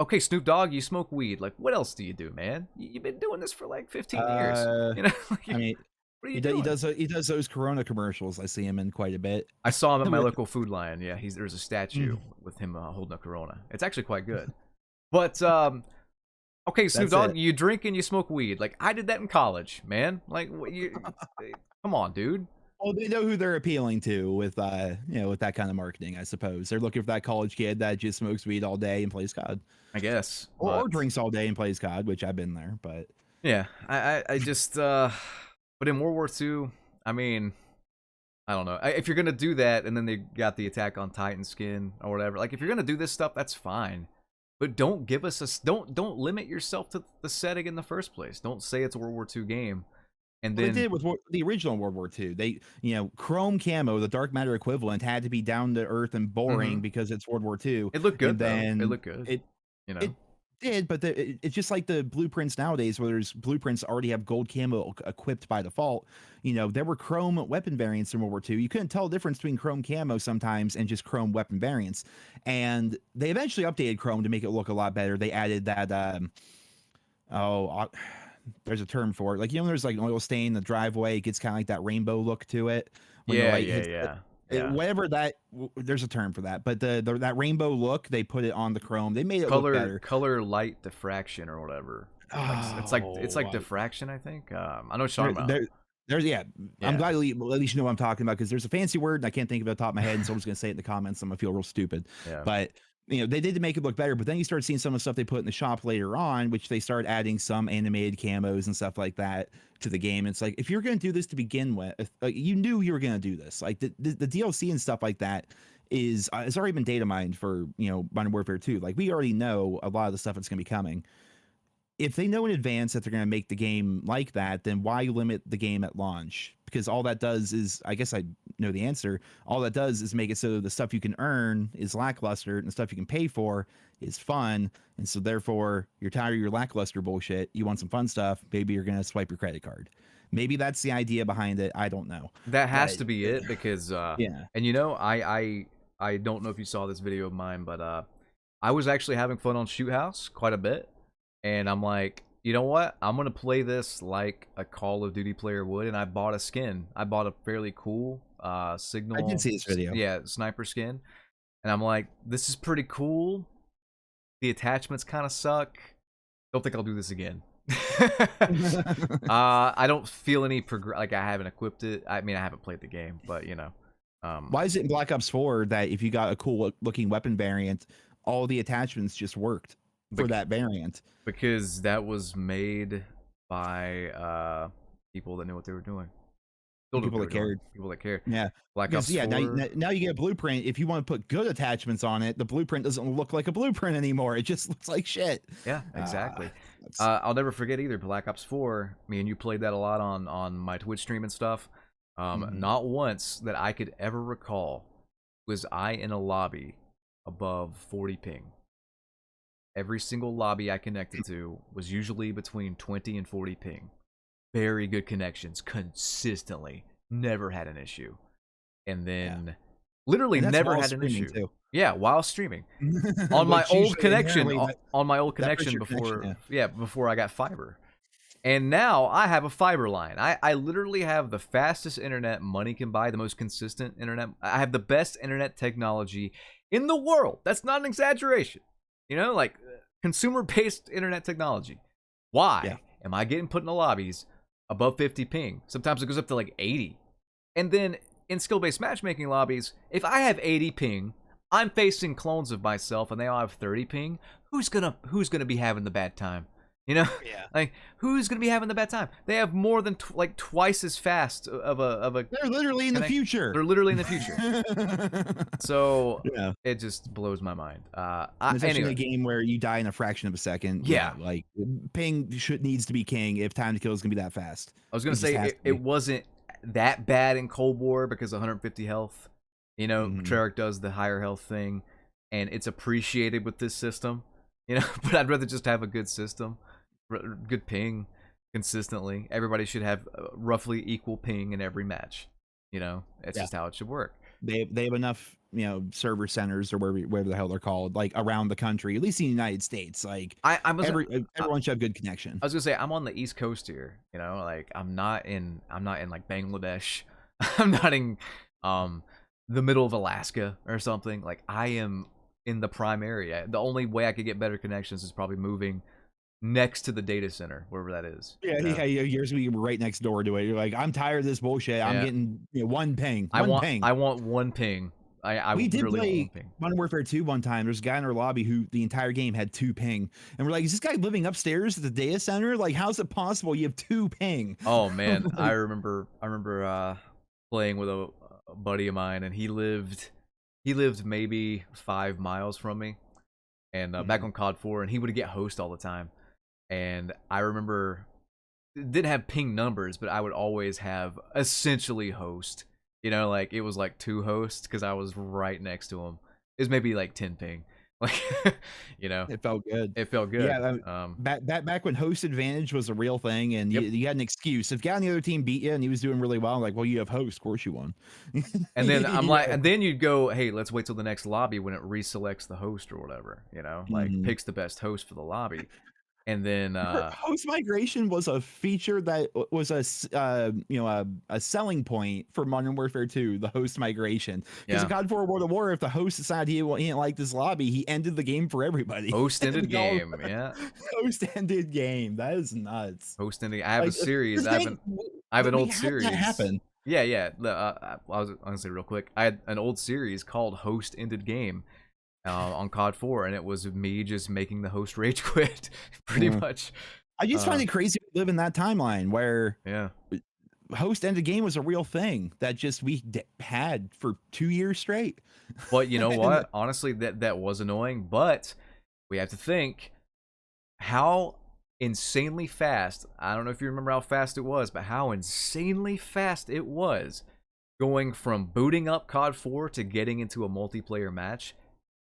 okay, Snoop Dogg, you smoke weed. Like, what else do you do, man? You've been doing this for like 15 years. Uh, You know, I mean, what are you doing? he does those Corona commercials. I see him in quite a bit. I saw him at my With- local Food Lion. Yeah, there's a statue Mm, with him holding a Corona. It's actually quite good. But okay, Snoop that's Dogg, it. you drink and you smoke weed. Like I did that in college, man. Like come on, dude. Well, they know who they're appealing to with with that kind of marketing, I suppose. They're looking for that college kid that just smokes weed all day and plays COD. I guess, Or but drinks all day and plays COD, which I've been there, but yeah, I just but in World War II, I mean, I don't know. If you're gonna do that, and then they got the Attack on Titan skin or whatever, like if you're gonna do this stuff, that's fine. But don't give us don't limit yourself to the setting in the first place. Don't say it's a World War II game, and well, they then did with the original World War II. They, Chrome camo, the dark matter equivalent, had to be down to earth and boring mhm. because it's World War II. It looked And good though. It then looked good, it you it know. did, but it's just like the blueprints nowadays, where there's blueprints already have gold camo equipped by default. There were chrome weapon variants in World War II. You couldn't tell the difference between chrome camo sometimes and just chrome weapon variants. And they eventually updated chrome to make it look a lot better. They added that oh, there's a term for it. Like there's like an oil stain in the driveway. It gets kind of like that rainbow look to it when the Yeah, light yeah, hits yeah, yeah. whatever there's a term for that, but that rainbow look, they put it on the chrome. They made it look better. Color light diffraction or whatever. Like it's like Oh, diffraction, I think. I know what you're there, talking about. there, there's yeah. I'm Yeah. glad at least you know what I'm talking about, because there's a fancy word and I can't think of it off the top of my head, and someone's gonna say it in the comments. I'm gonna feel real stupid, Yeah. but they did to make it look better. But then you start seeing some of the stuff they put in the shop later on, which they start adding some animated camos and stuff like that to the game. It's like, if you're gonna do this to begin with, you knew you were gonna do this. Like the DLC and stuff like that is it's already been data mined for Modern Warfare 2. Like, we already know a lot of the stuff that's gonna be coming. If they know in advance that they're going to make the game like that, then why limit the game at launch? Because all that does is, I guess I know the answer, all that does is make it so the stuff you can earn is lackluster and the stuff you can pay for is fun. And so therefore, you're tired of your lackluster bullshit. You want some fun stuff. Maybe you're going to swipe your credit card. Maybe that's the idea behind it. I don't know. That has But to be it because yeah. and I don't know if you saw this video of mine, but I was actually having fun on Shoot House quite a bit. And I'm like, you know what? I'm going to play this like a Call of Duty player would. And I bought a skin. I bought a fairly cool Signal. I did see this video. Yeah, sniper skin. And I'm like, this is pretty cool. The attachments kind of suck. Don't think I'll do this again. I don't feel any like I haven't equipped it. I mean, I haven't played the game, but Why is it in Black Ops 4 that if you got a cool looking weapon variant, all the attachments just worked for that variant? Because that was made by people that knew what they were doing. People that cared. People that care. Yeah. Black Because Ops yeah, 4. now you get a blueprint. If you want to put good attachments on it, the blueprint doesn't look like a blueprint anymore. It just looks like shit. Yeah, exactly. Uh, I'll never forget either. Black Ops 4. Me and you played that a lot on my Twitch stream and stuff. Not once that I could ever recall was I in a lobby above 40 ping. Every single lobby I connected to was usually between 20 and 40 ping. Very good connections consistently. Never had an issue. And then Literally And that's never while had an streaming issue. too. Yeah, while streaming. On my Which old usually connection, inherently on my old that hurts connection your connection, before, yeah. yeah, before I got fiber. And now I have a fiber line. I literally have the fastest internet money can buy, the most consistent internet. I have the best internet technology in the world. That's not an exaggeration. You know, like consumer-based internet technology. Why Yeah. am I getting put in the lobbies above 50 ping? Sometimes it goes up to like 80. And then in skill-based matchmaking lobbies, if I have 80 ping, I'm facing clones of myself and they all have 30 ping. Who's gonna be having the bad time? You know, Yeah. like who's gonna be having the bad time? They have more than like twice as fast of a. They're literally in the future. They're literally in the future. So yeah. it just blows my mind. Especially in Anyway, a game where you die in a fraction of a second. Yeah. Like ping needs to be king if time to kill is gonna be that fast. I was gonna It just has say to it be. wasn't that bad in Cold War because 150 health. You know, Mhm. Treyarch does the higher health thing, and it's appreciated with this system. You know, but I'd rather just have a good system, good ping consistently. Everybody should have roughly equal ping in every match. You know, it's Yeah. just how it should work. They have enough, server centers or wherever the hell they're called, like around the country, at least in the United States. Like everyone should have good connection. I was gonna say I'm on the East Coast here. You know, like I'm not in like Bangladesh. I'm not in the middle of Alaska or something. Like I am in the prime area. The only way I could get better connections is probably moving next to the data center, wherever that is. Yeah, you know? yours we were right next door to it. You're like, I'm tired of this bullshit. I'm Yeah. getting one ping. I One want ping. I want one ping. I We did really want play one ping. Modern Warfare 2 one time. There's a guy in our lobby who the entire game had 2 ping. And we're like, is this guy living upstairs at the data center? Like, how's it possible you have 2 ping? Oh man, I remember playing with a buddy of mine, and he lived maybe 5 miles from me, and back on COD 4, and he would get host all the time. And I remember didn't have ping numbers, but I would always have essentially host. You know, like it was like 2 hosts because I was right next to him. It was maybe like 10 ping. Like, you know, It felt good. it felt good. Yeah, back when host advantage was a real thing, and Yep. you had an excuse. If guy on the other team beat you and he was doing really well, I'm like, well, you have host, of course you won. And then I'm like, and then you'd go, hey, let's wait till the next lobby when it reselects the host or whatever, you know, like Mhm. picks the best host for the lobby. And then Host migration was a feature that was a selling point for Modern Warfare 2, the host migration. Because in COD 4 World of War, if the host decided he didn't like this lobby, he ended the game for everybody. host ended game, yeah. Host ended game. That is nuts. Host ending. I have a Like, series. this I game- have an we old had series. that happen. Yeah, yeah. I was gonna say real quick. I had an old series called Host Ended Game on COD 4, and it was me just making the host rage quit, pretty much. I just find it crazy we live in that timeline where Yeah. host ended game was a real thing that just we had for 2 years straight. But you know And what? Honestly, that was annoying. But we have to think how insanely fast. I don't know if you remember how fast it was, but how insanely fast it was going from booting up COD 4 to getting into a multiplayer match.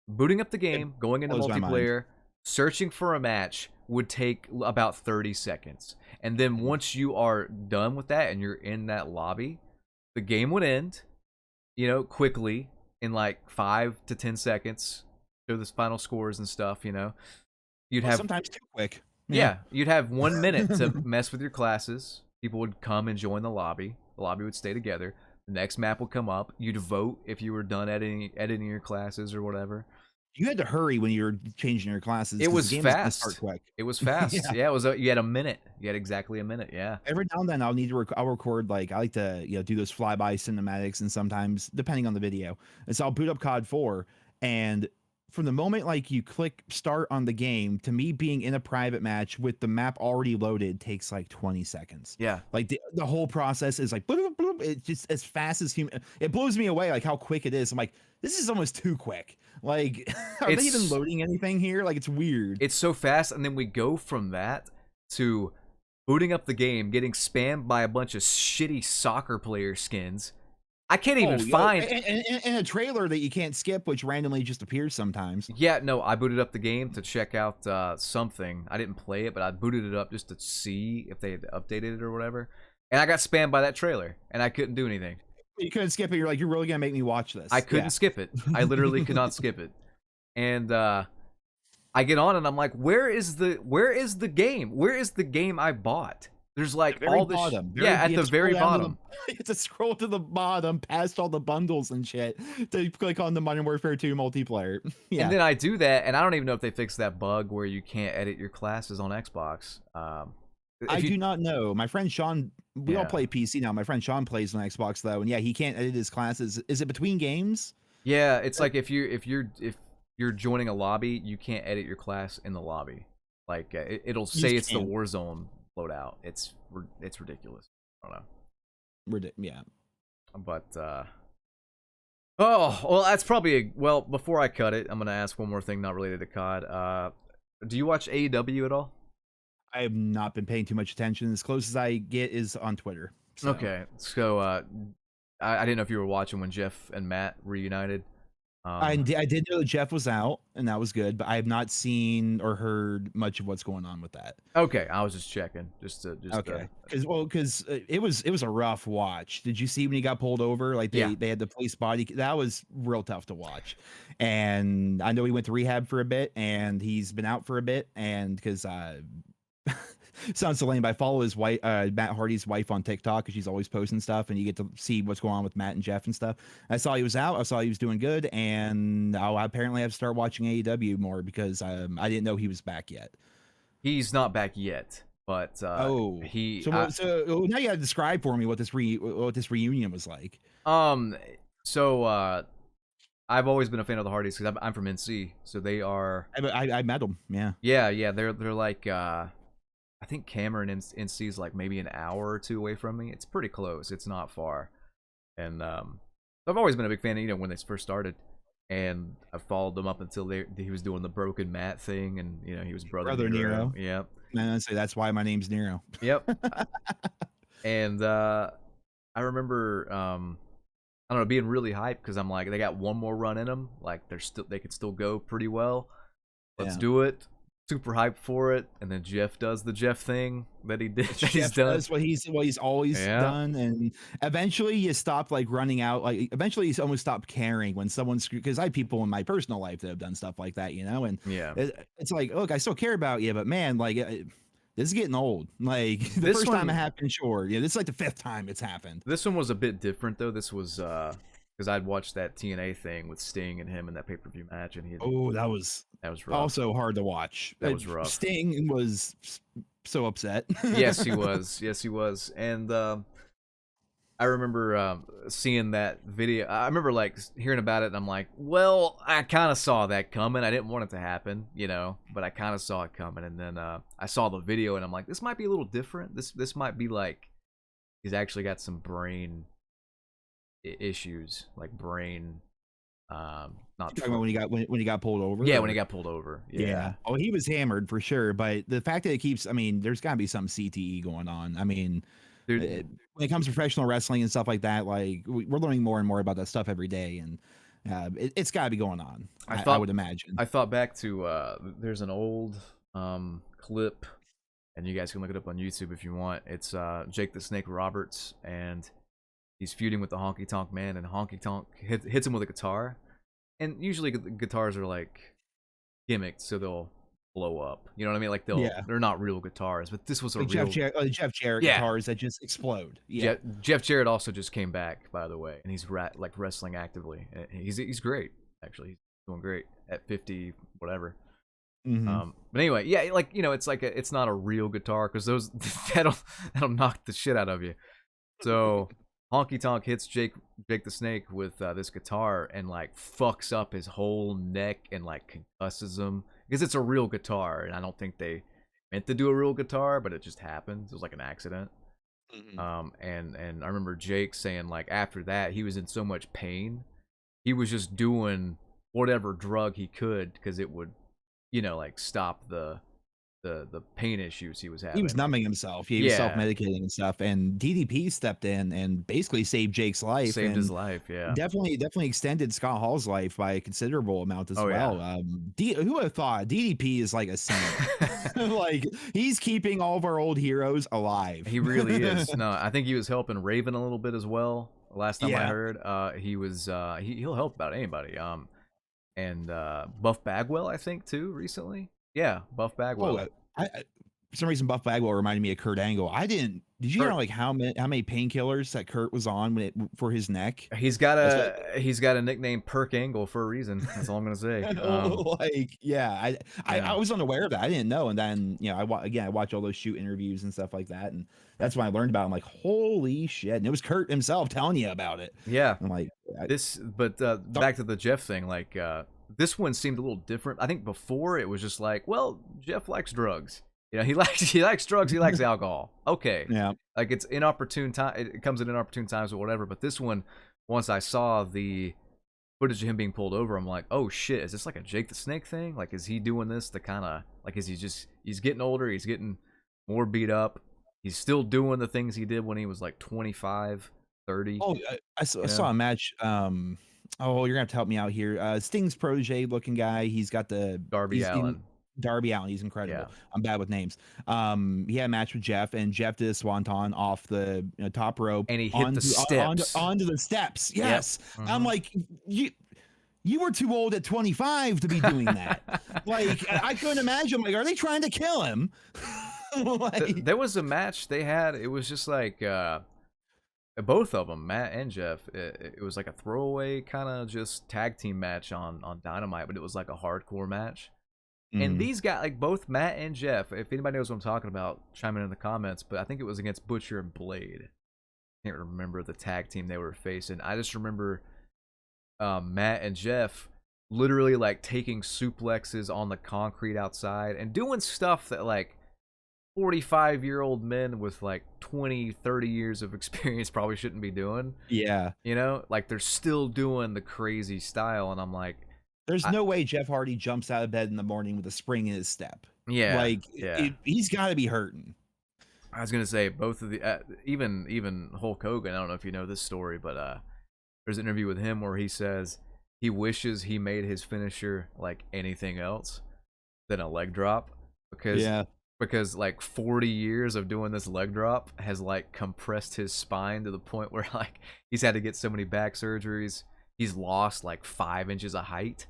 Booting up the game, going into blows my mind. multiplayer, searching for a match would take about 30 seconds. And then once you are done with that and you're in that lobby, the game would end, you know, quickly in like 5 to 10 seconds. Show the final scores and stuff, you know. You'd have sometimes too quick. yeah, you'd have 1 minute to mess with your classes. People would come and join the lobby. The lobby would stay together. The next map would come up. You'd vote if you were done editing your classes or whatever. You had to hurry when you were changing your classes. It 'cause was the game was gonna fast. start quick. It was fast. Yeah. Yeah, it was. You had a minute. You had exactly a minute. Yeah. Every now and then I'll need to I'll record, like, I like to do those flyby cinematics, and sometimes depending on the video. And so I'll boot up COD 4, and from the moment like you click start on the game to me being in a private match with the map already loaded takes like 20 seconds. Yeah. Like the whole process is like bloop, bloop, bloop. It's just as fast as human. It blows me away like how quick it is. I'm like, this is almost too quick. Like, are they even It's- loading anything here? Like, it's weird. It's so fast, and then we go from that to booting up the game, getting spammed by a bunch of shitty soccer player skins. I can't even find. and a trailer that you can't skip, which randomly just appears sometimes. Yeah, no, I booted up the game to check out something. I didn't play it, but I booted it up just to see if they had updated it or whatever. And I got spammed by that trailer, and I couldn't do anything. You couldn't skip it. You're like, you're really gonna make me watch this? I couldn't skip it. I literally could not skip it. And I get on and I'm like, where is the game? Where is the game I bought? There's like all this at the very bottom. You have to scroll to the bottom past all the bundles and shit to click on the Modern Warfare 2 multiplayer. Yeah. And then I do that, and I don't even know if they fixed that bug where you can't edit your classes on Xbox. I do not know. My friend Sean, we all play PC now. My friend Sean plays on Xbox though, and yeah, he can't edit his classes. Is it between games? Yeah, it's like if you're joining a lobby, you can't edit your class in the lobby. Like it'll say it's the Warzone loadout. It's ridiculous. I don't know. Yeah. But oh well, that's probably well. Before I cut it, I'm gonna ask one more thing not related to COD. Do you watch AEW at all? I have not been paying too much attention. As close as I get is on Twitter. So. Okay, so I didn't know if you were watching when Jeff and Matt reunited. I did know that Jeff was out, and that was good, but I have not seen or heard much of what's going on with that. Okay, I was just checking, okay, because it was a rough watch. Did you see when he got pulled over? Like they had the police body. That was real tough to watch, and I know he went to rehab for a bit, and he's been out for a bit, and because sounds so lame, but I follow his wife, Matt Hardy's wife, on TikTok because she's always posting stuff, and you get to see what's going on with Matt and Jeff and stuff. I saw he was out. I saw he was doing good, and I apparently have to start watching AEW more because I didn't know he was back yet. He's not back yet, but so now you got to describe for me what this reunion was like. So I've always been a fan of the Hardys because I'm from NC, so they are. I met them. Yeah. Yeah. They're like. I think Cameron NC is like maybe an hour or two away from me. It's pretty close. It's not far. And I've always been a big fan, when they first started. And I followed them up until he was doing the Broken Matt thing, and he was Brother Nero. Yep. And I say that's why my name's Nero. Yep. And I remember I don't know, being really hyped because I'm like, they got one more run in them. Like they could still go pretty well. Let's do it. Super hyped for it, and then Jeff does the Jeff thing that he did. He's done. That's what he's always done, and eventually you stop like running out. Like eventually you almost stop caring when someone's because I have people in my personal life that have done stuff like that, and it's like, look, I still care about you, but man, like this is getting old. Like the first time it happened, sure, this is like the fifth time it's happened. This one was a bit different though. This was because I'd watched that TNA thing with Sting and him in that pay-per-view match, and that was rough. Also hard to watch. That was rough. Sting was so upset. Yes, he was. And I remember seeing that video. I remember like hearing about it, and I'm like, well, I kind of saw that coming. I didn't want it to happen, but I kind of saw it coming. And then I saw the video, and I'm like, this might be a little different. This might be like he's actually got some brain issues, like brain not talking about when he got pulled over. When he got pulled over. Oh, he was hammered for sure, but the fact that it keeps, there's got to be some CTE going on. When it comes to professional wrestling and stuff like that, like we're learning more and more about that stuff every day, and it's got to be going on. I would imagine. I thought back to there's an old clip, and you guys can look it up on YouTube if you want. It's Jake the Snake Roberts, and he's feuding with the Honky Tonk Man, and Honky Tonk hits him with a guitar. And usually guitars are like gimmicked, so they'll blow up. You know what I mean? Like they're not real guitars, but this was a real Jeff Jarrett guitars that just explode. Yeah. Jeff Jarrett also just came back, by the way, and he's like wrestling actively. He's great, actually. He's doing great at 50 whatever. Mm-hmm. But anyway, like it's like it's not a real guitar because those that'll knock the shit out of you. So Honky Tonk hits Jake the Snake with this guitar and like fucks up his whole neck and like concusses him because it's a real guitar, and I don't think they meant to do a real guitar, but it just happened. It was like an accident. Mm-hmm. And I remember Jake saying like after that he was in so much pain, he was just doing whatever drug he could because it would, like stop the pain issues he was having. He was numbing himself. He was self-medicating and stuff. And DDP stepped in and basically saved Jake's life. Saved his life, yeah. Definitely extended Scott Hall's life by a considerable amount as well. Yeah. Who would have thought? DDP is like a saint. Like he's keeping all of our old heroes alive. He really is. No, I think he was helping Raven a little bit as well. Last time I Yeah. heard, he'll help about anybody. And Buff Bagwell, I think too recently. Yeah, Buff Oh, Bagwell. for some reason, Buff Bagwell reminded me of Kurt Angle. I didn't. Did you know Kurt, like how many painkillers that Kurt was on for his neck? he's got That's what. a nickname, Perk Angle, for a reason. That's all I'm gonna say. Like, yeah, I Yeah, was unaware of that. I didn't know, and then I watch all those shoot interviews and stuff like that, and that's when I learned about it. I'm like, holy shit! And it was Kurt himself telling you about it. yeah. I'm like, I, But back to the Jeff thing, like this one seemed a little different. I think before it was just like, well, Jeff likes drugs. You know, he likes drugs, he likes alcohol. Okay, yeah, like it's inopportune time. It comes at inopportune times or whatever. But this one, once I saw the footage of him being pulled over, I'm like, oh shit, is this like a Jake the Snake thing? Like, is he doing this to kind of like, is he's getting older, he's getting more beat up, he's still doing the things he did when he was like 25, 30. oh, I You saw know, a match. Oh, you're gonna have to help me out here. Sting's protege looking guy. He's got the Darby Allen. Darby Allen. He's Yeah, incredible. I'm bad with names. He had a match with Jeff, and Jeff did a swanton off the top rope and he hit the steps. onto the steps. Yep. Yes, I'm Mhm. like you were too old at 25 to be doing that. Like I couldn't imagine. Like, are they trying to kill him? Like, There was a match they had. It was just like both of them, Matt and Jeff. It was like a throwaway kind of just tag team match on Dynamite, but it was like a hardcore match. And mm, these guys, like both Matt and Jeff, if anybody knows what I'm talking about, chime in the comments. But I think it was against Butcher and Blade. I can't remember the tag team they were facing. I just remember Matt and Jeff literally like taking suplexes on the concrete outside and doing stuff that like 45-year-old men with like 20, 30 years of experience probably shouldn't be doing. yeah. You know, like they're still doing the crazy style, and I'm like, There's I, no way Jeff Hardy jumps out of bed in the morning with a spring in his step. yeah, Like yeah. he's got to be hurting. I was gonna say both of the even Hulk Hogan. I don't know if you know this story, but there's an interview with him where he says he wishes he made his finisher like anything else than a leg drop because Yeah. like 40 years of doing this leg drop has like compressed his spine to the point where like he's had to get so many back surgeries. He's lost like 5 inches of height,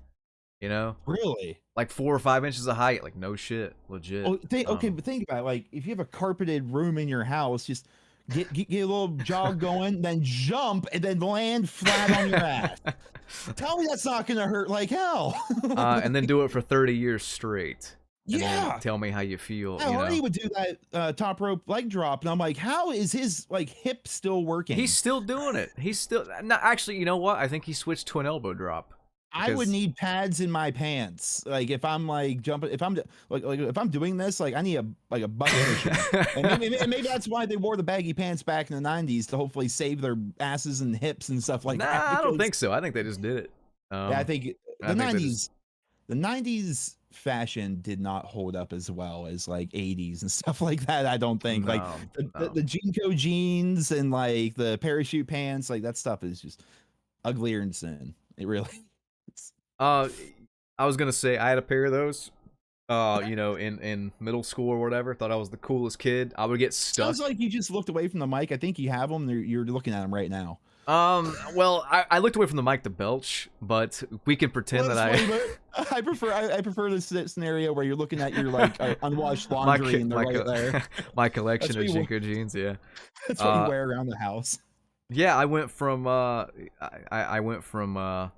you know, Really? like 4 or 5 inches of height. Like no shit, legit. Oh, okay, but think about it. Like if you have a carpeted room in your house, just get a little jog going, then jump and then land flat on your ass. Tell me that's not gonna hurt like hell. And then do it for 30 years straight. And then Yeah. tell me how you feel. I You already know, would do that top rope leg drop, and I'm like, how is his like hip still working? he's still doing it. He's still no. Actually, you know what? I think he switched to an elbow drop. I would Because need pads in my pants. Like if I'm like jumping, if I'm like if I'm doing this, like I need a butt cushion. And maybe that's why they wore the baggy pants back in the '90s to hopefully save their asses and hips and stuff like nah, that. I don't because- think so. I think they just did it. Yeah, I think I the think they '90s, just- the '90s fashion did not hold up as well as like '80s and stuff like that. I don't think like No, the no. Jinko jeans and like the parachute pants, like that stuff is just uglier than sin. It really. Is. I was gonna say I had a pair of those. You know, in middle school or whatever. Thought I was the coolest kid. I would get stuck. Sounds like you just looked away from the mic. I think you have them. You're looking at them right now. Well, I looked away from the mic to belch, but we can pretend Well, that that's funny, but I prefer this scenario where you're looking at your like unwashed laundry and they're right there. my collection That's of what you Jinko jeans. Yeah, That's what you wear around the house. yeah. I went from I went from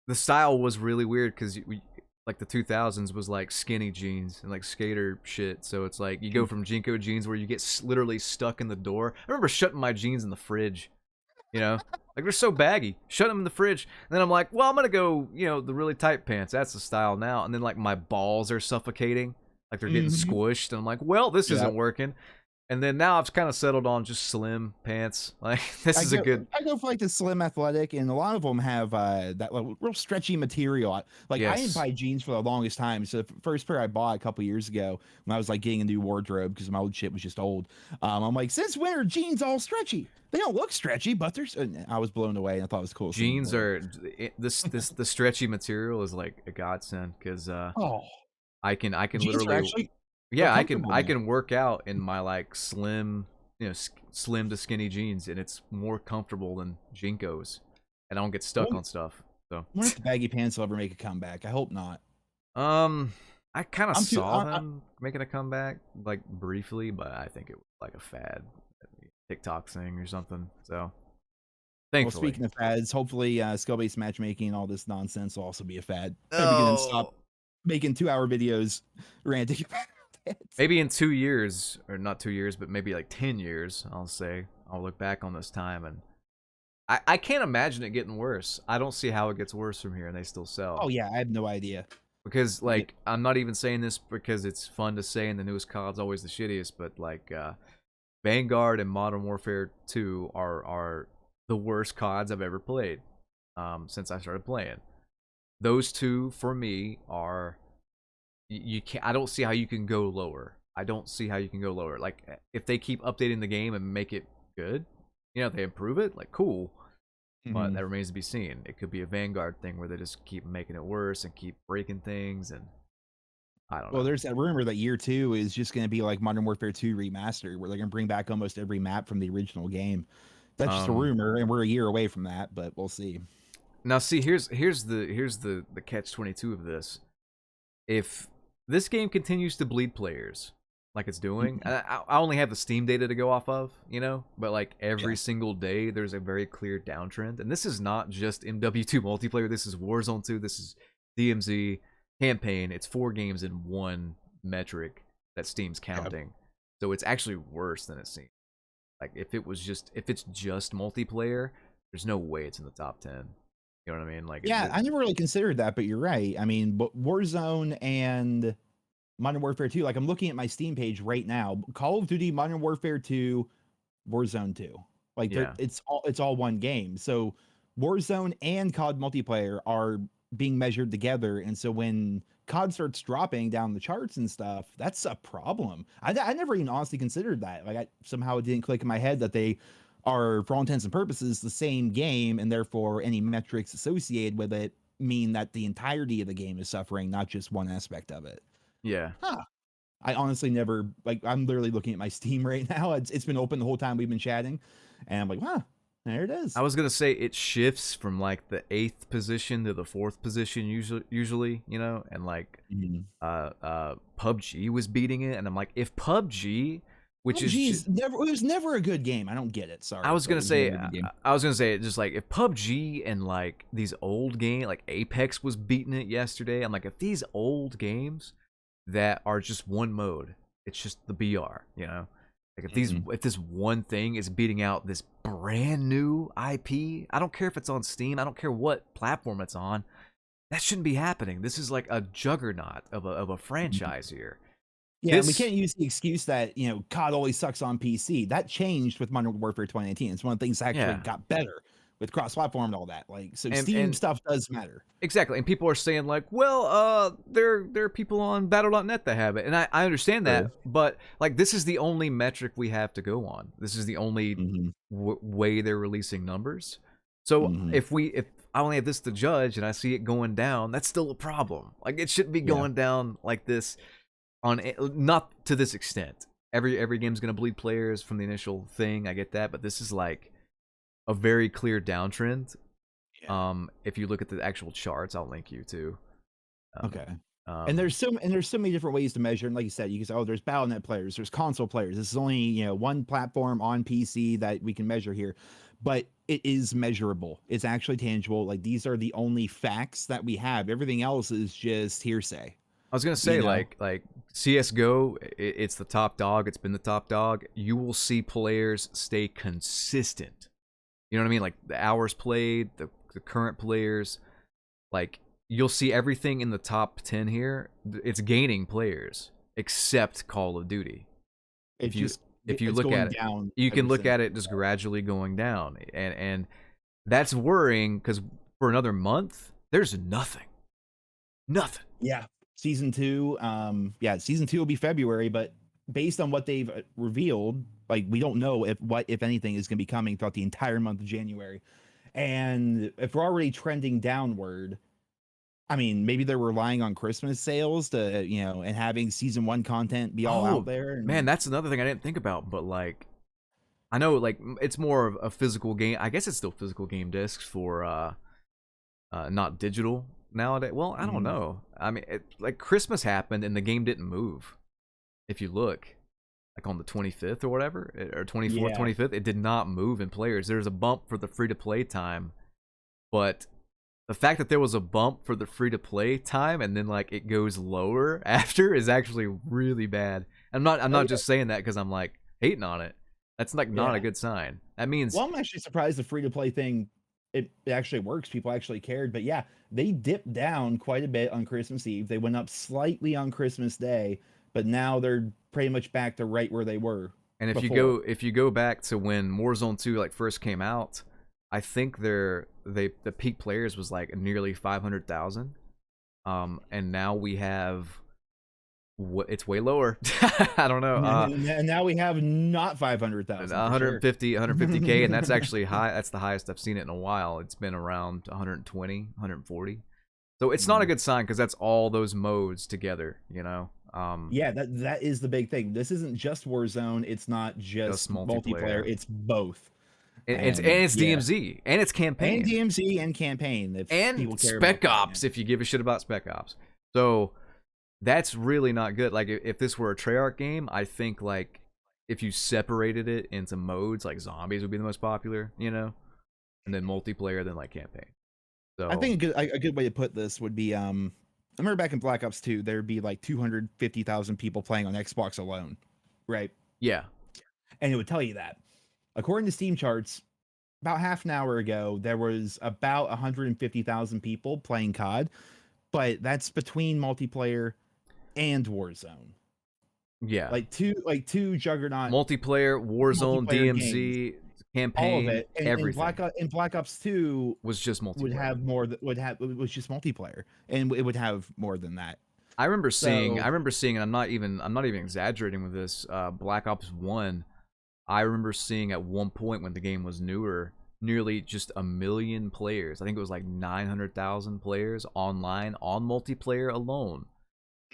the style was really weird because like the 2000s was like skinny jeans and like skater shit. So it's like you go from Jinko jeans where you get literally stuck in the door. I remember shutting my jeans in the fridge. You know, like they're so baggy. Shut them in the fridge. And then I'm like, well, I'm gonna go, you know, the really tight pants. That's the style now. And then like my balls are suffocating, like they're getting Mhm. squished. And I'm like, well, this Yeah. isn't working. And then now I've kind of settled on just slim pants. Like this is a good. I go for like the slim athletic, and a lot of them have that like, real stretchy material. Like I didn't Yes. buy jeans for the longest time. So the first pair I bought a couple years ago when I was like getting a new wardrobe because my old shit was just old. I'm like, since when are jeans all stretchy? They don't look stretchy, but they're. I was blown away, and I thought it was cool. Jeans are the stretchy material is like a godsend because oh, I can jeans are literally actually yeah, comfortable I now. can work out in my like slim slim to skinny jeans, and it's more comfortable than Jinkos, and I don't get I stuck wonder on stuff. So, I wonder if the baggy pants will ever make a comeback. I hope not. I kind of I'm too. saw them making a comeback like briefly, but I think it was like a fad, TikTok thing or something. So, Well, thankfully. speaking of fads, hopefully skill-based matchmaking and all this nonsense will also be a fad. Maybe we can then stop Oh, making 2-hour videos ranting about it. maybe in 2 years, or not 2 years, but maybe like 10 years, I'll say I'll look back on this time, and I can't imagine it getting worse. I don't see how it gets worse from here, and they still sell. Oh yeah, I have no idea. Because Yeah. like I'm not even saying this because it's fun to say, and the newest COD's always the shittiest, but like Vanguard and Modern Warfare 2 are the worst CODs I've ever played since I started playing. Those two for me are you can't. I don't see how you can go lower. I don't see how you can go lower. Like if they keep updating the game and make it good, if they improve it, like cool. But Mhm. that remains to be seen. It could be a Vanguard thing where they just keep making it worse and keep breaking things, and I don't Well, know. there's that rumor that year 2 is just going to be like Modern Warfare 2 remastered, where they're going to bring back almost every map from the original game. That's just a Um, rumor, and we're a year away from that, but we'll see. Now, see, here's the catch-22 of this. If this game continues to bleed players like it's doing, Mhm. I only have the Steam data to go off of, but like Yeah. every single day there's a very clear downtrend, and this is not just MW2 multiplayer. This is Warzone 2. This is DMZ campaign. It's 4 games in one metric that Steam's counting, so it's actually worse than it seems. Like if it's just multiplayer, there's no way it's in the top 10. You know what I mean? Like Yeah, I never really considered that, but you're right. I mean, but Warzone and Modern Warfare 2, like I'm looking at my Steam page right now, Call of Duty Modern Warfare 2, Warzone 2. Like yeah, it's all one game. So Warzone and COD multiplayer are being measured together, and so when COD starts dropping down the charts and stuff, that's a problem. I never even honestly considered that. Like somehow it didn't click in my head that they are, for all intents and purposes, the same game, and therefore any metrics associated with it mean that the entirety of the game is suffering, not just one aspect of it. yeah. Huh. I honestly never, like, I'm literally looking at my Steam right now. It's been open the whole time we've been chatting, and I'm like, wow, there it is. I was gonna say it shifts from like the 8th position to the 4th position usually, and like Mhm. PUBG was beating it, and I'm like, if PUBG, which is PUBG is never, it was never a good game. I don't get it. Sorry, I was but it gonna was say, never a good game. I was gonna say it just like if PUBG and like these old games, like Apex was beating it yesterday. I'm like, if these old games that are just one mode, it's just the BR, like Mhm. if this one thing is beating out this brand new IP, I don't care if it's on Steam, I don't care what platform it's on. That shouldn't be happening. This is like a juggernaut of a Mhm. franchise here. Yeah, and we This can't use the excuse that, COD always sucks on PC. That changed with Modern Warfare 2019. It's one of the things that actually yeah, got better with cross-platform and all that. Like, so Steam and stuff does matter. exactly, and people are saying like, well, there are people on Battle.net that have it, and I understand True. that, but like this is the only metric we have to go on. This is the only Mhm. way they're releasing numbers. So Mhm. if I only have this to judge and I see it going down, that's still a problem. Like it shouldn't be Yeah. going down like this not to this extent. Every game's gonna bleed players from the initial thing. I get that, but this is like a very clear downtrend. Yeah. If you look at the actual charts, I'll link you to. Um, Okay. And um, there's so many different ways to measure. And like you said, you can say, oh, there's Battle.net players, there's console players. This is only, one platform on PC that we can measure here. But it is measurable. It's actually tangible. Like these are the only facts that we have. Everything else is just hearsay. I was gonna You say know? like CS:GO, it's the top dog. It's been the top dog. You will see players stay consistent. You know what I mean? Like the hours played, the current players. Like you'll see everything in the top 10 here. It's gaining players, except Call of Duty. It If you just if you it's look going at it, down you can every look single at it just year. gradually going down, and that's worrying because for another month there's nothing. Yeah. Season 2, yeah, season 2 will be February, but based on what they've revealed, like we don't know if anything is going to be coming throughout the entire month of January. And if we're already trending downward, I mean, maybe they're relying on Christmas sales to, and having season 1 content be all out Oh there. man, And that's another thing I didn't think about. But like I know like it's more of a physical game. I guess it's still physical game discs for not digital nowadays. Well, I don't Mm, know. I mean, like Christmas happened and the game didn't move. If you look, like on the 25th or whatever, or 24th, yeah. 25th, it did not move in players. There's a bump for the free to play time, but the fact that there was a bump for the free to play time and then like it goes lower after is actually really bad. I'm Oh not yeah. just saying that because I'm like hating on it. That's like not a Yeah. good sign. That means Well, I'm actually surprised the free to play thing it actually works. People actually cared, but yeah, they dipped down quite a bit on Christmas Eve. They went up slightly on Christmas Day, but now they're pretty much back to right where they were and before. if you go back to when Warzone 2 like first came out, I think the peak players was like nearly 500,000. And now we have what it's way lower. I don't know. And now we have not 500,000 for sure. 150k, and that's actually high. That's the highest I've seen it in a while. It's been around 120, 140. So it's not a Mm. good sign because that's all those modes together, you know. Yeah, that is the big thing. This isn't just Warzone. It's not Just just multiplayer. multiplayer. It's both. And And it's yeah, DMZ and it's and campaign DMC and campaign if and people care about Spec that. Ops if you give a shit about Spec Ops. So that's really not good. Like if this were a Treyarch game, I think like if you separated it into modes, like zombies would be the most popular, you know, and then multiplayer, then like campaign. I So think a good way to put this would be I remember back in Black Ops 2 there'd be like 250,000 people playing on Xbox alone, right? yeah, And it would tell you that. According to Steam charts, about half an hour ago there was about 150,000 people playing COD, but that's between multiplayer and Warzone. yeah, Two juggernaut multiplayer, Warzone, multiplayer games, DMZ, all of campaign, it. And everything Black Ops 2 was just would multiplayer. have more that would have it was just multiplayer, and it would have more than that. I So remember seeing, and I'm not even exaggerating with this. Black Ops 1, I remember seeing at one point when the game was newer, nearly just a million players. I think it was like 900,000 players online on multiplayer alone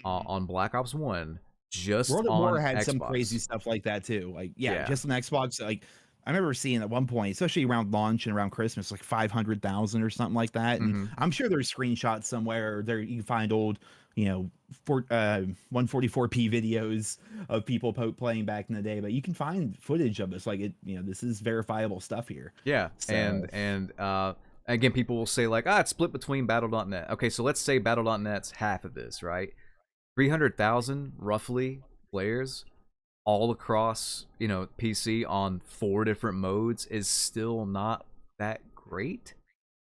on Black Ops 1, just World at War on had some crazy Xbox. stuff like that too. Like, yeah, Yeah. just on Xbox. Like, I remember seeing at one point, especially around launch and around Christmas, like 500,000 or something like that. And Hmm. I'm sure there's screenshots somewhere. There you can find old, 144p videos of people playing back in the day. But you can find footage of this. Like it, this is verifiable stuff here. Yeah. So And again, people will say like, it's split between Battle.net. Okay, so let's say Battle.net's half of this, right? 300,000 roughly players all across, PC on 4 different modes is still not that great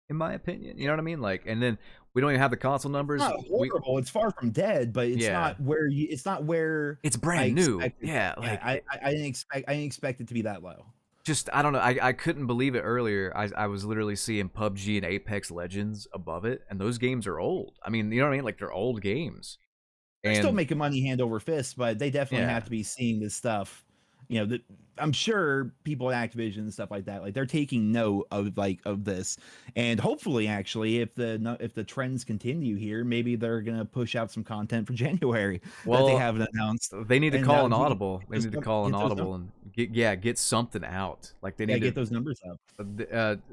in my opinion. You know what I mean? Like, and then we don't even have the console it's numbers. not horrible. It's far from dead, but it's Yeah, not where it's not where it's I brand new. expected. Yeah, Yeah, like I didn't expect it to be that low. just I don't know. I couldn't believe it earlier. I was literally seeing PUBG and Apex Legends above it, and those games are old. I mean, you know what I mean? Like they're old games. They're still And making money hand over fist, but they definitely yeah. have to be seeing this stuff. I'm sure people at Activision and stuff like that, like they're taking note of this, and hopefully, actually, if the trends continue here, maybe they're gonna push out some content for January that they Well, haven't announced, they need to and call that an we audible. They need to call an audible and get something out. Like they need get to. those numbers up.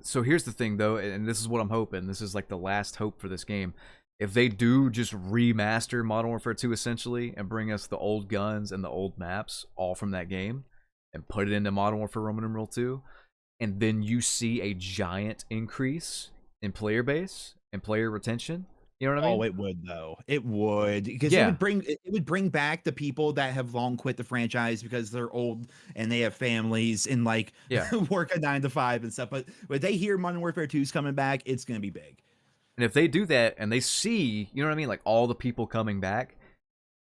So here's the thing, though, and this is what I'm hoping. This is like the last hope for this game. If they do just remaster Modern Warfare 2 essentially and bring us the old guns and the old maps all from that game and put it into Modern Warfare Roman numeral 2, and then you see a giant increase in player base and player retention, you know what I mean? Oh, it would though. It would because Yeah, it would bring back the people that have long quit the franchise because they're old and they have families and like yeah. work a 9 to 5 and stuff. But when they hear Modern Warfare 2 is coming back, it's gonna be big. And if they do that and they see, you know what I mean, like all the people coming back,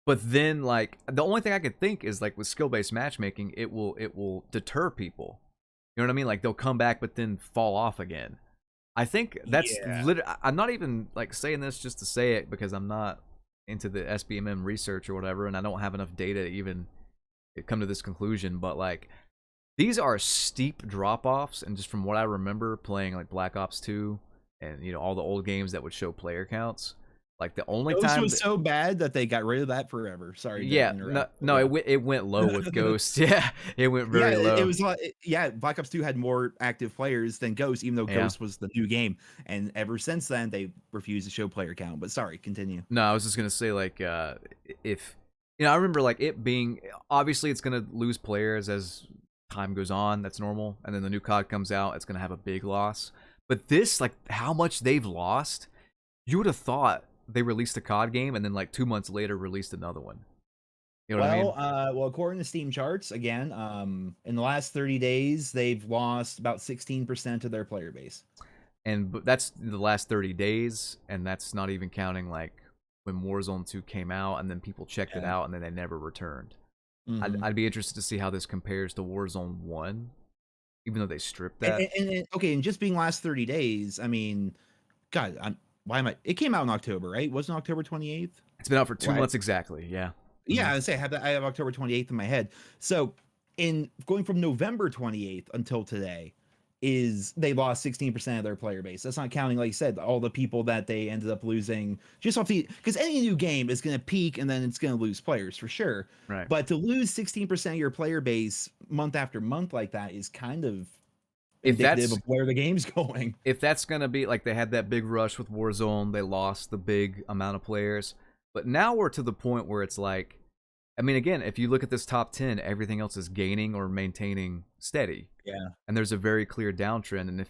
but then like the only thing I could think is like with skill-based matchmaking, it will deter people. You know what I mean? Like they'll come back but then fall off again. I think that's Yeah. I'm not even like saying this just to say it because I'm not into the SBMM research or whatever, and I don't have enough data to even come to this conclusion. But like these are steep drop-offs, and just from what I remember playing like Black Ops 2 and all the old games that would show player counts, Like the only Ghost time was so bad that they got rid of that forever. Sorry to yeah, no, interrupt. no, it went low with Ghost. Yeah, it went Yeah, very it low. was like yeah, Black Ops 2 had more active players than Ghost, even though Yeah. Ghost was the new game. And ever since then, they refused to show player count. But sorry, continue. No, I was just gonna say like if I remember like it being obviously it's gonna lose players as time goes on. That's normal, and then the new COD comes out, it's gonna have a big loss. But this like how much they've lost, you would have thought they released a COD game and then like 2 months later released another one. You know what I mean? Well, according to Steam charts, again, in the last 30 days, they've lost about 16% of their player base. And that's the last 30 days, and that's not even counting like when Warzone 2 came out and then people checked it Yeah. out and then they never returned. Mhm. I'd be interested to see how this compares to Warzone 1, even though they stripped And, that. okay, and just being last 30 days, I mean, God, why am I? It came out in October, right? Wasn't October 28th? It's been out for 2 Right. months exactly, yeah. Yeah, Mhm. I say I have October 28th in my head. So in going from November 28th until today, is they lost 16% of their player base. That's not counting, like you said, all the people that they ended up losing just off the because any new game is going to peak and then it's going to lose players for sure. Right. But to lose 16% of your player base month after month like that is kind of If indicative that's of where the game's going. if that's gonna be like they had that big rush with Warzone, they lost the big amount of players. But now we're to the point where it's like, I mean, again, if you look at this top 10, everything else is gaining or maintaining steady. Yeah. And there's a very clear downtrend. And if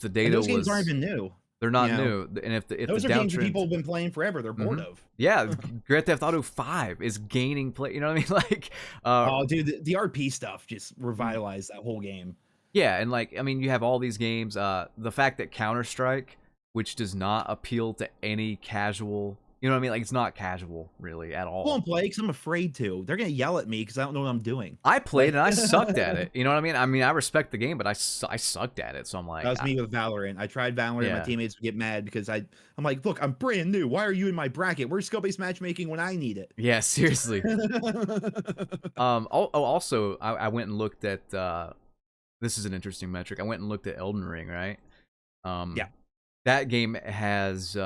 the And data those games aren't was, even new. they're You not know, new. And if the those are games that downtrend, people have been playing forever. They're bored of. yeah, Grand Theft Auto 5 is gaining play. You know what I mean? Like, Oh, dude, the RP stuff just revitalized that whole game. yeah, and like, I mean, you have all these games. The fact that Counter Strike, which does not appeal to any casual, you know what I mean? Like, it's not casual really at I all. won't play because I'm afraid to. They're gonna yell at me because I don't know what I'm doing. I played Like, and I sucked at it. You know what I mean? I mean, I respect the game, but I sucked at it. So I'm like, that was me with Valorant. I tried Valorant. My yeah. teammates would get mad because I'm like, look, I'm brand new. Why are you in my bracket? Where's skill-based matchmaking when I need it? Yeah, seriously. Also, I went and looked at. This is an interesting metric. I went and looked at Elden Ring, right? Yeah. That game has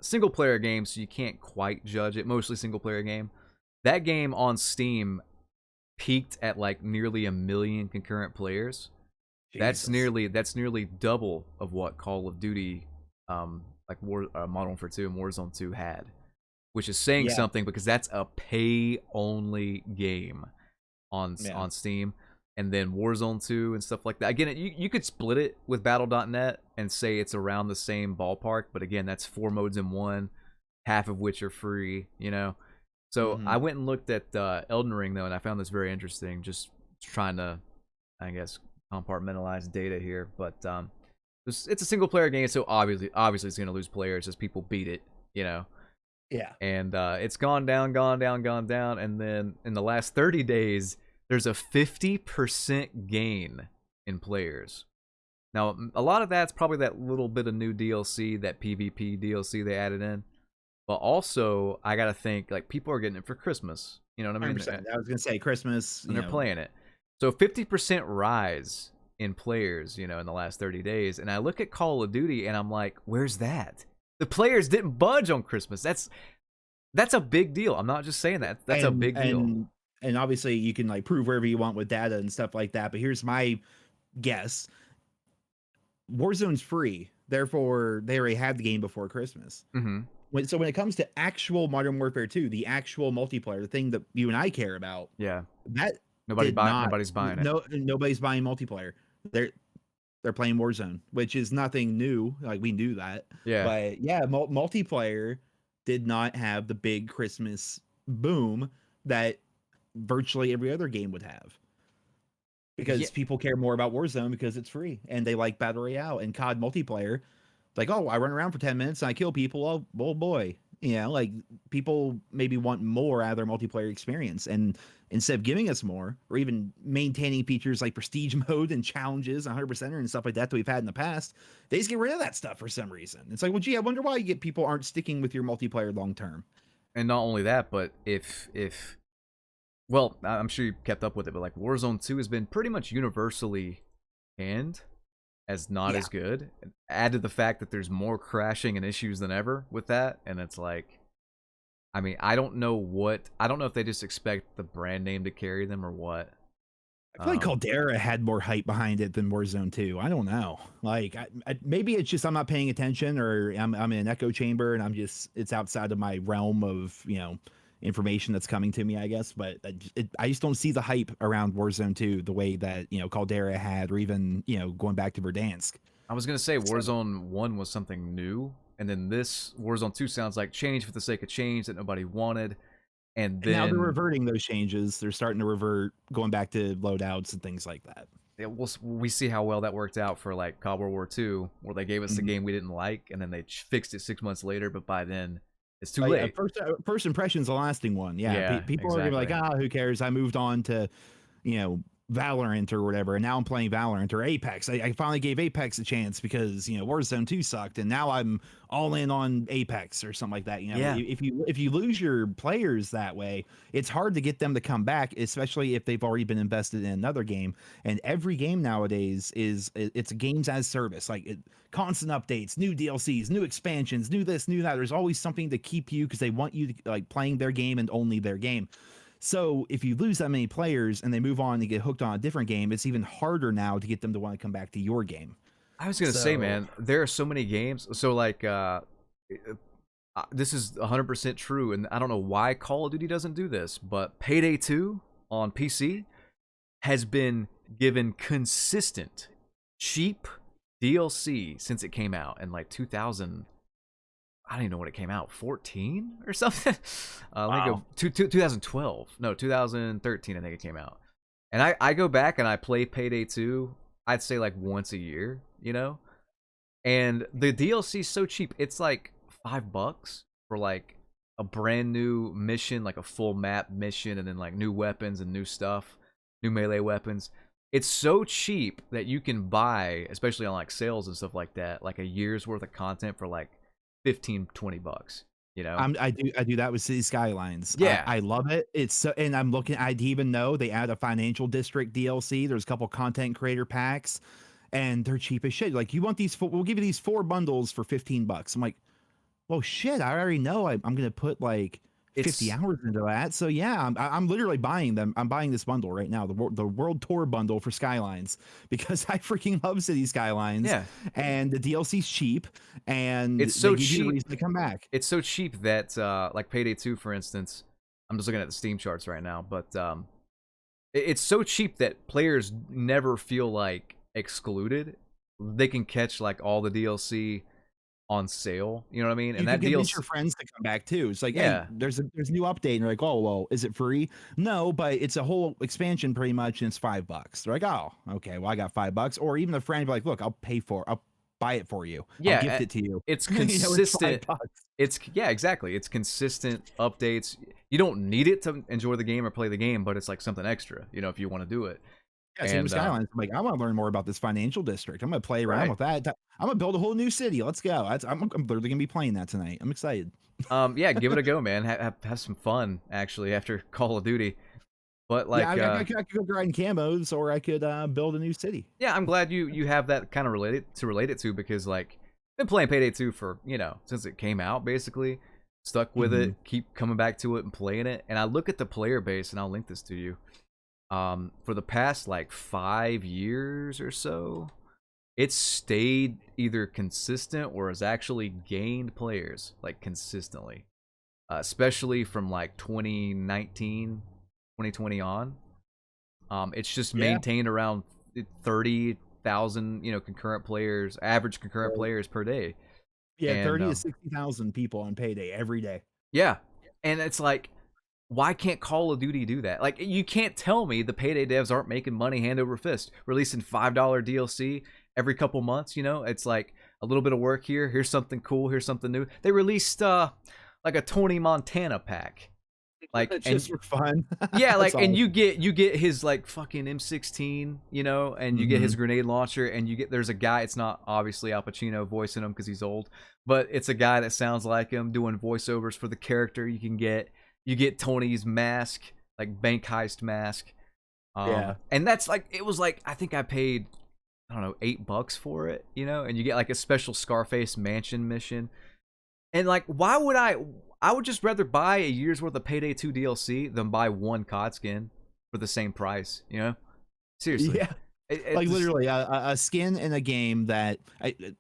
single player game, so you can't quite judge it. Mostly single player game. That game on Steam peaked at like nearly 1 million concurrent players. That's Jesus. nearly double of what Call of Duty, like Modern Warfare 2 and Warzone 2 had, which is saying Yeah. something because that's a pay only game Yeah. on Steam. And then Warzone 2 and stuff like that. Again, you could split it with Battle.net and say it's around the same ballpark, but again, that's 4 modes in one, half of which are free, you know? So Mhm. I went and looked at Elden Ring, though, and I found this very interesting, just trying to, I guess, compartmentalize data here. But it's a single player game, so obviously it's going to lose players as people beat it, you know? Yeah. And it's gone down, and then in the last 30 days, there's a 50% gain in players. Now, a lot of that's probably that little bit of new DLC, that PvP DLC they added in. But also, I gotta think, like, people are getting it for Christmas. You know what I mean? 100%. I was gonna say Christmas. And they're playing it. So 50% rise in players, you know, in the last 30 days. And I look at Call of Duty and I'm like, where's that? The players didn't budge on Christmas. That's a big deal. I'm not just saying that. That's a big deal. And obviously you can like prove wherever you want with data and stuff like that. But here's my guess: Warzone's free, therefore they already had the game before Christmas. Mm-hmm. So when it comes to actual Modern Warfare 2, the actual multiplayer, the thing that you and I care about, Yeah. that Nobody's buying it. No, nobody's buying multiplayer. They're playing Warzone, which is nothing new. Like we knew that. Yeah. But yeah, multiplayer did not have the big Christmas boom that virtually every other game would have. Because Yeah. people care more about Warzone because it's free and they like Battle Royale and COD multiplayer. Like, oh, I run around for 10 minutes and I kill people. Oh boy. You know, like people maybe want more out of their multiplayer experience. And instead of giving us more or even maintaining features like prestige mode and challenges, 100%er and stuff like that we've had in the past, they just get rid of that stuff for some reason. It's like, well, gee, I wonder why you get people aren't sticking with your multiplayer long term. And not only that, but if well, I'm sure you kept up with it, but like Warzone 2 has been pretty much universally panned. as not Yeah. as good. Add to the fact that there's more crashing and issues than ever with that, and it's like, I mean, I don't know if they just expect the brand name to carry them or what. I feel like Caldera had more hype behind it than Warzone 2. I don't know. Like, maybe it's just I'm not paying attention, or I'm in an echo chamber and it's outside of my realm of information that's coming to me, I guess. But I just don't see the hype around Warzone 2 the way that Caldera had, or even going back to Verdansk. I was gonna say So, Warzone 1 was something new, and then this Warzone 2 sounds like change for the sake of change that nobody wanted. And and now they're then reverting those changes. They're starting to revert, going back to loadouts and things like that. we see how well that worked out for like COD World War II, where they gave us the Mhm. game we didn't like, and then they fixed it 6 months later. But by then, it's too Oh, yeah, late. first impression's a lasting one. Yeah, Yeah, people are gonna be like, exactly. who cares? I moved on to, you know, Valorant or whatever, and now I'm playing Valorant or Apex. I finally gave Apex a chance because Warzone 2 sucked, and now I'm all in on Apex or something like that. Yeah, If you lose your players that way, it's hard to get them to come back, especially if they've already been invested in another game. And every game nowadays it's games as service, like constant updates, new DLCs, new expansions, new this, new that. There's always something to keep you because they want you to like playing their game and only their game. So if you lose that many players and they move on and get hooked on a different game, it's even harder now to get them to want to come back to your game. I was gonna say, So man, there are so many games. So like, this is 100% true, and I don't know why Call of Duty doesn't do this, but Payday 2 on PC has been given consistent, cheap DLC since it came out in like 2000. I don't even know when it came out, 14 or something. Let me wow. go 2012. No, 2013. I think it came out. And I go back and I play Payday 2. I'd say like once a year, you know. And the DLC is so cheap. It's like $5 for like a brand new mission, like a full map mission, and then like new weapons and new stuff, new melee weapons. It's so cheap that you can buy, especially on like sales and stuff like that, like a year's worth of content for like 15, $20, you know? I do that with City Skylines. Yeah. I love it. It's so, and I'm looking. I even know they add a financial district DLC. There's a couple content creator packs, and they're cheap as shit. Like, you want these? We'll give you these 4 bundles for $15. I'm like, well, shit. I already know I'm gonna put like 50 It's hours into that. So yeah, I'm literally buying them. I'm buying this bundle right now, the World Tour bundle for Skylines, because I freaking love City Skylines, yeah. and the DLC's cheap, and It's they so give you the cheap. reason to come back. It's so cheap that like Payday 2, for instance, I'm just looking at the Steam charts right now, but it's so cheap that players never feel like excluded. They can catch like all the DLC on sale. You know what I mean? You And can that convince your DLC, friends to come back too. It's like, hey, yeah, there's a new update, and you're like, oh well, is it free? No, but it's a whole expansion pretty much, and it's $5. They're like, oh, okay, well I got $5. Or even a friend be like, look, I'll buy it for you. I'll yeah. gift it to you. It's It's consistent. $5. It's yeah, exactly. It's consistent updates. You don't need it to enjoy the game or play the game, but it's like something extra, you know, if you want to do it. Yeah, same with And Skylines. I'm like, I want to learn more about this financial district. I'm gonna play around right. with that. I'm gonna build a whole new city. Let's go. I'm literally gonna be playing that tonight. I'm excited. Yeah, give it a go, man. Have some fun actually after Call of Duty. But Yeah, like, I could go grind camos, or I could build a new city. yeah, I'm glad you have that kind of relate it to, because like I've been playing Payday 2 for, you know, since it came out basically. Stuck with Mhm. it, keep coming back to it and playing it. And I look at the player base, and I'll link this to you. For the past like 5 years or so, it's stayed either consistent or has actually gained players like consistently, especially from like 2019, 2020 on. It's just Yeah. maintained around 30,000, you know, concurrent players, average concurrent players per day. Yeah, And 30 to 60,000 people on payday every day. yeah, and it's like, why can't Call of Duty do that? Like, you can't tell me the Payday devs aren't making money hand over fist, releasing $5 DLC every couple months. You know, it's like a little bit of work here. Here's something cool. Here's something new. They released like a Tony Montana pack, like, It's just and for fun. yeah, That's like, and all. you get his like fucking M16, you know, and you get his Mhm. grenade launcher, and there's a guy. It's not obviously Al Pacino voicing him because he's old, but it's a guy that sounds like him doing voiceovers for the character. You get Tony's mask, like bank heist mask, Yeah. and that's like, it was like, I think I paid I don't know, $8 for it, you know, and you get like a special Scarface Mansion mission. And like, why would I would just rather buy a year's worth of Payday 2 DLC than buy one COD skin for the same price, you know? Seriously. Yeah. It Like just, literally a skin in a game that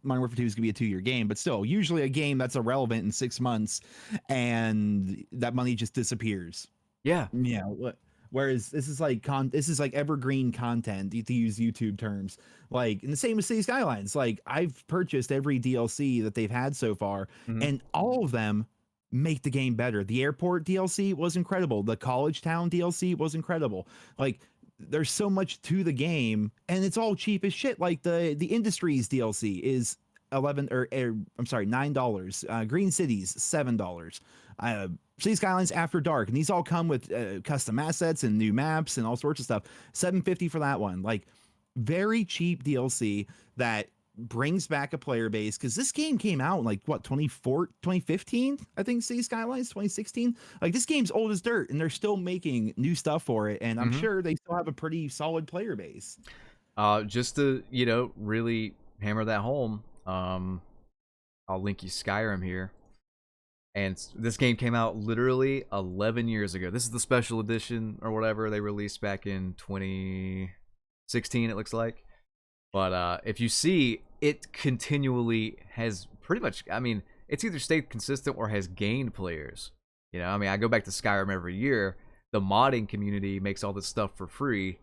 Modern Warfare 2 is gonna be a 2-year game, but still, usually a game that's irrelevant in 6 months, and that money just disappears. yeah. Yeah. Whereas this is like this is like evergreen content, to use YouTube terms. Like, and the same with City Skylines. Like, I've purchased every DLC that they've had so far, Mhm. and all of them make the game better. The airport DLC was incredible. The college town DLC was incredible. Like, there's so much to the game, and it's all cheap as shit. Like the Industries DLC is 11 or I'm sorry, $9. Green Cities $7. City Skylines After Dark, and these all come with custom assets and new maps and all sorts of stuff. $7.50 for that one. Like, very cheap DLC that brings back a player base, because this game came out in like what, 2015, I think. City Skylines 2016. Like, this game's old as dirt, and they're still making new stuff for it, and I'm Mhm. sure they still have a pretty solid player base. Just to, you know, really hammer that home, I'll link you Skyrim here. And this game came out literally 11 years ago. This is the special edition or whatever they released back in 2016, it looks like. But if you see, it continually has pretty much, I mean, it's either stayed consistent or has gained players. You know, I mean, I go back to Skyrim every year. The modding community makes all this stuff for free.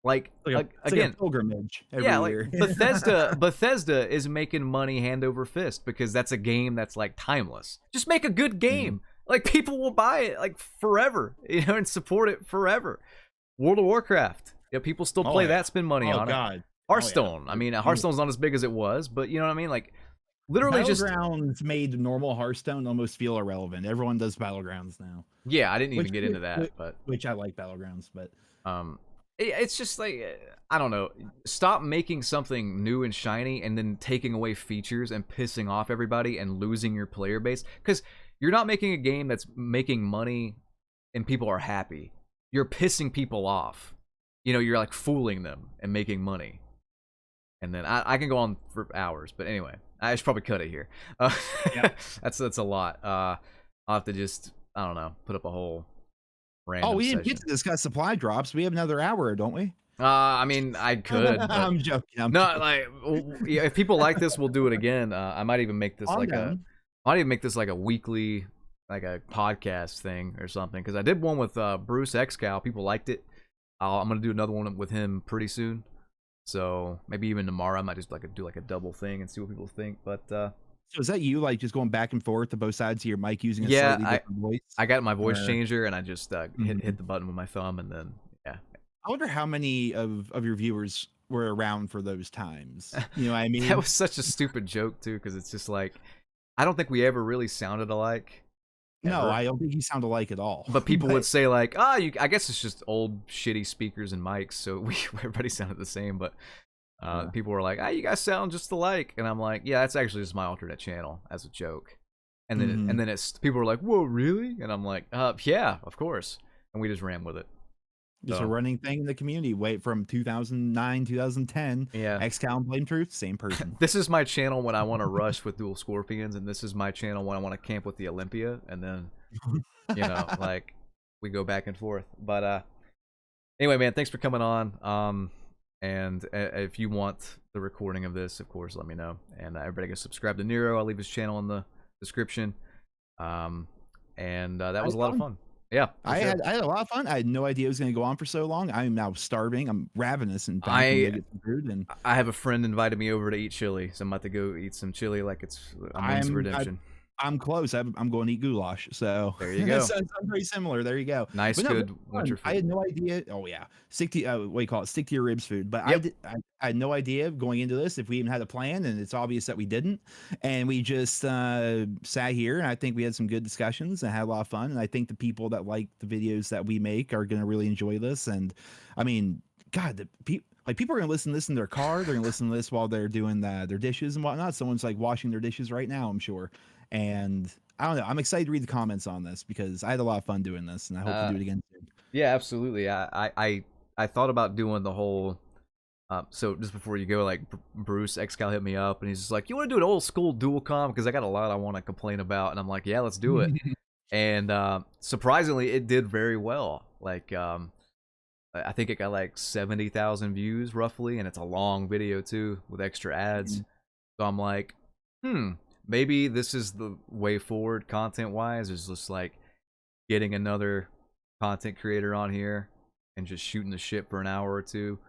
Like, It's again, like a pilgrimage every yeah, like year. Bethesda is making money hand over fist because that's a game that's like timeless. Just make a good game. Like, people will buy it like forever, you know, and support it forever. World of Warcraft. Yeah, people still play that, spend money on it. God. Hearthstone. I mean, Hearthstone's not as big as it was, but you know what I mean? Like, literally just, Battlegrounds made normal Hearthstone almost feel irrelevant. Everyone does Battlegrounds now. yeah, I didn't even Which get into that, but which I like Battlegrounds, but it's just like, I don't know. Stop making something new and shiny and then taking away features and pissing off everybody and losing your player base, because you're not making a game that's making money and people are happy. You're pissing people off. You know, you're like fooling them and making money. And then I can go on for hours, but anyway, I should probably cut it here. Yeah. That's a lot. I'll have to just, I don't know, put up a whole random we didn't session. get to discuss supply drops. We have another hour, don't we? I mean, I could. But I'm joking. I'm no, joking. like, yeah, if people like this, we'll do it again. I might even make this Calm like down. I might even make this like a weekly, like a podcast thing or something. Because I did one with Bruce Excal. People liked it. I'm gonna do another one with him pretty soon. So maybe even tomorrow I might just like do like a double thing and see what people think. But So is that you, like, just going back and forth to both sides of your mic using a yeah, slightly different voice? I got my voice Or- changer and I just hit the button with my thumb, and then yeah. I wonder how many of your viewers were around for those times. You know what I mean? That was such a stupid joke too, because it's just like, I don't think we ever really sounded alike. No, ever. I don't think you sound alike at all. But people would say like, I guess it's just old shitty speakers and mics, so everybody sounded the same. But people were like, you guys sound just alike, and I'm like, yeah, that's actually just my alternate channel as a joke. And then and then it's people were like, whoa, really? And I'm like, yeah, of course. And we just ran with it. Just So, a running thing in the community. Wait, from 2009, 2010. yeah. XCal and Blame Truth, same person. This is my channel when I want to rush with Dual Scorpions, and this is my channel when I want to camp with the Olympia, and then, you know, like, we go back and forth. But anyway, man, thanks for coming on. And if you want the recording of this, of course, let me know. And everybody go subscribe to Nero. I'll leave his channel in the description. And that was a lot of fun. Yeah, I had a lot of fun. I had no idea it was going to go on for so long. I'm now starving. I'm ravenous and I- get some food. And I have a friend invited me over to eat chili, so I'm about to go eat some chili like it's a means of redemption. I'm close. I'm going to eat goulash. So There you go. So it's very similar. There you go. Nice, But no, good it was winter fun. food. I had no idea. Oh yeah, stick to what do you call it? Stick to your ribs food. But Yep. I had no idea going into this if we even had a plan, and it's obvious that we didn't. And we just sat here, and I think we had some good discussions and had a lot of fun. And I think the people that like the videos that we make are going to really enjoy this. And I mean, God, people are gonna listen to this in their car. They're gonna listen to this while they're doing their dishes and whatnot. Someone's like washing their dishes right now, I'm sure. And I don't know. I'm excited to read the comments on this because I had a lot of fun doing this, and I hope to do it again soon. Yeah, absolutely. I thought about doing the whole So just before you go, like Bruce Xcal hit me up and he's just like, "You want to do an old school dual com? Because I got a lot I want to complain about." And I'm like, "Yeah, let's do it." And surprisingly, it did very well. Like, I think it got like 70,000 views roughly, and it's a long video too with extra ads. So I'm like, maybe this is the way forward content wise. Is just like getting another content creator on here and just shooting the shit for an hour or two.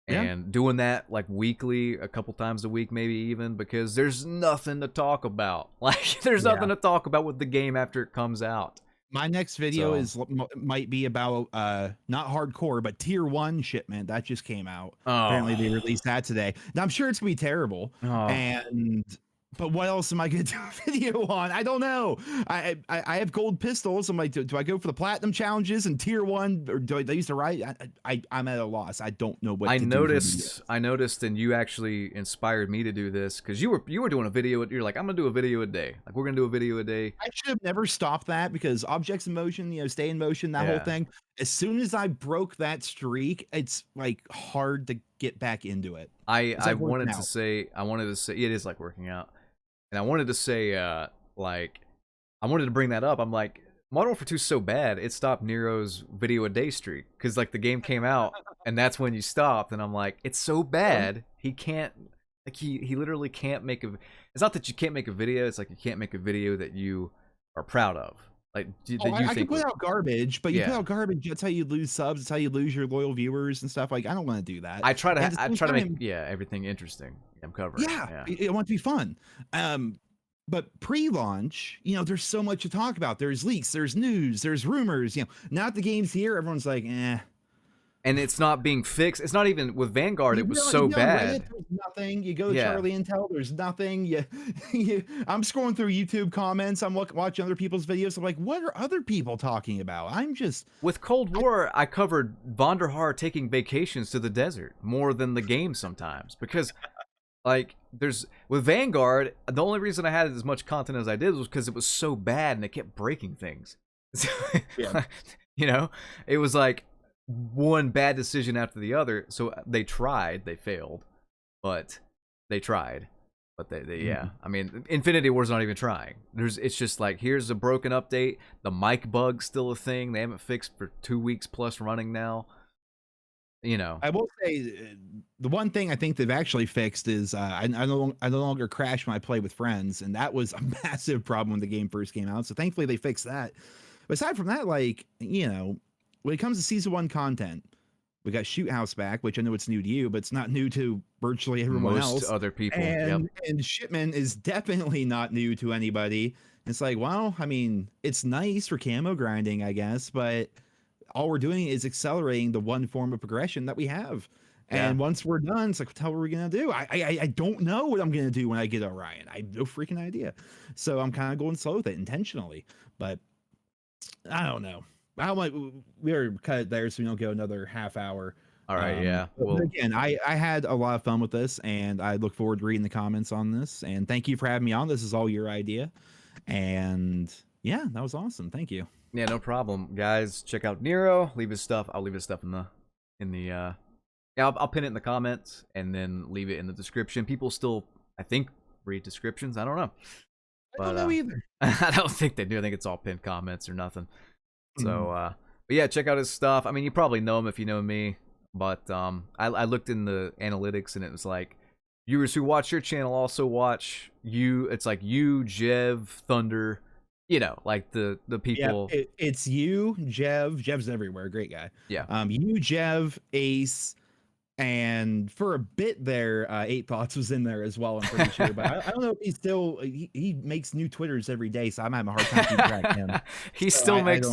Yeah. And doing that like weekly, a couple times a week, maybe even, because there's nothing to talk about. Like, there's nothing to talk about with the game after it comes out. My next video So- might be about not hardcore, but tier 1 shipment that just came out. Oh. Apparently they released that today. Now I'm sure it's gonna be terrible. Oh. But what else am I gonna do a video on? I don't know. I have gold pistols. I'm like, do I go for the platinum challenges and tier 1, or do I use the right? I'm at a loss. I don't know what. I noticed, and you actually inspired me to do this because you were doing a video. You're like, I'm gonna do a video a day. Like, we're gonna do a video a day. I should have never stopped that, because objects in motion, stay in motion, that whole thing. As soon as I broke that streak, it's like hard to get back into it. I wanted to say it is like working out. And I wanted to say, like, I wanted to bring that up. I'm like, Modern Warfare 2 is so bad, it stopped Nero's video a day streak. Because, like, the game came out, and that's when you stopped. And I'm like, it's so bad, he can't, like, he literally can't make a, it's not that you can't make a video, it's like you can't make a video that you are proud of. Like, I can put out garbage, but you put out garbage, that's how you lose subs, that's how you lose your loyal viewers and stuff. Like, I don't want to do that. I try to make everything interesting. I'm covering. Yeah, I want to be fun. But pre-launch, there's so much to talk about. There's leaks, there's news, there's rumors. Now that the game's here, everyone's like, eh. And it's not being fixed. It's not even with Vanguard. It was so bad. Reddit, there's nothing. You go to Charlie Intel. There's nothing. I'm scrolling through YouTube comments. I'm watching other people's videos. I'm like, what are other people talking about? I'm just with Cold War. I covered Vonderhaar taking vacations to the desert more than the game sometimes, because, like, with Vanguard, the only reason I had as much content as I did was because it was so bad and it kept breaking things. It was like one bad decision after the other. So they failed, but they tried. But I mean, Infinity War's not even trying. It's just like, here's a broken update. The mic bug's still a thing. They haven't fixed for 2 weeks plus running now. I will say the one thing I think they've actually fixed is I no longer crash when I play with friends, and that was a massive problem when the game first came out. So thankfully they fixed that. But aside from that, like, when it comes to season 1 content, we got Shoot House back, which I know it's new to you, but it's not new to virtually everyone else. Most other people. And Shipment is definitely not new to anybody. It's like, well, I mean, it's nice for camo grinding, I guess, but all we're doing is accelerating the one form of progression that we have. And once we're done, it's like, what the hell are we going to do? I don't know what I'm going to do when I get Orion. I have no freaking idea. So I'm kind of going slow with it intentionally. But I don't know. We are cut it there so we don't go another half hour. All right, Well, again, I had a lot of fun with this, and I look forward to reading the comments on this. And thank you for having me on. This is all your idea. And yeah, that was awesome. Thank you. Yeah, no problem, guys. Check out Nero. Leave his stuff. I'll leave his stuff I'll pin it in the comments and then leave it in the description. People still, I think, read descriptions. I don't know. I don't know either. I don't think they do. I think it's all pinned comments or nothing. So, but yeah, check out his stuff. I mean, you probably know him if you know me, but I looked in the analytics and it was like, viewers who watch your channel also watch you. It's like you, Jev, Thunder, like the people. Yeah, it's you, Jev. Jev's everywhere. Great guy. Yeah. You, Jev, Ace, and for a bit there, 8 Thoughts was in there as well. I'm pretty sure, but I don't know if he's still. He makes new Twitters every day, so I'm having a hard time keeping track of him. He still makes.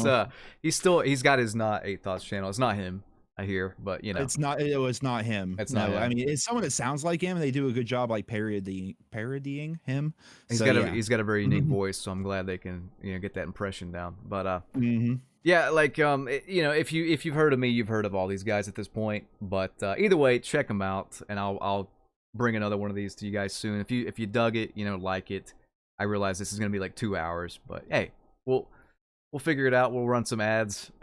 He's got his not 8 Thoughts channel. It's not him, I hear, but it's not. It was not him. It's not him. I mean, it's someone that sounds like him, and they do a good job like parodying him. He's got a very unique voice, so I'm glad they can get that impression down. But yeah, like if you've heard of me, you've heard of all these guys at this point. But either way, check them out, and I'll bring another one of these to you guys soon. If you dug it, like it. I realize this is gonna be like 2 hours, but hey, we'll figure it out. We'll run some ads.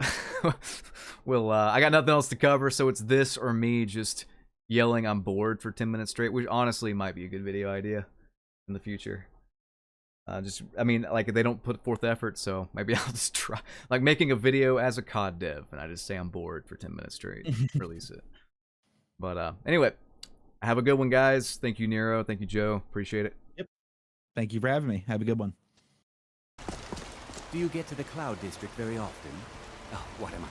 I got nothing else to cover, so it's this or me just yelling I'm bored for 10 minutes straight, which honestly might be a good video idea in the future. I mean, like, they don't put forth effort, so maybe I'll just try, like, making a video as a COD dev, and I just say I'm bored for 10 minutes straight, release it. But, anyway, have a good one, guys. Thank you, Nero. Thank you, Joe. Appreciate it. Yep. Thank you for having me. Have a good one. Do you get to the Cloud District very often? Oh, what am I?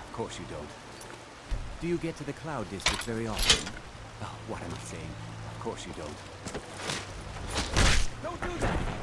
Of course you don't. Do you get to the Cloud District very often? Oh, what am I saying? Of course you don't. Don't do that!